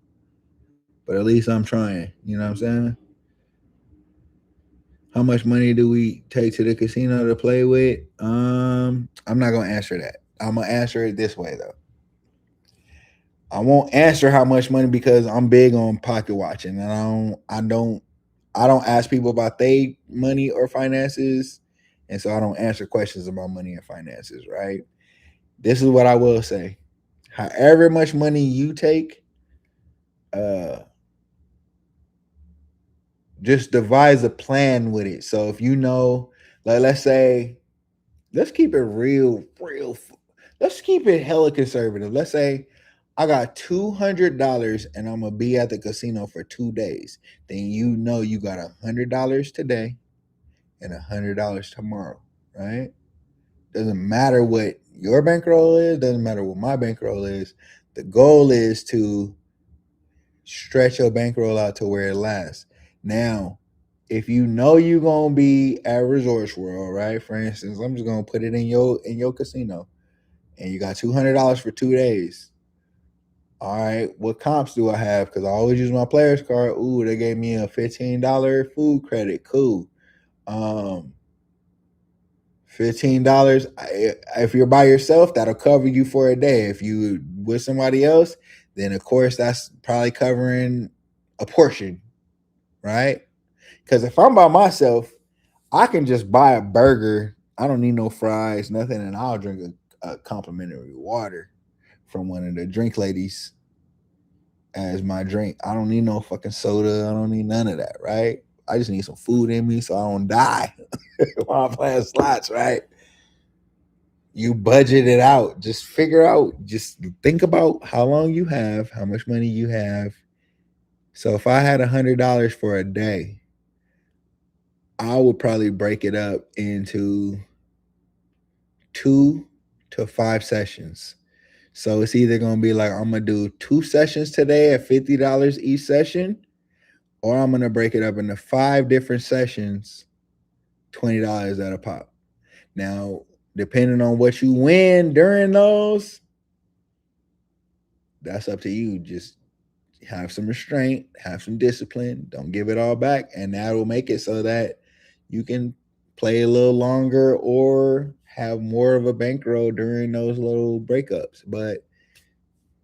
But at least I'm trying. You know what I'm saying? How much money do we take to the casino to play with? I'm not gonna answer that. I'm gonna answer it this way though. I won't answer how much money because I'm big on pocket watching, and I don't ask people about their money or finances, and so I don't answer questions about money and finances. Right? This is what I will say. However much money you take, uh, just devise a plan with it. So if you know, like, let's say, let's keep it real. Let's keep it hella conservative. Let's say I got $200 and I'm gonna be at the casino for 2 days. Then you know you got $100 today and $100 tomorrow, right? Doesn't matter what your bankroll is. Doesn't matter what my bankroll is. The goal is to stretch your bankroll out to where it lasts. Now, if you know you're gonna be at Resorts World, right? For instance, I'm just gonna put it in your casino, and you got $200 for 2 days. All right, what comps do I have? Because I always use my players card. Ooh, they gave me a $15 food credit. Cool. Um, $15. If you're by yourself, that'll cover you for a day. If you with somebody else, then of course that's probably covering a portion, right? Because if I'm by myself, I can just buy a burger. I don't need no fries, nothing, and I'll drink a complimentary water from one of the drink ladies as my drink. I don't need no fucking soda. I don't need none of that, right? I just need some food in me so I don't die while I'm playing slots, right? You budget it out. Just figure out, just think about how long you have, how much money you have. So if I had $100 for a day, I would probably break it up into 2 to 5 sessions. So it's either gonna be like I'm gonna do 2 sessions today at $50 each session, or I'm gonna break it up into 5 different sessions, $20 at a pop. Now, depending on what you win during those, that's up to you. Just have some restraint, have some discipline, don't give it all back, and that will make it so that you can play a little longer or have more of a bankroll during those little breakups. But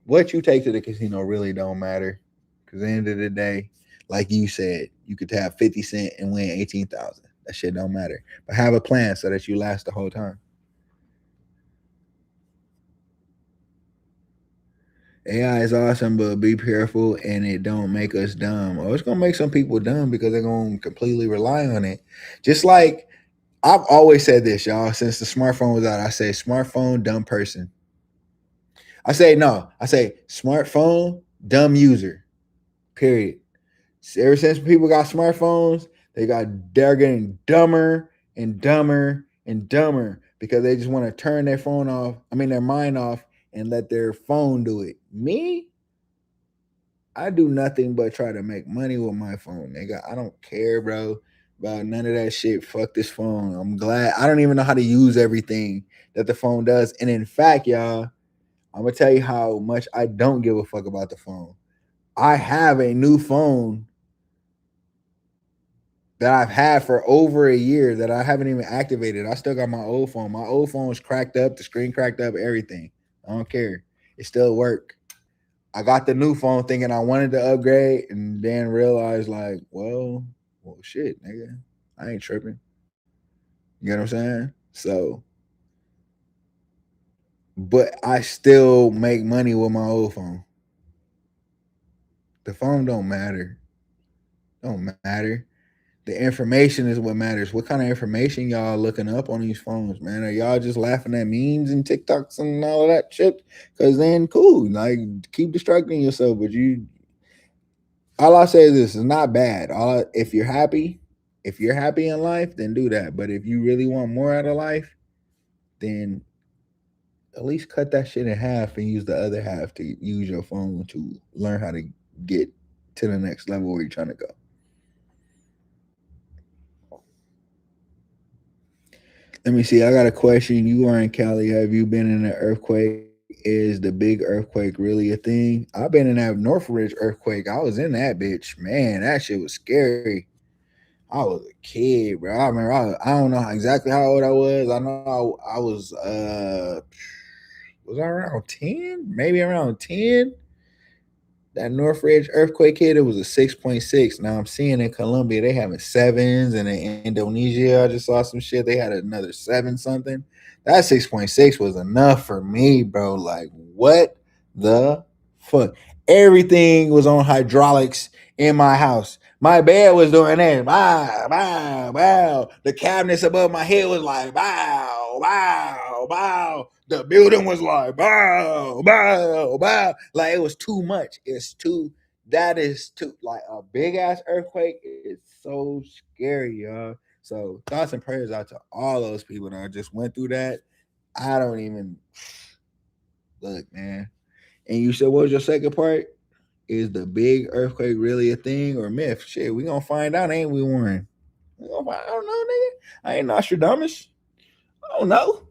what you take to the casino really don't matter. Because at the end of the day, like you said, you could have 50 cent and win 18,000. That shit don't matter. But have a plan so that you last the whole time. AI is awesome, but be careful and it don't make us dumb. Oh, it's gonna make some people dumb because they're gonna completely rely on it. Just like I've always said this, y'all, since the smartphone was out, I say smartphone, dumb person. I say no, I say smartphone, dumb user. Period. Ever since people got smartphones, they're getting dumber and dumber and dumber because they just want to turn their phone off. I mean their mind off and let their phone do it. Me, I do nothing but try to make money with my phone, nigga. I don't care, bro, about none of that shit. Fuck this phone. I'm glad I don't even know how to use everything that the phone does. And in fact, y'all, I'm gonna tell you how much I don't give a fuck about the phone. I have a new phone that I've had for over a year that I haven't even activated. I still got my old phone. My old phone was cracked up, the screen cracked up, everything. I don't care. It still work. I got the new phone thinking I wanted to upgrade and then realized like, well shit, nigga. I ain't tripping. You know what I'm saying? So, but I still make money with my old phone. The phone don't matter. Don't matter. The information is what matters. What kind of information y'all looking up on these phones, man? Are y'all just laughing at memes and TikToks and all of that shit? Because then, cool, like keep distracting yourself. But all I say is this: it's not bad. If you're happy in life, then do that. But if you really want more out of life, then at least cut that shit in half and use the other half to use your phone to learn how to get to the next level where you're trying to go. Let me see. I got a question. You are in Cali. Have you been in an earthquake? Is the big earthquake really a thing? I've been in that Northridge earthquake. I was in that bitch. Man, that shit was scary. I was a kid, bro. I remember. I don't know exactly how old I was. I know I was I around 10? Maybe around 10. That Northridge earthquake hit, it was a 6.6. Now I'm seeing in Colombia they having sevens, and in Indonesia I just saw some shit. They had another seven something. That 6.6 was enough for me, bro. Like what the fuck? Everything was on hydraulics in my house. My bed was doing that. Wow, wow, wow. The cabinets above my head was like, wow, wow, wow. The building was like, wow, wow, wow. Like it was too much. That is too, like a big ass earthquake is so scary, y'all. So thoughts and prayers out to all those people that just went through that. I don't even look, man. And you said, what was your second part? Is the big earthquake really a thing or myth? Shit, we gonna find out, ain't we, Warren? I don't know, nigga. I ain't Nostradamus. I don't know.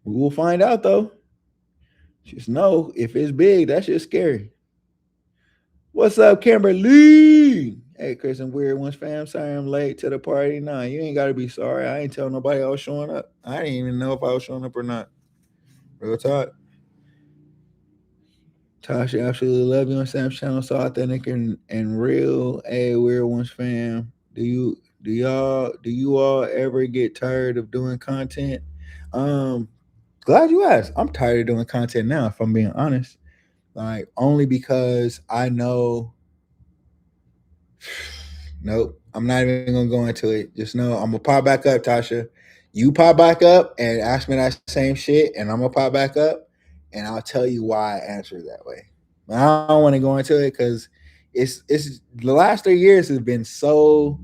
We will find out though. Just know if it's big, that shit's scary. What's up, Kimberly? Hey, Chris and Weird Ones fam. Sorry I'm late to the party. Nah, you ain't gotta be sorry. I ain't telling nobody I was showing up. I didn't even know if I was showing up or not. Real talk. Tasha, absolutely love you on Sam's channel. So authentic and real. Hey, Weird Ones fam. Do you all ever get tired of doing content? Um, Glad you asked. I'm tired of doing content now, if I'm being honest. Like only because I know. Nope, I'm not even gonna go into it. Just know I'm gonna pop back up, Tasha. You pop back up and ask me that same shit, and I'm gonna pop back up, and I'll tell you why I answered that way. But I don't want to go into it because it's the last 3 years has been so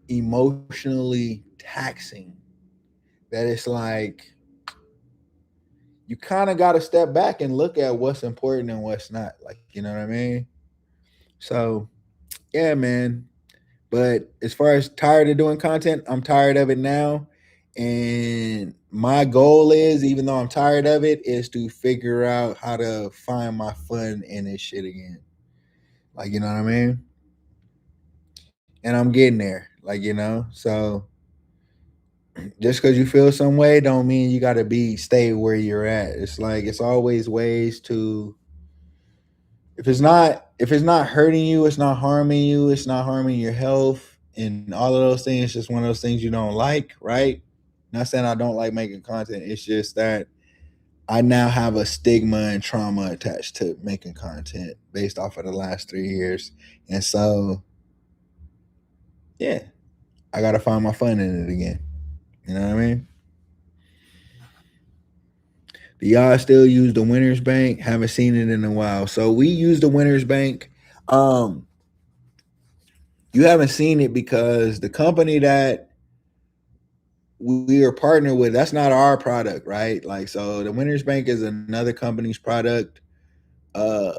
emotionally taxing that it's like you kind of got to step back and look at what's important and what's not. Like, you know what I mean? So, yeah, man. But as far as tired of doing content, I'm tired of it now. And my goal is, even though I'm tired of it, is to figure out how to find my fun in this shit again. Like, you know what I mean? And I'm getting there. Like, so just because you feel some way don't mean you got to stay where you're at. It's like it's always ways to, if it's not hurting you, it's not harming you, it's not harming your health and all of those things. It's just one of those things you don't like, right? Not saying I don't like making content. It's just that I now have a stigma and trauma attached to making content based off of the last 3 years. And so, yeah, I got to find my fun in it again. You know what I mean? Do y'all still use the Winners Bank? Haven't seen it in a while. So we use the Winners Bank. Um, you haven't seen it because the company that we are partnered with, that's not our product, right? Like, so the Winners Bank is another company's product. Uh,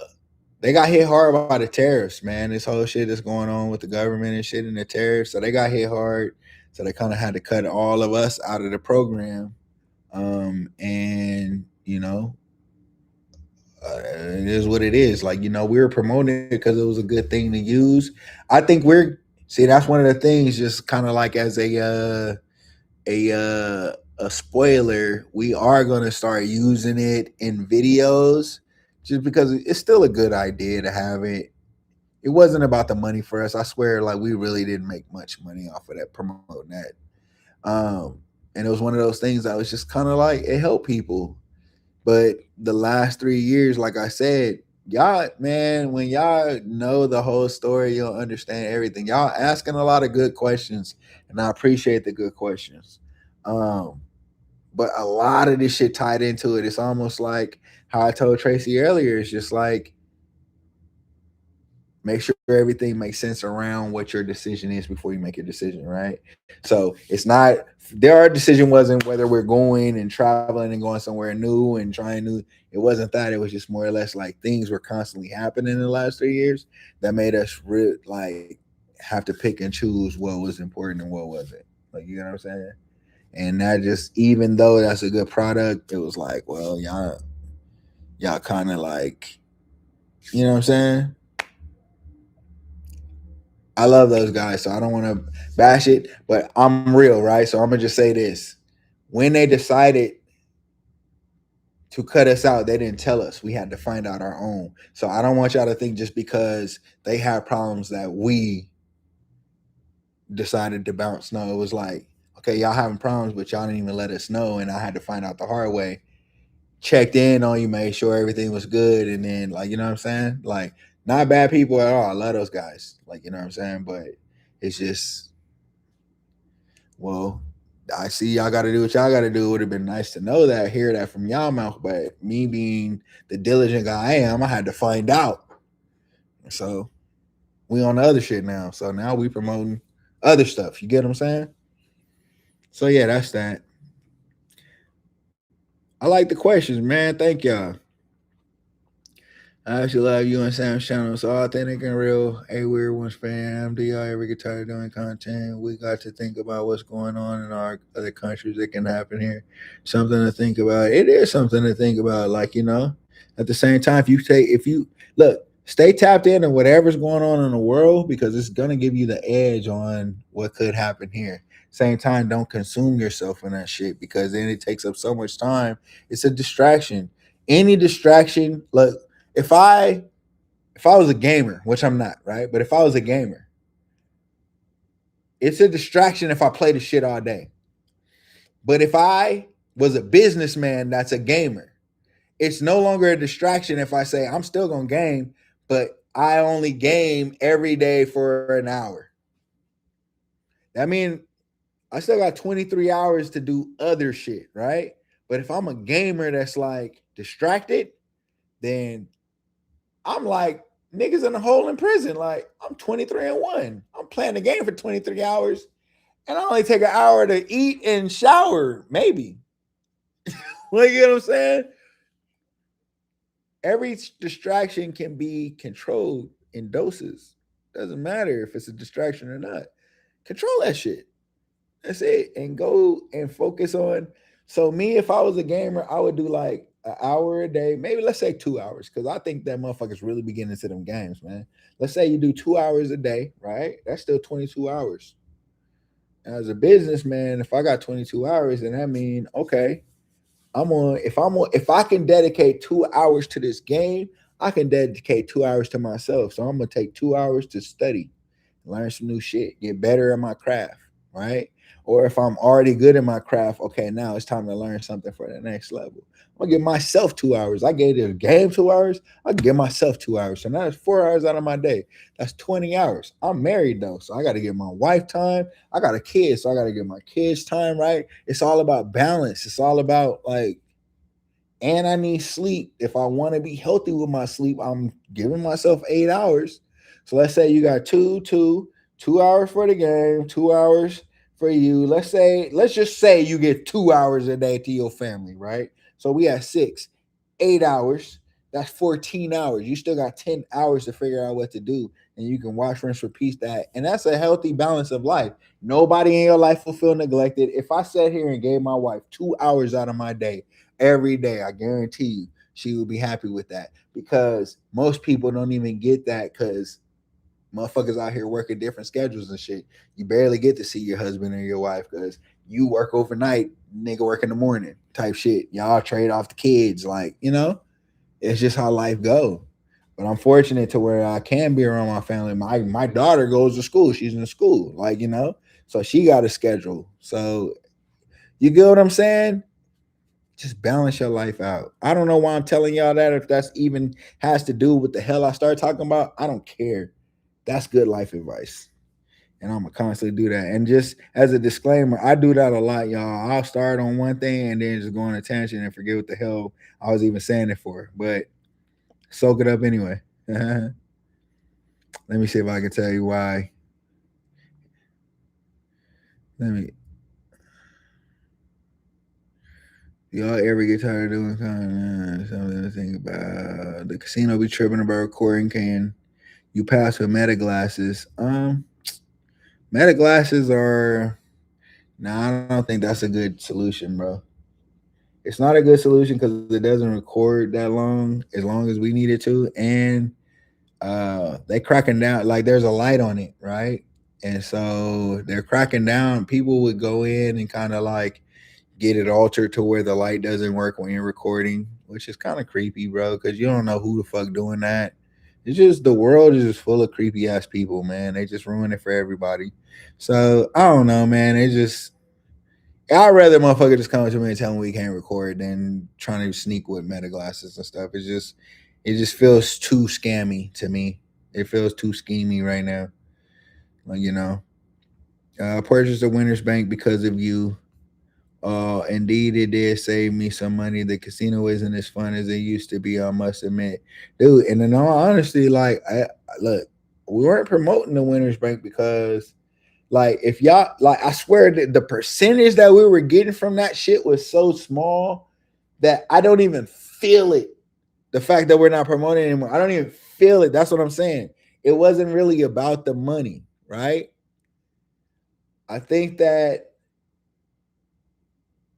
they got hit hard by the tariffs, man. This whole shit that's going on with the government and shit and the tariffs. So they got hit hard. So they kind of had to cut all of us out of the program. And it is what it is. Like, we were promoting it because it was a good thing to use. I think that's one of the things, just kind of like as a spoiler, we are going to start using it in videos just because it's still a good idea to have it. It wasn't about the money for us. I swear, like, we really didn't make much money off of that, promoting that. And it was one of those things that was just kind of like, it helped people. But the last 3 years, like I said, y'all, man, when y'all know the whole story, you'll understand everything. Y'all asking a lot of good questions, and I appreciate the good questions. But a lot of this shit tied into it. It's almost like how I told Tracy earlier. It's just like, make sure everything makes sense around what your decision is before you make your decision, right? So it's not, our decision wasn't whether we're going and traveling and going somewhere new and trying new. It wasn't that. It was just more or less like things were constantly happening in the last 3 years that made us like have to pick and choose what was important and what wasn't. Like, you know what I'm saying? And that just, even though that's a good product, it was like, well, y'all kind of like, you know what I'm saying? I love those guys, so I don't want to bash it, but I'm real, right? So I'm gonna just say this: when they decided to cut us out, they didn't tell us. We had to find out our own. So I don't want y'all to think just because they have problems that we decided to bounce. No, it was like, okay, y'all having problems, but y'all didn't even let us know, and I had to find out the hard way. Checked in on you, made sure everything was good, and then, like, you know what I'm saying? Like, not bad people at all. I love those guys. Like, you know what I'm saying? But it's just, well, I see y'all got to do what y'all got to do. It would have been nice to know that, hear that from y'all mouth. But me being the diligent guy I am, I had to find out. So we on the other shit now. So now we promoting other stuff. You get what I'm saying? So yeah, that's that. I like the questions, man. Thank y'all. I actually love you and Sam's channel. So authentic and real. A Weird Ones fam. Do y'all ever get tired of doing content? We got to think about what's going on in our other countries that can happen here. Something to think about. It is something to think about. Like, at the same time, if you look, stay tapped in on whatever's going on in the world, because it's gonna give you the edge on what could happen here. Same time, don't consume yourself in that shit, because then it takes up so much time. It's a distraction. Any distraction, look, if I was a gamer, which I'm not, right? But if I was a gamer, it's a distraction if I play the shit all day. But if I was a businessman that's a gamer, it's no longer a distraction if I say I'm still gonna game, but I only game every day for an hour. That means I still got 23 hours to do other shit, right? But if I'm a gamer that's like distracted, then I'm like niggas in a hole in prison. Like, I'm 23-1. I'm playing the game for 23 hours, and I only take an hour to eat and shower, maybe. Like, you know what I'm saying? Every distraction can be controlled in doses. Doesn't matter if it's a distraction or not. Control that shit. That's it. And go and focus on. So me, if I was a gamer, I would do like an hour a day, maybe let's say 2 hours, because I think that motherfuckers really be getting into them games, man. Let's say you do 2 hours a day, right? That's still 22 hours. As a businessman, if I got 22 hours, then that means okay, if I can dedicate 2 hours to this game, I can dedicate 2 hours to myself. So I'm gonna take 2 hours to study, learn some new shit, get better at my craft, right? Or if I'm already good at my craft, okay, now it's time to learn something for the next level. I'm gonna give myself 2 hours. I gave the game 2 hours. I give myself 2 hours. So now it's 4 hours out of my day. That's 20 hours. I'm married though, so I got to give my wife time. I got a kid, so I got to give my kids time. Right? It's all about balance. It's all about like, and I need sleep. If I want to be healthy with my sleep, I'm giving myself 8 hours. So let's say you got 2 hours for the game, 2 hours for you. Let's just say you get 2 hours a day to your family, right? So we have 8 hours. That's 14 hours. You still got 10 hours to figure out what to do. And you can watch, rinse, repeat that. And that's a healthy balance of life. Nobody in your life will feel neglected. If I sat here and gave my wife 2 hours out of my day, every day, I guarantee you she would be happy with that, because most people don't even get that because motherfuckers out here working different schedules and shit. You barely get to see your husband or your wife because you work overnight, nigga work in the morning type shit. Y'all trade off the kids, like, it's just how life go. But I'm fortunate to where I can be around my family. My daughter goes to school. She's in school, like, so she got a schedule. So you get what I'm saying? Just balance your life out. I don't know why I'm telling y'all that. If that's even has to do with the hell I start talking about, I don't care. That's good life advice. And I'm gonna constantly do that. And just as a disclaimer, I do that a lot, y'all. I'll start on one thing and then just go on a tangent and forget what the hell I was even saying it for. But soak it up anyway. Let me see if I can tell you why. Let me. Y'all ever get tired of doing something to think about? The casino be tripping about recording. Can you pass with meta glasses? Meta glasses are. Nah, I don't think that's a good solution, bro. It's not a good solution because it doesn't record that long as we need it to, and they cracking down. Like there's a light on it, right? And so they're cracking down. People would go in and kind of like get it altered to where the light doesn't work when you're recording, which is kind of creepy, bro, because you don't know who the fuck doing that. It's just the world is just full of creepy ass people, man. They just ruin it for everybody. So I don't know, man. It just I'd rather motherfucker just come to me and tell me we can't record than trying to sneak with meta glasses and stuff. It just feels too scammy to me. It feels too schemy right now. Like, purchased a Winners Bank because of you. Indeed, it did save me some money. The casino isn't as fun as it used to be, I must admit, dude. And in all honesty, like, look, we weren't promoting the Winners Bank because, like, if y'all, like, I swear that the percentage that we were getting from that shit was so small that I don't even feel it. The fact that we're not promoting anymore, I don't even feel it. That's what I'm saying. It wasn't really about the money, right? I think that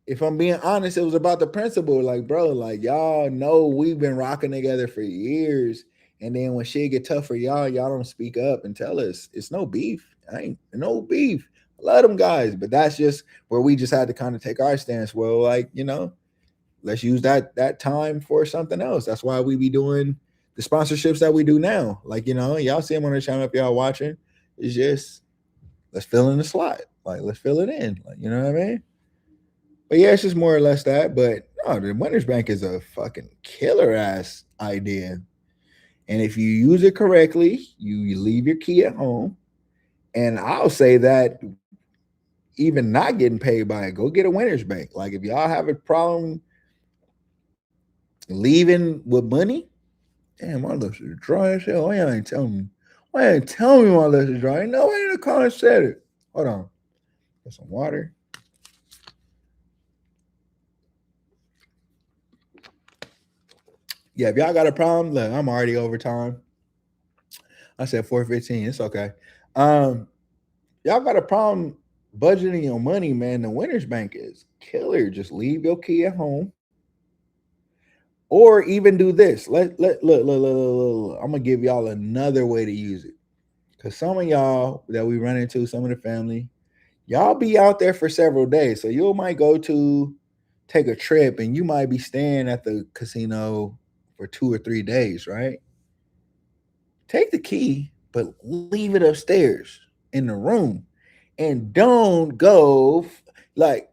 if I'm being honest, it was about the principle. Like, bro, like y'all know we've been rocking together for years. And then when shit get tough for y'all don't speak up and tell us it's no beef. I ain't no beef. I love them guys, but that's just where we just had to kind of take our stance. Well, like, let's use that time for something else. That's why we be doing the sponsorships that we do now. Like, y'all see them on the channel if y'all watching. It's just let's fill in the slot. Like, let's fill it in. Like, you know what I mean? But yeah, it's just more or less that. But no, the Winners Bank is a fucking killer ass idea. And if you use it correctly, you leave your key at home. And I'll say that even not getting paid by it, go get a Winners Bank. Like if y'all have a problem leaving with money, damn, my lips are dry as hell. Why y'all ain't telling me? Why ain't telling me my lips are dry? Nobody in the comments said it. Hold on. Get some water. Yeah, if y'all got a problem, look, I'm already over time. I said 4:15. It's okay. Y'all got a problem budgeting your money, man. The Winners Bank is killer. Just leave your key at home. Or even do this. Look. I'm gonna give y'all another way to use it. Cause some of y'all that we run into, some of the family, Y'all be out there for several days. So you might go to take a trip and you might be staying at the casino for 2 or 3 days, right? Take the key, but leave it upstairs in the room. And don't go like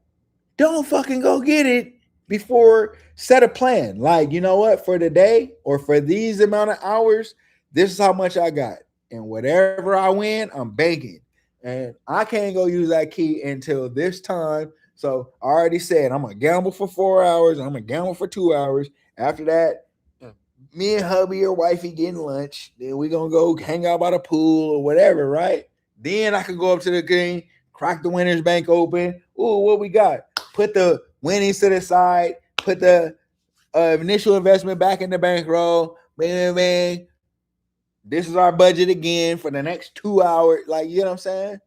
don't fucking go get it before set a plan. Like, you know what, for the day or for these amount of hours, this is how much I got. And whatever I win, I'm banking. And I can't go use that key until this time. So I already said I'm gonna gamble for 4 hours, I'm gonna gamble for 2 hours. After that, me and hubby or wifey getting lunch. Then we gonna go hang out by the pool or whatever, right? Then I can go up to the king, crack the winner's bank open. Ooh, what we got? Put the winnings to the side. Put the initial investment back in the bankroll. Bang, bang. This is our budget again for the next 2 hours. Like, you know what I'm saying?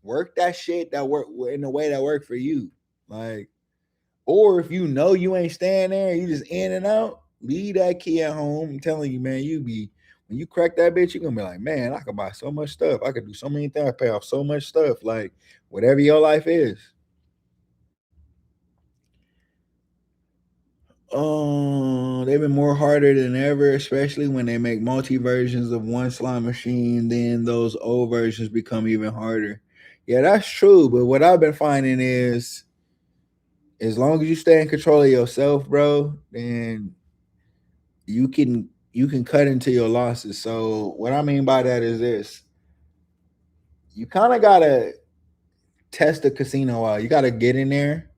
Work that shit that work in the way that work for you. Like, or if you know you ain't staying there, you just in and out, leave that key at home. I'm telling you, man, you be when you crack that bitch, you're gonna be like, man, I could buy so much stuff. I could do so many things, pay off so much stuff. Like whatever your life is. Oh, they've been more harder than ever, especially when they make multi versions of one slot machine. Then those old versions become even harder. Yeah, that's true. But what I've been finding is, as long as you stay in control of yourself, bro, then you can cut into your losses. So what I mean by that is this: you kind of gotta test the casino out. You gotta get in there.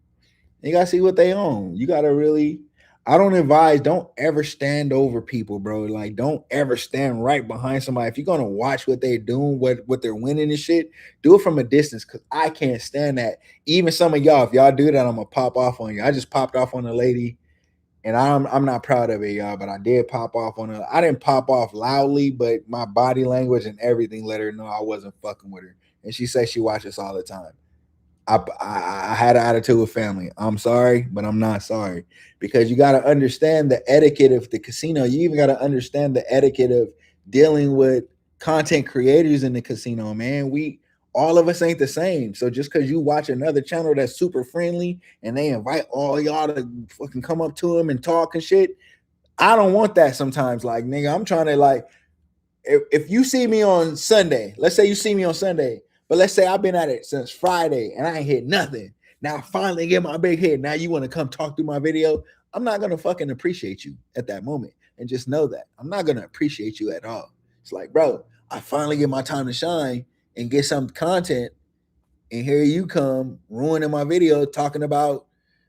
You gotta see what they own. You gotta really. I don't advise. Don't ever stand over people, bro. Like, don't ever stand right behind somebody. If you're gonna watch what they're doing, what they're winning and shit, do it from a distance. Cause I can't stand that. Even some of y'all, if y'all do that, I'm gonna pop off on you. I just popped off on a lady and I'm not proud of it, y'all, but I did pop off on her. I didn't pop off loudly, but my body language and everything let her know I wasn't fucking with her. And she says she watches all the time. I had an attitude with family. I'm sorry, but I'm not sorry because you got to understand the etiquette of the casino. You even got to understand the etiquette of dealing with content creators in the casino, man. We all of us ain't the same. So just because you watch another channel that's super friendly and they invite all y'all to fucking come up to them and talk and shit, I don't want that sometimes. Like, nigga, I'm trying to like if you see me on Sunday, let's say you see me on Sunday, but let's say I've been at it since Friday and I ain't hit nothing. Now I finally get my big hit. Now you want to come talk through my video. I'm not gonna fucking appreciate you at that moment. And just know that I'm not gonna appreciate you at all. It's like, bro, I finally get my time to shine and get some content. And here you come ruining my video talking about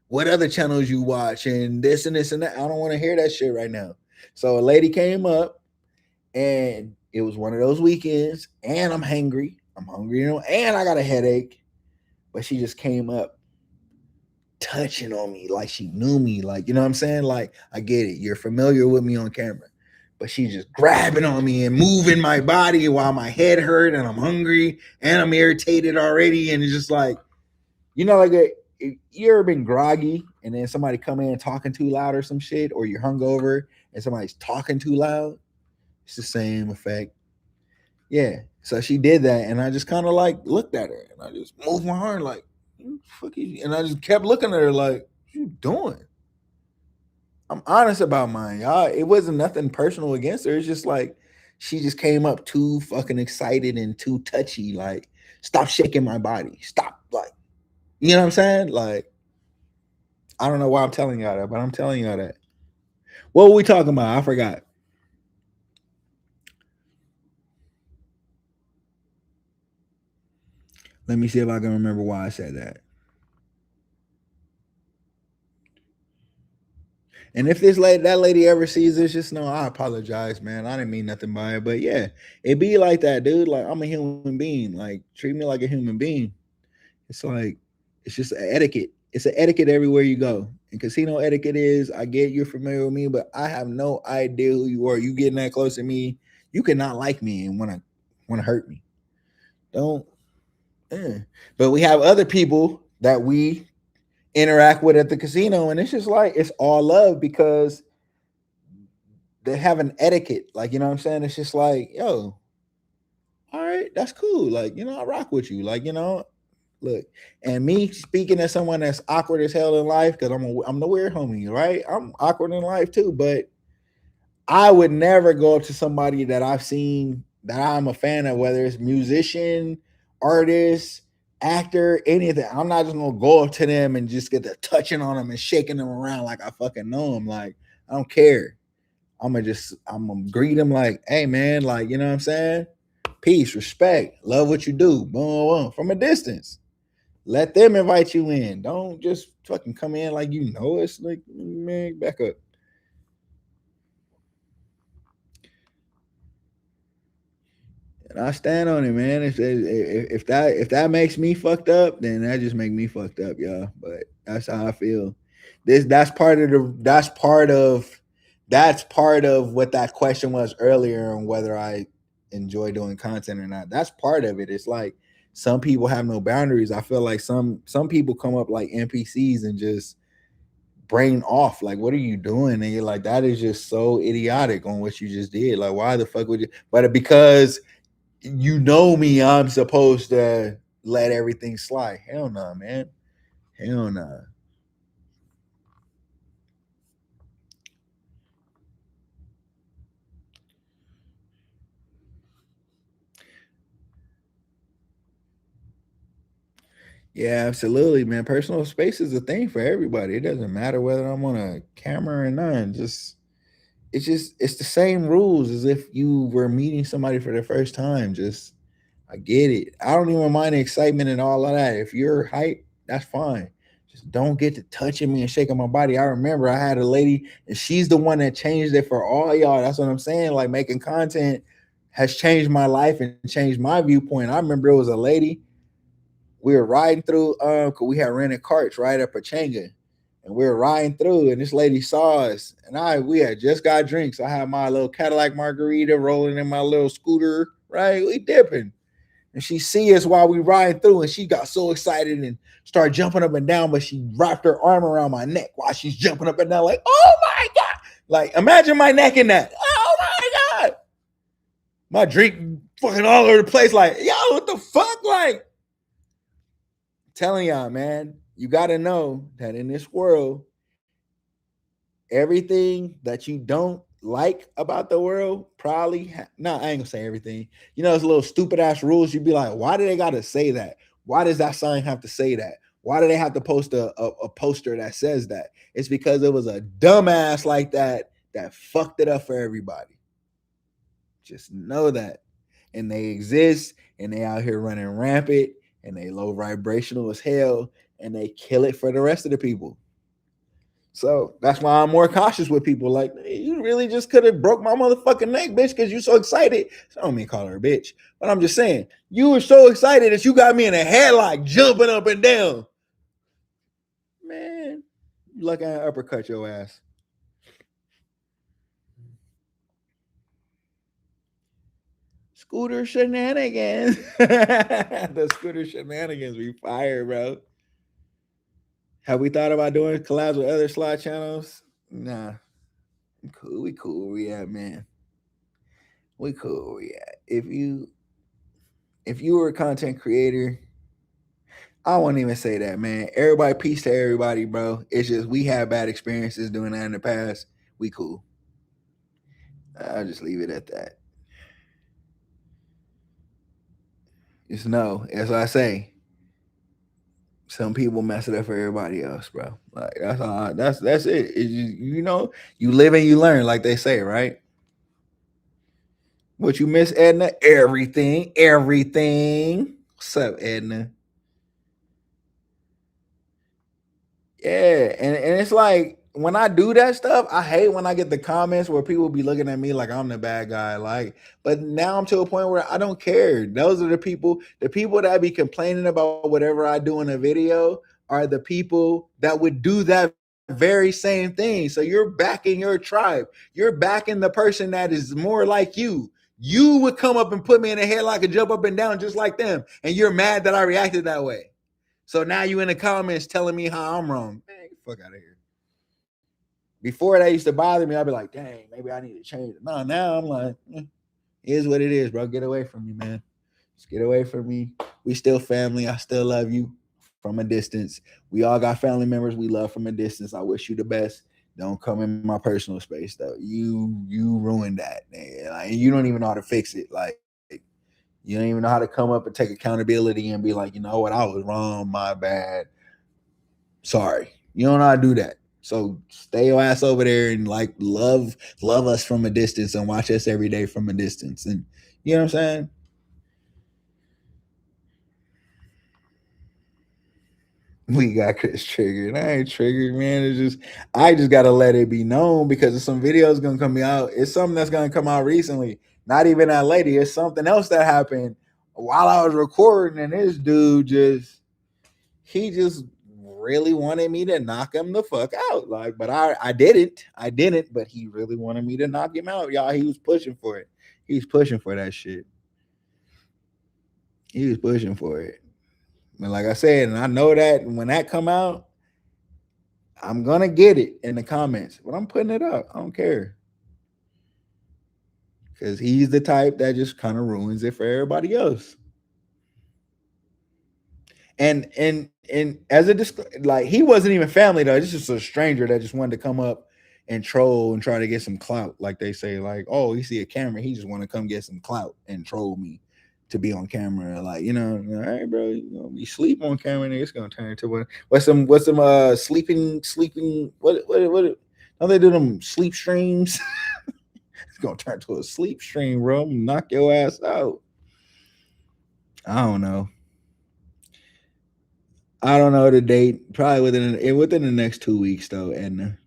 what other channels you watch and this and this and that. I don't want to hear that shit right now. So a lady came up and it was one of those weekends, and I'm hungry. I'm hungry, and I got a headache. But she just came up touching on me like she knew me. Like, you know what I'm saying? Like, I get it. You're familiar with me on camera. But she's just grabbing on me and moving my body while my head hurt and I'm hungry and I'm irritated already. And it's just like, like you ever been groggy and then somebody come in talking too loud or some shit, or you're hungover and somebody's talking too loud? It's the same effect. Yeah. So she did that, and I just kind of like looked at her, and I just moved my arm like, "Fuck you," and I just kept looking at her like, "What you doing?" I'm honest about mine, y'all. It wasn't nothing personal against her. It's just like she just came up too fucking excited and too touchy. Like, stop shaking my body. Stop. Like, you know what I'm saying? Like, I don't know why I'm telling y'all that, but I'm telling y'all that. What were we talking about? I forgot. Let me see if I can remember why I said that. And if that lady ever sees this, just know I apologize, man. I didn't mean nothing by it. But yeah, it be like that, dude. Like, I'm a human being. Like, treat me like a human being. It's like it's just an etiquette. It's an etiquette everywhere you go. And casino etiquette is, I get you're familiar with me, but I have no idea who you are. You getting that close to me, you cannot like me and wanna hurt me. Don't. Eh. But we have other people that we interact with at the casino, and it's just like it's all love because they have an etiquette. Like, you know what I'm saying? It's just like, yo, all right, that's cool. Like, I rock with you. Like, Look, and me speaking as someone that's awkward as hell in life, because I'm the weird homie, right? I'm awkward in life too, but I would never go up to somebody that I've seen that I'm a fan of, whether it's musician, artist, actor, anything. I'm not just gonna go up to them and just get to touching on them and shaking them around like I fucking know them. Like, I don't care. I'm gonna greet them like, hey man, like, you know what I'm saying? Peace, respect, love what you do. Boom, boom, from a distance. Let them invite you in. Don't just fucking come in like you know it's like, man, back up. And I stand on it, man. If that makes me fucked up, then that just make me fucked up, y'all. But that's how I feel. That's part of that's part of what that question was earlier on whether I enjoy doing content or not. That's part of it. It's like some people have no boundaries. I feel like some people come up like NPCs and just brain off. Like, what are you doing? And you're like, that is just so idiotic on what you just did. Like, why the fuck would you? But because you know me, I'm supposed to let everything slide. Hell no, man. Hell no. Yeah, absolutely, man. Personal space is a thing for everybody. It doesn't matter whether I'm on a camera or not. It's the same rules as if you were meeting somebody for the first time. Just I get it. I don't even mind the excitement and all of that. If you're hype, that's fine. Just don't get to touching me and shaking my body. I remember I had a lady, and she's the one that changed it for all y'all. That's what I'm saying. Like, making content has changed my life and changed my viewpoint. I remember it was a lady. We were riding through, cause we had rented carts right at Pachanga, and we were riding through, and this lady saw us, and we had just got drinks. I had my little Cadillac margarita rolling in my little scooter, right? We dipping. And she see us while we riding through, and she got so excited and started jumping up and down, but she wrapped her arm around my neck while she's jumping up and down, like, oh my God. Like, imagine my neck in that. Oh my God. My drink fucking all over the place, like, yo, what the fuck? Like, telling y'all, man, you gotta know that in this world, everything that you don't like about the world probably no, I ain't gonna say everything. You know, those little stupid ass rules. You'd be like, why do they gotta say that? Why does that sign have to say that? Why do they have to post a poster that says that? It's because it was a dumbass like that fucked it up for everybody. Just know that. And they exist, and they out here running rampant, and they low vibrational as hell, and they kill it for the rest of the people. So that's why I'm more cautious with people. Like, you really just could have broke my motherfucking neck, bitch, because you're so excited. So I don't mean call her a bitch, but I'm just saying, you were so excited that you got me in a headlock, jumping up and down. Man, you lucky I uppercut your ass. Scooter shenanigans. The scooter shenanigans be fire, bro. Have we thought about doing collabs with other slide channels? Nah. Cool. We cool where we at, man. We cool where we at. If you were a content creator, I won't even say that, man. Everybody, peace to everybody, bro. It's just we had bad experiences doing that in the past. We cool. I'll just leave it at that. Just know, as I say, some people mess it up for everybody else, bro. Like, that's all. That's it. It's just, you know, you live and you learn, like they say, right? What you miss, Edna? Everything, everything. What's up, Edna? Yeah, and it's like when I do that stuff, I hate when I get the comments where people be looking at me like I'm the bad guy. Like, but now I'm to a point where I don't care. Those are the people that be complaining about whatever I do in a video are the people that would do that very same thing. So you're backing your tribe. You're backing the person that is more like you. You would come up and put me in a headlock and jump up and down just like them, and you're mad that I reacted that way. So now you in the comments telling me how I'm wrong. Man, get the fuck out of here. Before that used to bother me, I'd be like, dang, maybe I need to change it. No, now I'm like, it is what it is, bro. Get away from me, man. Just get away from me. We still family. I still love you from a distance. We all got family members we love from a distance. I wish you the best. Don't come in my personal space though. You ruined that, man. Like, you don't even know how to fix it. Like, you don't even know how to come up and take accountability and be like, you know what, I was wrong, my bad. Sorry. You don't know how to do that. So stay your ass over there and like love us from a distance and watch us every day from a distance. And you know what I'm saying? We got Chris triggered. I ain't triggered, man. It's just I just gotta let it be known because there's some videos gonna come out. It's something that's gonna come out recently. Not even that lady. It's something else that happened while I was recording, and this dude he just really wanted me to knock him the fuck out. Like, but I didn't, but he really wanted me to knock him out. Y'all, he was pushing for it. He was pushing for that shit. He was pushing for it. And like I said, and I know that when that come out, I'm gonna get it in the comments, but I'm putting it up. I don't care. Because he's the type that just kind of ruins it for everybody else. And as a like, he wasn't even family though. It's just a stranger that just wanted to come up and troll and try to get some clout, like they say. Like, oh, you see a camera, he just want to come get some clout and troll me to be on camera. Like, you know, all right, bro, you sleep on camera, and it's gonna turn into what's some sleeping what don't they do them sleep streams? It's gonna turn to a sleep stream, bro. I'm gonna knock your ass out. I don't know. I don't know the date. Probably within the next 2 weeks, though. And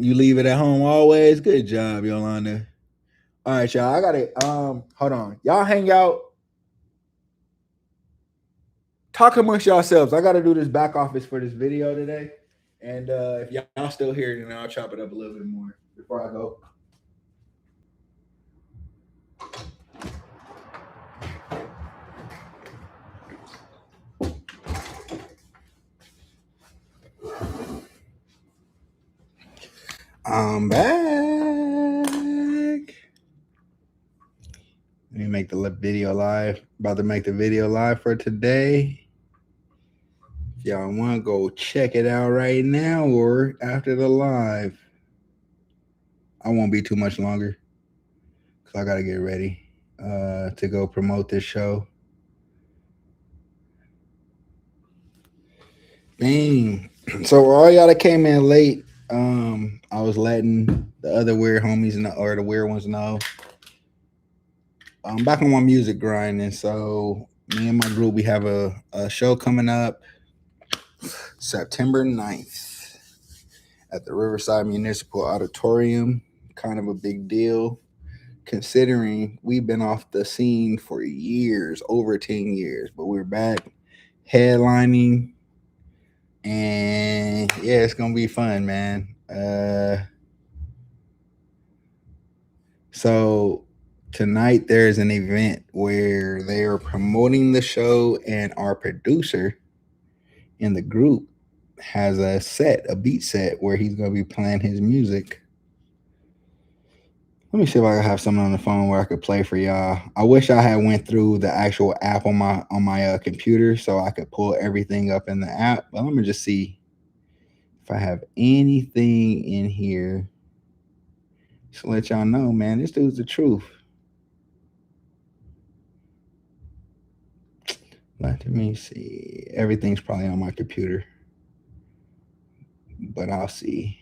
you leave it at home always. Good job, Yolanda. All right, y'all. I got it. Hold on. Y'all hang out. Talk amongst yourselves. I got to do this back office for this video today. And if y'all still here, then I'll chop it up a little bit more before I go. I'm back. Let me make the video live. About to make the video live for today. If y'all want to go check it out right now or after the live. I won't be too much longer because I got to get ready to go promote this show. Bang. So all y'all that came in late, I was letting the other weird homies know, or the weird ones know. I'm back on my music grind, and so me and my group, we have a show coming up September 9th at the Riverside Municipal Auditorium. Kind of a big deal, considering we've been off the scene for years, over 10 years, but we're back headlining, and yeah, it's gonna be fun, man. So tonight there's an event where they are promoting the show, and our producer in the group has a beat set where he's gonna be playing his music. Let me see if I can have something on the phone where I could play for y'all. I wish I had went through the actual app on my computer so I could pull everything up in the app. But let me just see if I have anything in here. Just to let y'all know, man, this dude's the truth. Let me see. Everything's probably on my computer, but I'll see.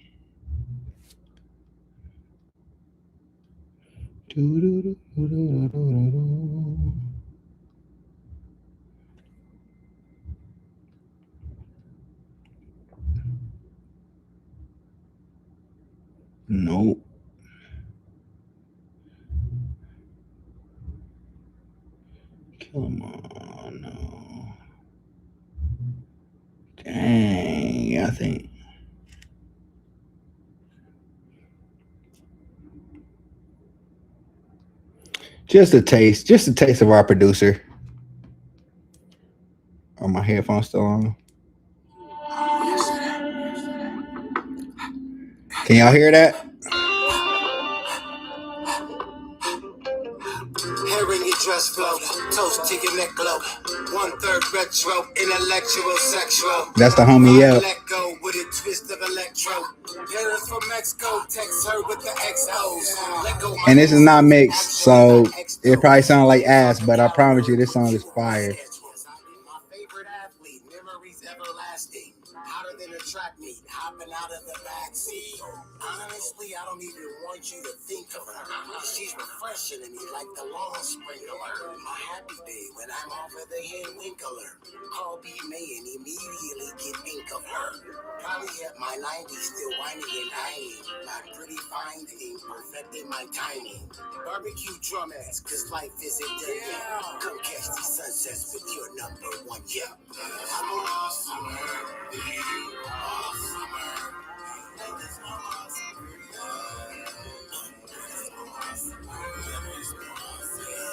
Nope. Come on, no. Dang, I think. Just a taste of our producer. Are my headphones still on? Can y'all hear that? flow. Toast to your neck glow. 1/3 retro, intellectual, sexual. That's the homie, yeah. Let go with a twist of electro. Parents from Mexico, text her with the XOs. Let go. And this is not mixed, so it probably sounds like ass, but I promise you this song is fire. My favorite athlete, memories everlasting. Hotter than a track meet, hopping out of the backseat. Honestly, I don't even want you to think of her. She's refreshing to me like the lawn sprinkler. A happy day when I'm off of the hand winkler. Call B May and immediately get ink of her. Probably at my 90s, still whining and dying. My pretty finding, perfecting my timing. Barbecue drumettes, cause life isn't dead yet. Come catch these sunsets with your number one, yeah. I'm a awesomer, awesomer.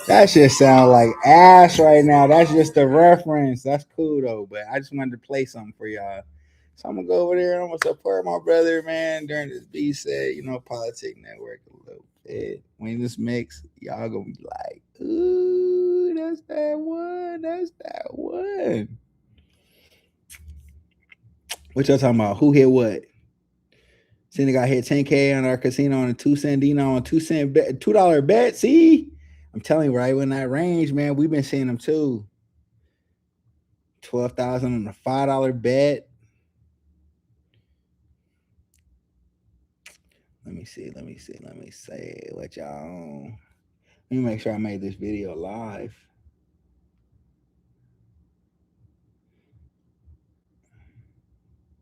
That shit sound like ass right now. That's just a reference. That's cool though, but I just wanted to play something for y'all. So I'm gonna go over there and I'm gonna support my brother, man, during this B set, Politic Network a little bit. When this mix, y'all gonna be like, ooh, that's that one. That's that one. What y'all talking about? Who hit what? Cena got hit 10K on our casino on a 2-cent Dino on 2-cent bet, $2 bet. See? I'm telling you, right when that range, man, we've been seeing them too. 12,000 on a $5 bet. Let me see what y'all on. Let me make sure I made this video live.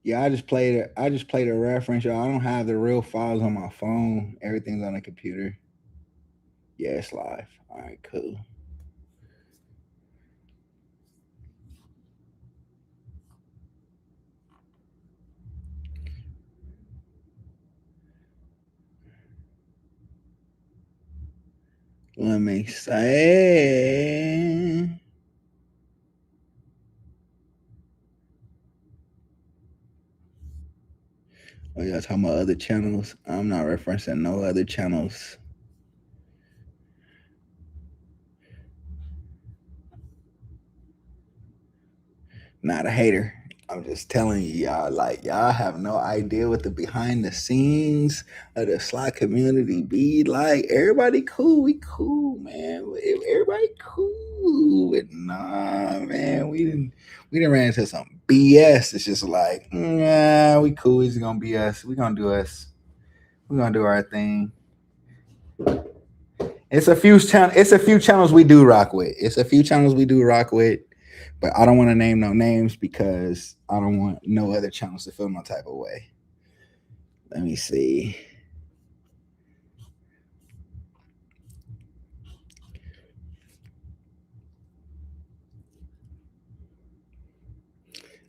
Yeah, I just played a reference, y'all. I don't have the real files on my phone. Everything's on the computer. Yeah, it's live. All right, cool. Let me say. Oh, y'all talking about other channels? I'm not referencing no other channels. Not a hater. I'm just telling you, y'all, like, y'all have no idea what the behind the scenes of the slot community be like. Everybody cool. We cool, man. Everybody cool. But nah, man, we didn't ran into some BS. It's just like, nah, we cool. It's gonna be us. We gonna do us. We gonna do our thing. It's a few channels we do rock with. But I don't want to name no names because I don't want no other channels to feel no type of way. Let me see.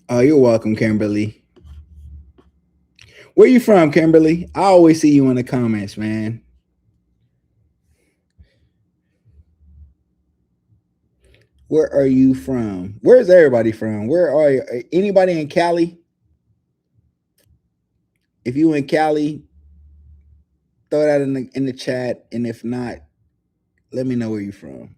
Oh, you're welcome, Kimberly. Where you from, Kimberly? I always see you in the comments, man. Where are you from? Where's everybody from? Where are you? Anybody in Cali? If you in Cali, throw that in the chat. And if not, let me know where you're from.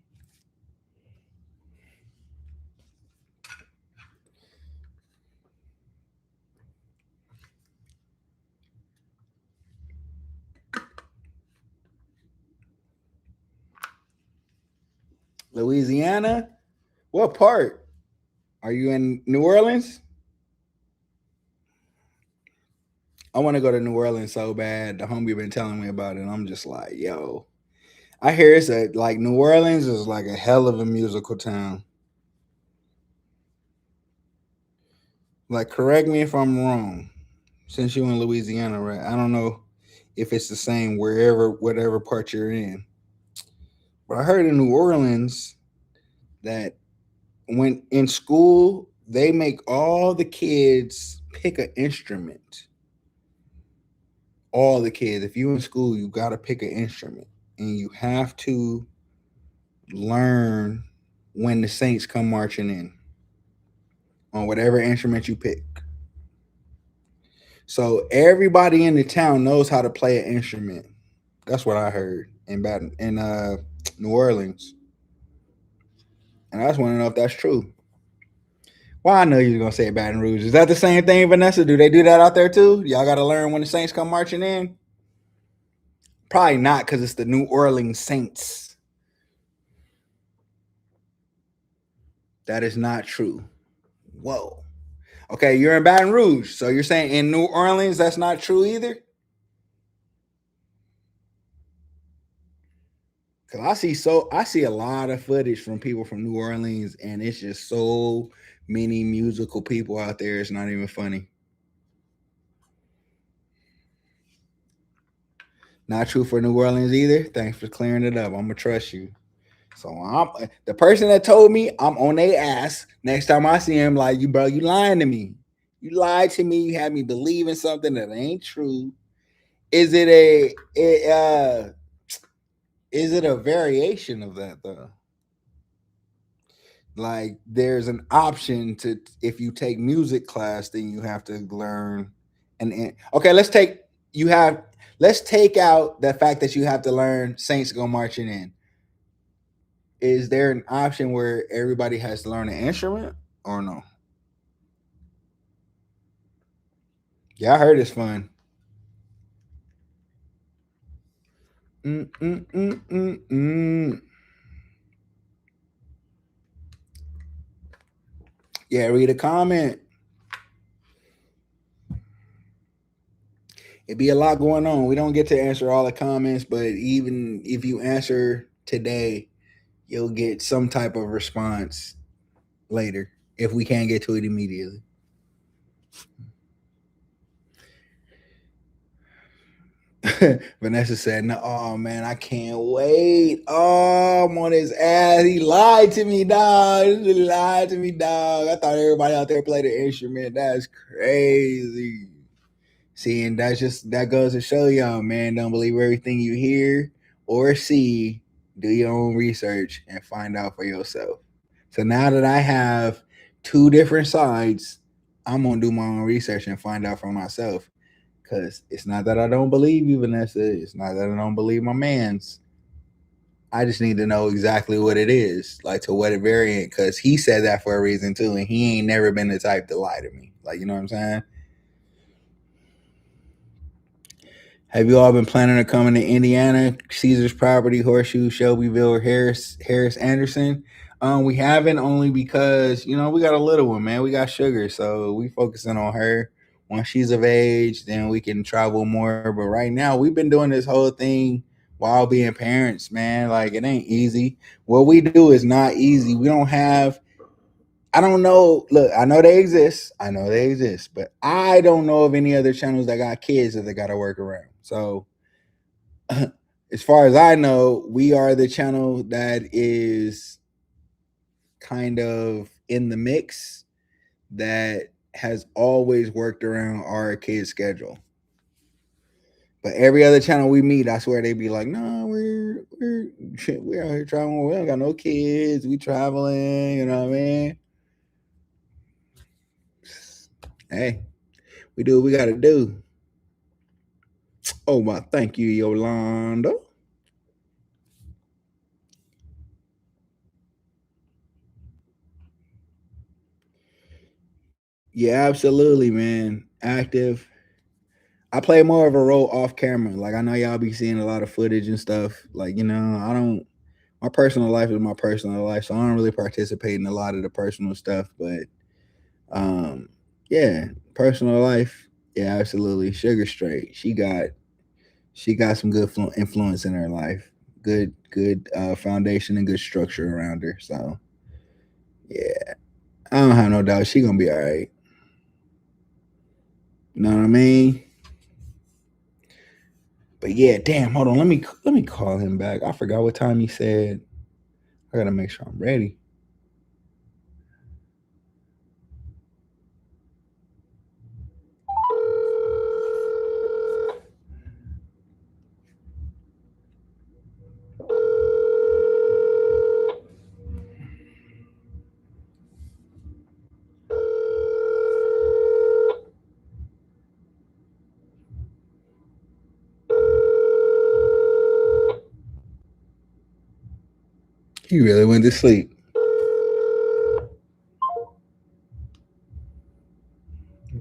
Louisiana? What part? Are you in New Orleans? I want to go to New Orleans so bad. The homie been telling me about it. I'm just like, yo. I hear it's like New Orleans is like a hell of a musical town. Like, correct me if I'm wrong. Since you're in Louisiana, right? I don't know if it's the same whatever part you're in. But I heard in New Orleans that when in school, they make all the kids pick an instrument. All the kids. If you're in school, you got to pick an instrument. And you have to learn when the Saints come marching in on whatever instrument you pick. So everybody in the town knows how to play an instrument. That's what I heard in New Orleans. And I just want to know if that's true. Well, I know you're gonna say Baton Rouge. Is that the same thing, Vanessa? Do they do that out there too? Y'all got to learn when the Saints come marching in. Probably not, because it's the New Orleans Saints. That is not true. Whoa. Okay, you're in Baton Rouge, so you're saying in New Orleans that's not true either? Cause I see a lot of footage from people from New Orleans, and it's just so many musical people out there. It's not even funny. Not true for New Orleans either. Thanks for clearing it up. I'm gonna trust you. So I'm the person that told me I'm on their ass. Next time I see him, like you, bro, you lying to me. You lied to me. You had me believe in something that ain't true. Is it a variation of that though? Like there's an option to, if you take music class, then you have to learn okay, let's take out the fact that you have to learn Saints Go Marching In. Is there an option where everybody has to learn an instrument or no? Yeah, I heard it's fun. Yeah, read a comment. It'd be a lot going on. We don't get to answer all the comments, but even if you answer today, you'll get some type of response later if we can't get to it immediately. Vanessa said, "No, oh man, I can't wait. Oh, I'm on his ass. He lied to me, dog. He lied to me, dog. I thought everybody out there played an instrument. That's crazy." See, and that goes to show y'all, man, don't believe everything you hear or see. Do your own research and find out for yourself. So now that I have two different sides, I'm gonna do my own research and find out for myself. Because it's not that I don't believe you, Vanessa. It's not that I don't believe my mans. I just need to know exactly what it is, like to what variant, because he said that for a reason too, and he ain't never been the type to lie to me. Like, you know what I'm saying? Have you all been planning on coming to Indiana, Caesar's Property, Horseshoe, Shelbyville, or Harris Anderson? We haven't, only because, we got a little one, man. We got Sugar, so we focusing on her. Once she's of age, then we can travel more. But right now, we've been doing this whole thing while being parents, man. Like, it ain't easy. What we do is not easy. We don't have, I don't know. Look, I know they exist. But I don't know of any other channels that got kids that they got to work around. So, as far as I know, we are the channel that is kind of in the mix that has always worked around our kids' schedule. But every other channel we meet, I swear they be like, "No, we're out here traveling. We don't got no kids. We traveling. You know what I mean?" Hey, we do what we got to do. Oh, my, thank you, Yolanda. Yeah, absolutely, man. Active. I play more of a role off camera. Like, I know y'all be seeing a lot of footage and stuff. Like, my personal life is my personal life, so I don't really participate in a lot of the personal stuff. But, yeah, personal life, yeah, absolutely. Sugar straight. She got some good influence in her life. Good foundation and good structure around her. So, yeah, I don't have no doubt she gonna be all right. You know what I mean? But yeah, damn, hold on. Let me call him back. I forgot what time he said. I gotta make sure I'm ready. He really went to sleep.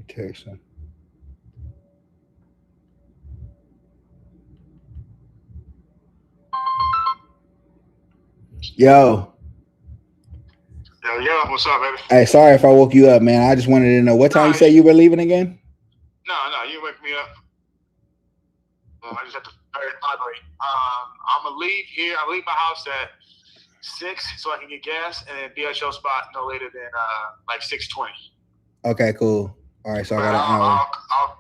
Text him. Yo. Yeah, what's up, baby? Hey, sorry if I woke you up, man. I just wanted to know what time you say you were leaving again? No, you wake me up. I just have to vibrate. I'm gonna leave here. I leave my house at 6 so I can get gas and then be at your spot no later than like 6:20. Okay, cool. All right, so I got an hour.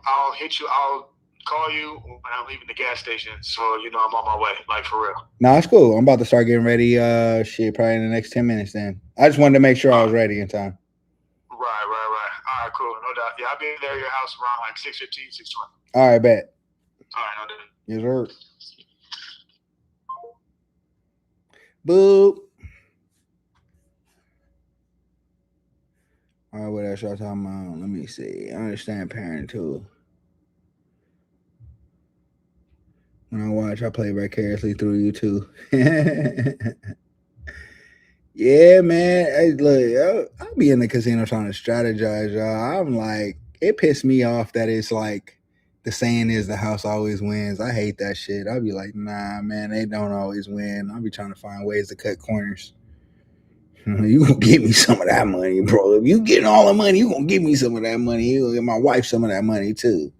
I'll hit you. I'll call you when I'm leaving the gas station, so you know I'm on my way, like for real. No, it's cool. I'm about to start getting ready. Shit, probably in the next 10 minutes. Then I just wanted to make sure I was ready in time. Right. All right, cool. No doubt. Yeah, I'll be there at your house around like 6:15, 6:20. All right, bet. All right, no doubt. Yes, sir. Boop. All right, what else y'all talking about? Let me see. I understand parent too. When I watch, I play vicariously through you too. Yeah, man. Hey, look, I'll be in the casino trying to strategize, y'all. I'm like, it pissed me off that it's like the saying is the house always wins. I hate that shit. I'll be like, nah, man, they don't always win. I'll be trying to find ways to cut corners. You gonna give me some of that money, bro. If you getting all the money, you gonna give me some of that money. You gonna give my wife some of that money too.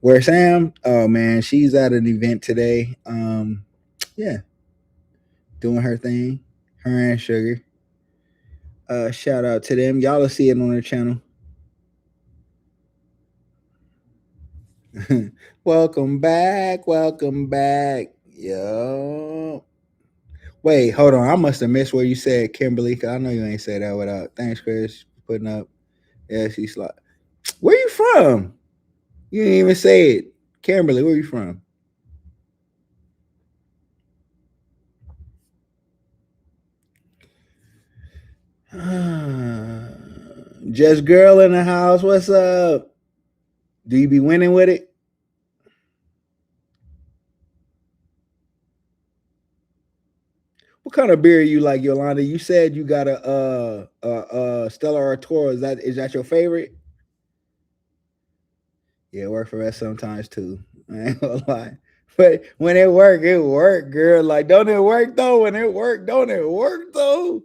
Where Sam? Oh man, she's at an event today. Yeah, doing her thing. Her and Sugar. Shout out to them. Y'all will see it on their channel. Welcome back. Yo. Wait, hold on. I must have missed where you said Kimberly, because I know you ain't said that without. Thanks, Chris, for putting up. Yeah, she's like, where you from? You didn't even say it. Kimberly, where you from? Just girl in the house. What's up? Do you be winning with it? What kind of beer you like, Yolanda? You said you got a Stella Artois. Is that your favorite? Yeah, it work for us sometimes too. I ain't gonna lie. But when it work, girl. Like, don't it work though? When it work, don't it work though?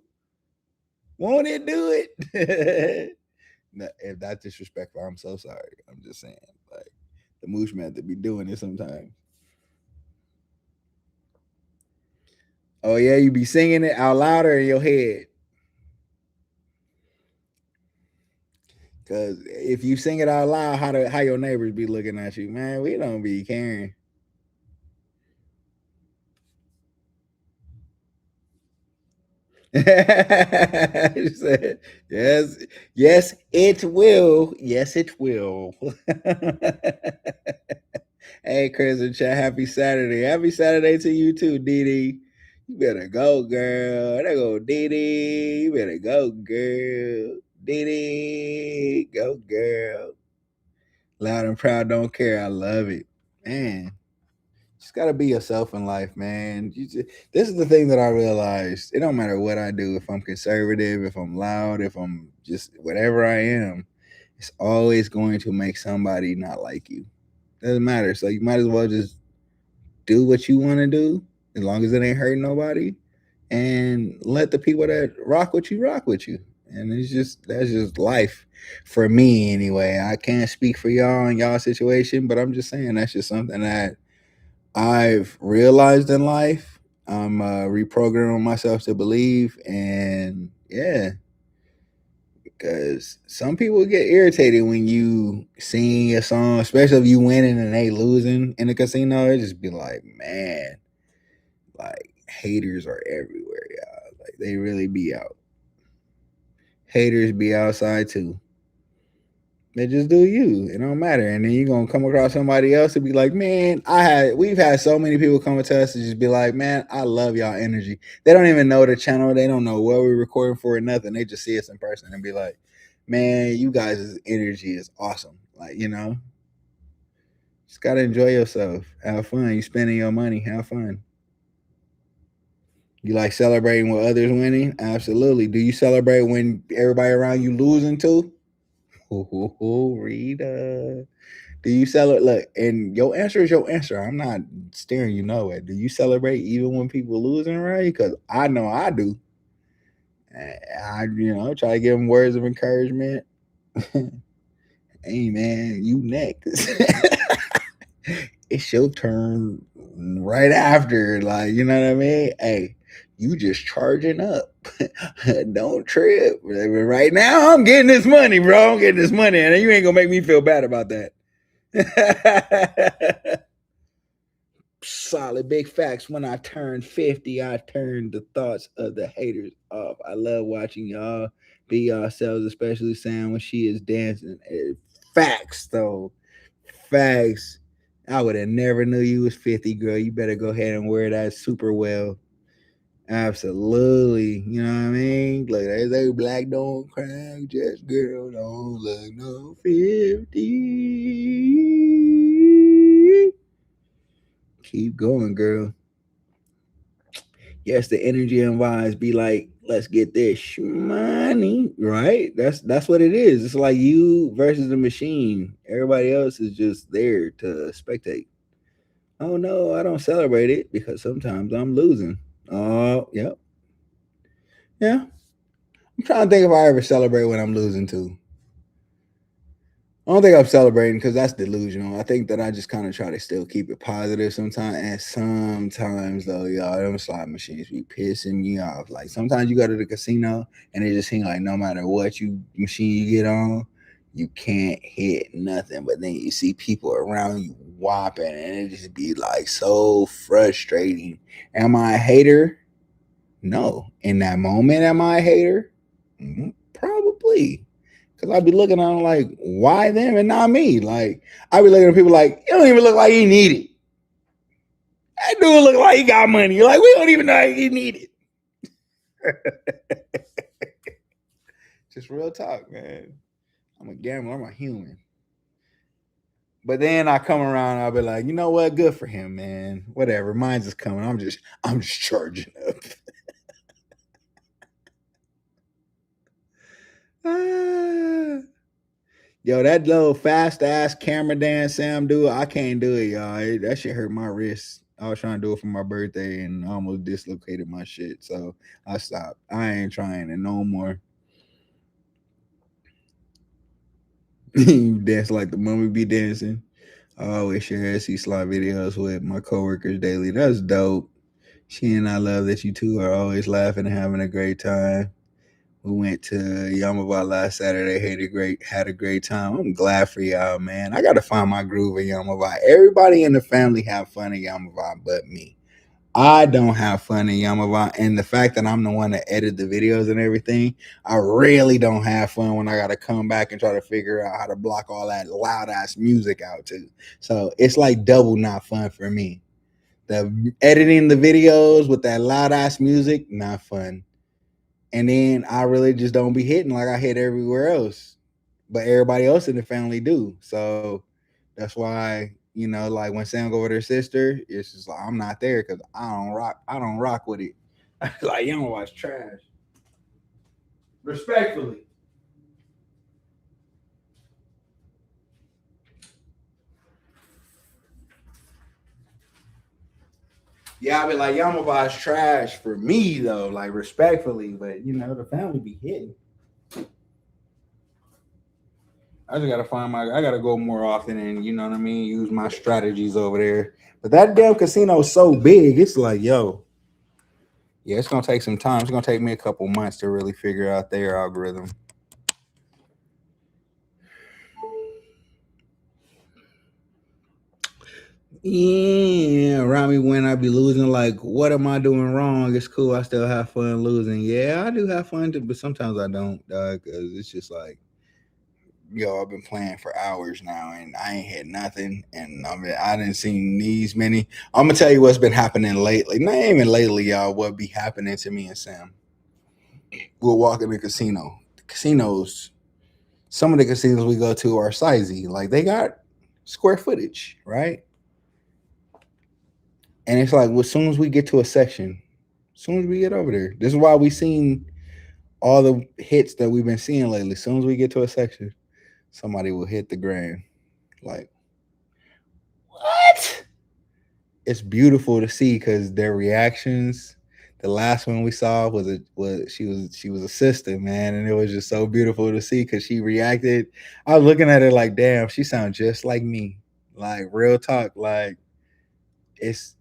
Won't it do it? If that's disrespectful, I'm so sorry. I'm just saying, like, the moosh man to be doing it sometimes. Oh yeah, you be singing it out louder in your head. Cause if you sing it out loud, how your neighbors be looking at you, man? We don't be caring. Said, yes, it will. Yes, it will. Hey, Chris and chat, happy Saturday. Happy Saturday to you too, Dee. You better go, girl. There go Dee. You better go, girl. Dee, go, girl. Loud and proud, don't care. I love it, man. Just gotta be yourself in life, man. This is the thing that I realized. It don't matter what I do. If I'm conservative, if I'm loud, if I'm just whatever I am, it's always going to make somebody not like you. Doesn't matter. So you might as well just do what you want to do, as long as it ain't hurting nobody, and let the people that rock with you. And that's just life for me anyway. I can't speak for y'all and y'all situation, but I'm just saying that's just something that I've realized in life. I'm reprogramming myself to believe, and yeah, because some people get irritated when you sing a song, especially if you winning and they losing in the casino. It just be like, man, like haters are everywhere, y'all. Like they really be out. Haters be outside too. They just do you. It don't matter. And then you're gonna come across somebody else and be like, man, we've had so many people come to us and just be like, man, I love y'all energy. They don't even know the channel, they don't know what we're recording for or nothing. They just see us in person and be like, man, you guys' energy is awesome. Like, just gotta enjoy yourself. Have fun. You spending your money, have fun. You like celebrating with others winning? Absolutely. Do you celebrate when everybody around you losing too? Rita. Do you celebrate? Look, and your answer is your answer. I'm not staring you nowhere. Do you celebrate even when people losing, right? Because I know I do. I try to give them words of encouragement. Hey man, you next. It's your turn right after. Like, you know what I mean? Hey, you just charging up. Don't trip. Right now, I'm getting this money, bro. I'm getting this money, and you ain't gonna make me feel bad about that. Solid big facts. When I turned 50, I turned the thoughts of the haters off. I love watching y'all be yourselves, especially Sam when she is dancing. Facts, though. Facts. I would have never knew you was 50, girl. You better go ahead and wear that super well. Absolutely. You know what I mean? Look, they say black don't crack, just girl don't look no 50. Keep going, girl. Yes, the energy and vibes be like, let's get this money, right? That's what it is. It's like you versus the machine. Everybody else is just there to spectate. Oh no, I don't celebrate it because sometimes I'm losing. Oh, yep. Yeah. I'm trying to think if I ever celebrate when I'm losing too. I don't think I'm celebrating because that's delusional. I think that I just kind of try to still keep it positive sometimes. And sometimes, though, y'all, them slot machines be pissing me off. Like, sometimes you go to the casino and it just seems like no matter what machine you get on, you can't hit nothing. But then you see people around you whopping and it just be like so frustrating. Am I a hater? No. In that moment, am I a hater? Probably. Because I'd be looking at them like, why them and not me? Like, I'd be looking at people like, you don't even look like you need it. That dude look like he got money. You're like, we don't even know he need it. Just real talk, man. I'm a gambler. I'm a human. But then I come around, I'll be like, you know what? Good for him, man. Whatever. Mine's is coming. I'm just charging up. Yo, that little fast ass camera dance Sam do, I can't do it, y'all. That shit hurt my wrist. I was trying to do it for my birthday and almost dislocated my shit. So I stopped. I ain't trying it no more. You dance like the mummy be dancing. I always share SC Slot videos with my coworkers daily. That's dope. She and I love that you two are always laughing and having a great time. We went to Yamava last Saturday, had a great time. I'm glad for y'all, man. I got to find my groove in Yamava. Everybody in the family have fun in Yamava but me. I don't have fun in Yamava, and the fact that I'm the one that edit the videos and everything, I really don't have fun when I got to come back and try to figure out how to block all that loud ass music out too. So it's like double not fun for me. The editing the videos with that loud ass music, not fun. And then I really just don't be hitting like I hit everywhere else. But everybody else in the family do. So that's why, like when Sam go with her sister, it's just like I'm not there because I don't rock with it. Like, you don't watch trash. Respectfully. Yeah, I be like, Yamava's trash for me though, like respectfully, but the family be hitting. I just gotta I gotta go more often and use my strategies over there. But that damn casino is so big, it's like, yo. Yeah, it's gonna take some time. It's gonna take me a couple months to really figure out their algorithm. Yeah, around me when I be losing, like, what am I doing wrong? It's cool. I still have fun losing. Yeah, I do have fun too, but sometimes I don't, dog, because it's just like, yo, I've been playing for hours now and I ain't hit nothing. And I didn't see these many. I'm gonna tell you what's been happening lately. Not even lately, y'all. What be happening to me and Sam? We'll walk in the casino. The casinos. Some of the casinos we go to are sizey. Like they got square footage, right? And it's like, well, as soon as we get to a section, as soon as we get over there, this is why we seen all the hits that we've been seeing lately. As soon as we get to a section, somebody will hit the grand. Like, what? It's beautiful to see because their reactions. The last one we saw she was a sister, man, and it was just so beautiful to see because she reacted. I was looking at her like, damn, she sounds just like me. Like real talk. Like it's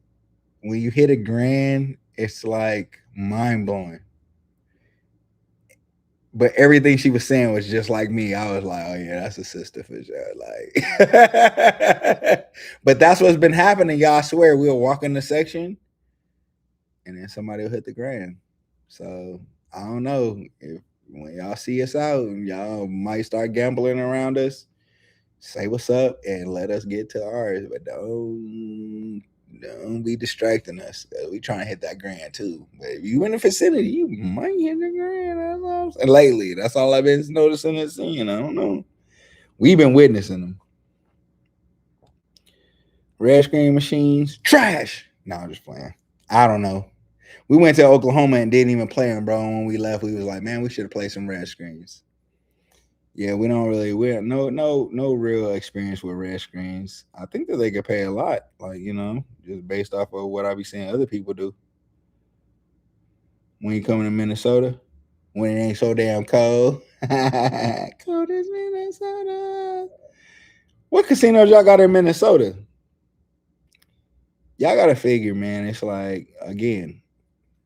when you hit a grand, it's like mind blowing. But everything she was saying was just like me. I was like, oh yeah, that's a sister for sure. Like, but that's what's been happening, y'all. I swear, we'll walk in the section, and then somebody will hit the grand. So I don't know if when y'all see us out, y'all might start gambling around us. Say what's up and let us get to ours, but don't be distracting us. We trying to hit that grand too. But if you in the vicinity, you might hit the grand. That's all I'm saying. And lately, that's all I've been noticing and seeing. I don't know. We've been witnessing them. Red screen machines, trash. No, I'm just playing. I don't know. We went to Oklahoma and didn't even play them, bro. When we left, we was like, man, we should have played some red screens. Yeah, we have no real experience with red screens. I think that they could pay a lot, like, just based off of what I be seeing other people do. When you come to Minnesota, when it ain't so damn cold. Cold as Minnesota. What casinos y'all got in Minnesota? Y'all gotta figure, man. It's like, again,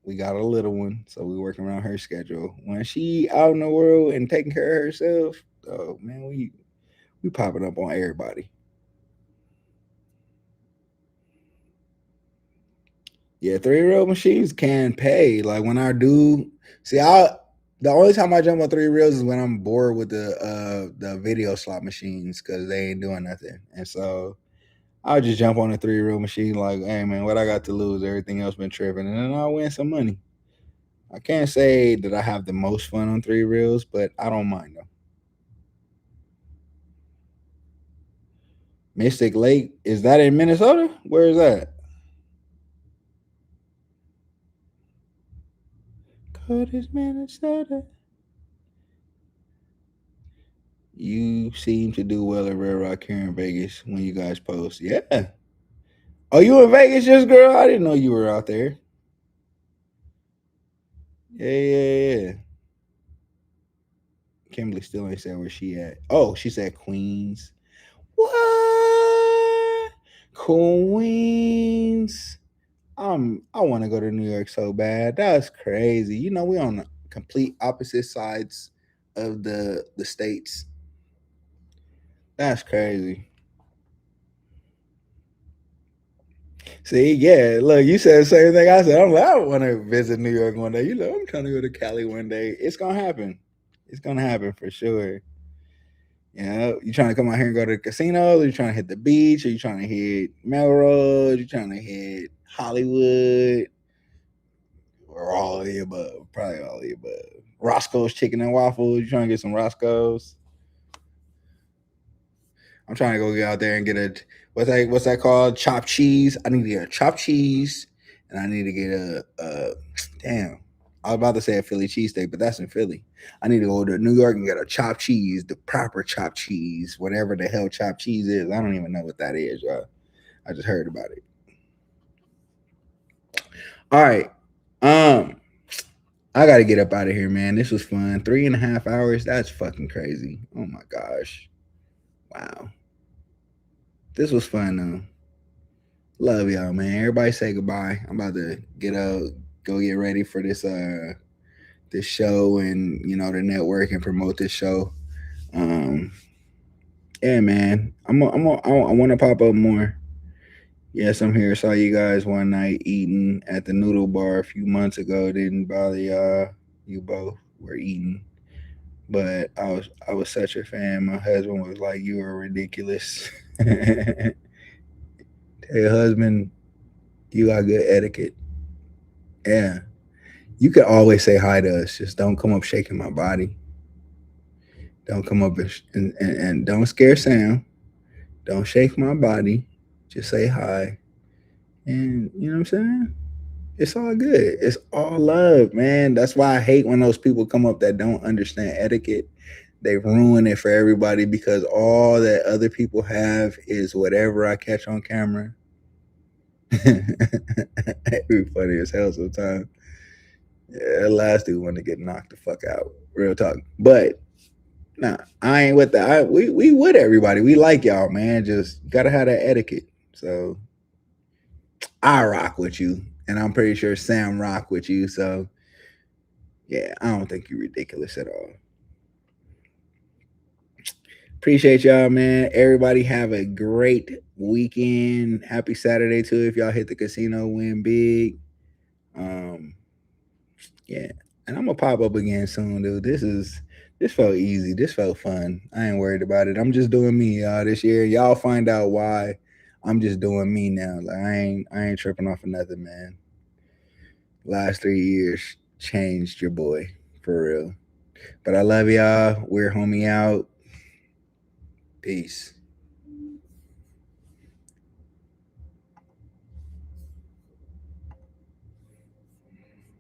we got a little one, so we working around her schedule. When she out in the world and taking care of herself, oh man, we popping up on everybody. Yeah, 3-reel machines can pay. Like when I do, the only time I jump on 3-reels is when I'm bored with the video slot machines because they ain't doing nothing, and so I'll just jump on a 3-reel machine. Like, hey man, what I got to lose? Everything else been tripping, and then I'll win some money. I can't say that I have the most fun on 3-reels, but I don't mind them. Mystic Lake, is that in Minnesota? Where is that? Curtis, Minnesota. You seem to do well at Red Rock here in Vegas when you guys post. Yeah. Oh, you in Vegas, just girl? I didn't know you were out there. Yeah. Kimberly still ain't said where she at. Oh, she said Queens. What? Queens. I want to go to New York so bad. That's crazy. We on the complete opposite sides of the states. That's crazy. See, yeah, look, you said the same thing I said. I'm like, I want to visit New York one day. I'm trying to go to Cali one day. It's gonna happen. It's gonna happen for sure. You trying to come out here and go to the casinos? Or you trying to hit the beach? Or you trying to hit Melrose? You trying to hit Hollywood? Or all of the above? Probably all of the above. Roscoe's Chicken and Waffles. You trying to get some Roscoe's? I'm trying to go get out there and get a what's that called? Chopped cheese. I need to get a chopped cheese, and I need to get a damn. I was about to say a Philly cheesesteak, but that's in Philly. I need to go to New York and get a chopped cheese, the proper chopped cheese, whatever the hell chopped cheese is. I don't even know what that is, y'all. I just heard about it. All right. I gotta get up out of here, man. This was fun. 3.5 hours. That's fucking crazy. Oh my gosh. Wow. This was fun though. Love y'all, man. Everybody say goodbye. I'm about to go get ready for this show and the network and promote this show. Yeah, man. I want to pop up more. Yes, I'm here. Saw you guys one night eating at the noodle bar a few months ago. Didn't bother y'all. You both were eating. But I was such a fan. My husband was like, "You are ridiculous." Tell your husband you got good etiquette. Yeah. You can always say hi to us. Just don't come up shaking my body. Don't come up and don't scare Sam. Don't shake my body. Just say hi. And you know what I'm saying? It's all good. It's all love, man. That's why I hate when those people come up that don't understand etiquette. they ruin it for everybody because all that other people have is whatever I catch on camera. It'd be funny as hell sometimes. Yeah, that last dude wanted to get knocked the fuck out. Real talk. But nah, I ain't with that. We with everybody. We like y'all, man. Just gotta have that etiquette. So I rock with you, and I'm pretty sure Sam rock with you. So yeah, I don't think you're ridiculous at all. Appreciate y'all, man. Everybody have a great weekend. Happy Saturday too. If y'all hit the casino, win big. Yeah, and I'm gonna pop up again soon, dude. This felt easy. This felt fun. I ain't worried about it. I'm just doing me, y'all. This year, y'all find out why I'm just doing me now. Like I ain't tripping off of nothing, man. Last 3 years changed your boy for real. But I love y'all. We're homie out. Peace.